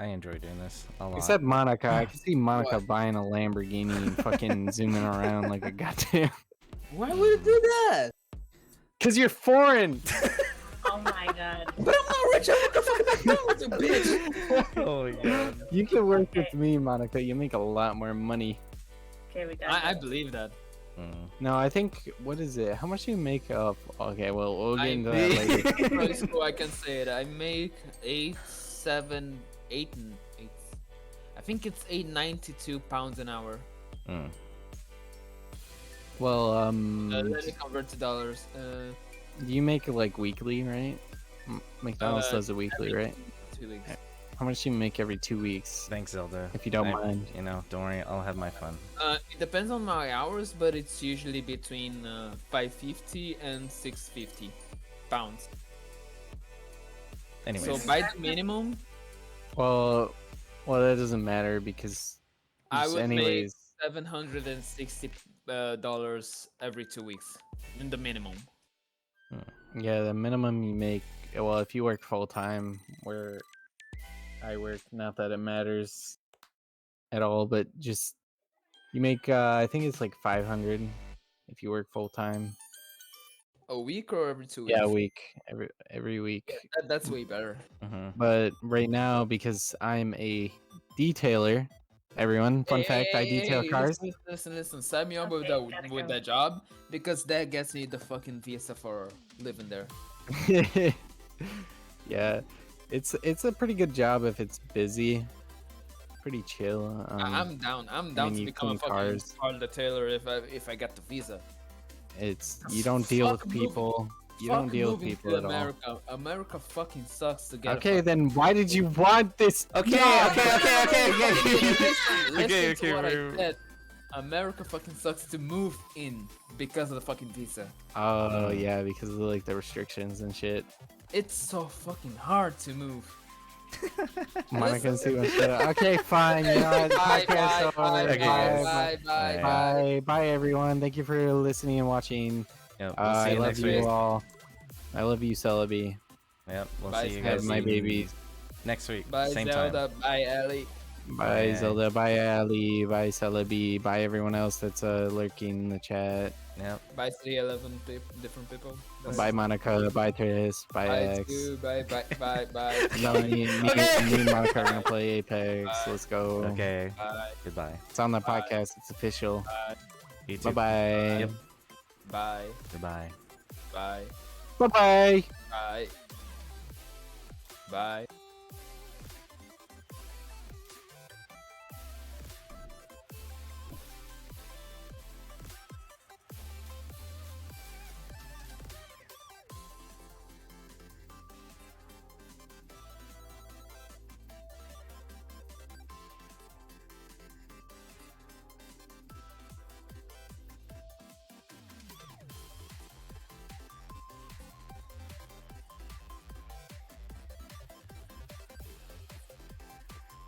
enjoy doing this a lot. Except Monica, I can see Monica buying a Lamborghini and fucking zooming around like a goddamn. Why would you do that? Cause you're foreign. Oh my god. But I'm not rich. I'm not fucking McDonald's, you bitch. Oh my god. You can work with me, Monica. You make a lot more money. Okay, we got I it. believe that. No, I think what is it? How much do you make up? Okay, well we'll get I into that later. make, so I can say it. I make 8, 7, 8, and 8. I think it's 892 pounds an hour. Mm. Well, Let me convert to dollars. you make it like weekly, right? McDonald's does it weekly, every right? 2 weeks. How much do you make every 2 weeks? Thanks, Zelda. If you don't mind. You know, don't worry. I'll have my fun. It depends on my hours, but it's usually between 550 and 650 pounds. Anyways. So by the minimum, Well, that doesn't matter because I just would make anyways. $760 every 2 weeks in the minimum. Yeah, the minimum you make. Well, if you work full time, where I work, not that it matters at all, but just you make. I think it's like 500 if you work full time. A week or every 2 weeks? Yeah, a week. Every week. That's way better. But right now, because I'm a detailer, everyone, fun fact, I detail cars. Listen. Sign me up with Okay, gotta with go. that job because that gets me the fucking visa for living there. Yeah, it's a pretty good job if it's busy. Pretty chill. I'm down. I'm down mean, to you become a clean fucking cars. car detailer if I get the visa. It's you don't deal with Fuck moving- people. You Fuck don't deal with moving people to at all. America. America fucking sucks to get. Okay, then why did you want this? Okay. Listen to what I we're- said. America fucking sucks to move in because of the fucking visa. Oh yeah, because of like the restrictions and shit. It's so fucking hard to move. Monica see what shit. Okay, fine. You know what? Bye, Podcast over. Okay, guys. Bye, everyone. Thank you for listening and watching. Yep, we'll see I you love next you week. all. I love you, Celebi. Yep, we'll Bye, see you Scott. guys. My babies. next week. Bye, same Zelda. time. Bye, Ellie. Bye, Bye. Zelda. Bye, Ali. Bye, Celebi. Bye, everyone else that's lurking in the chat. Yep. Bye, 311 different people. Bye, Monica. Bye, Tris. Bye, Bye, X. Stu. Bye. No, me and Monica are gonna play Apex. Bye. Let's go. Okay. Bye. Goodbye. It's on the Bye. podcast. It's official. You Bye too. bye. Yep. Bye. Goodbye. Bye. Bye bye. Bye. Bye.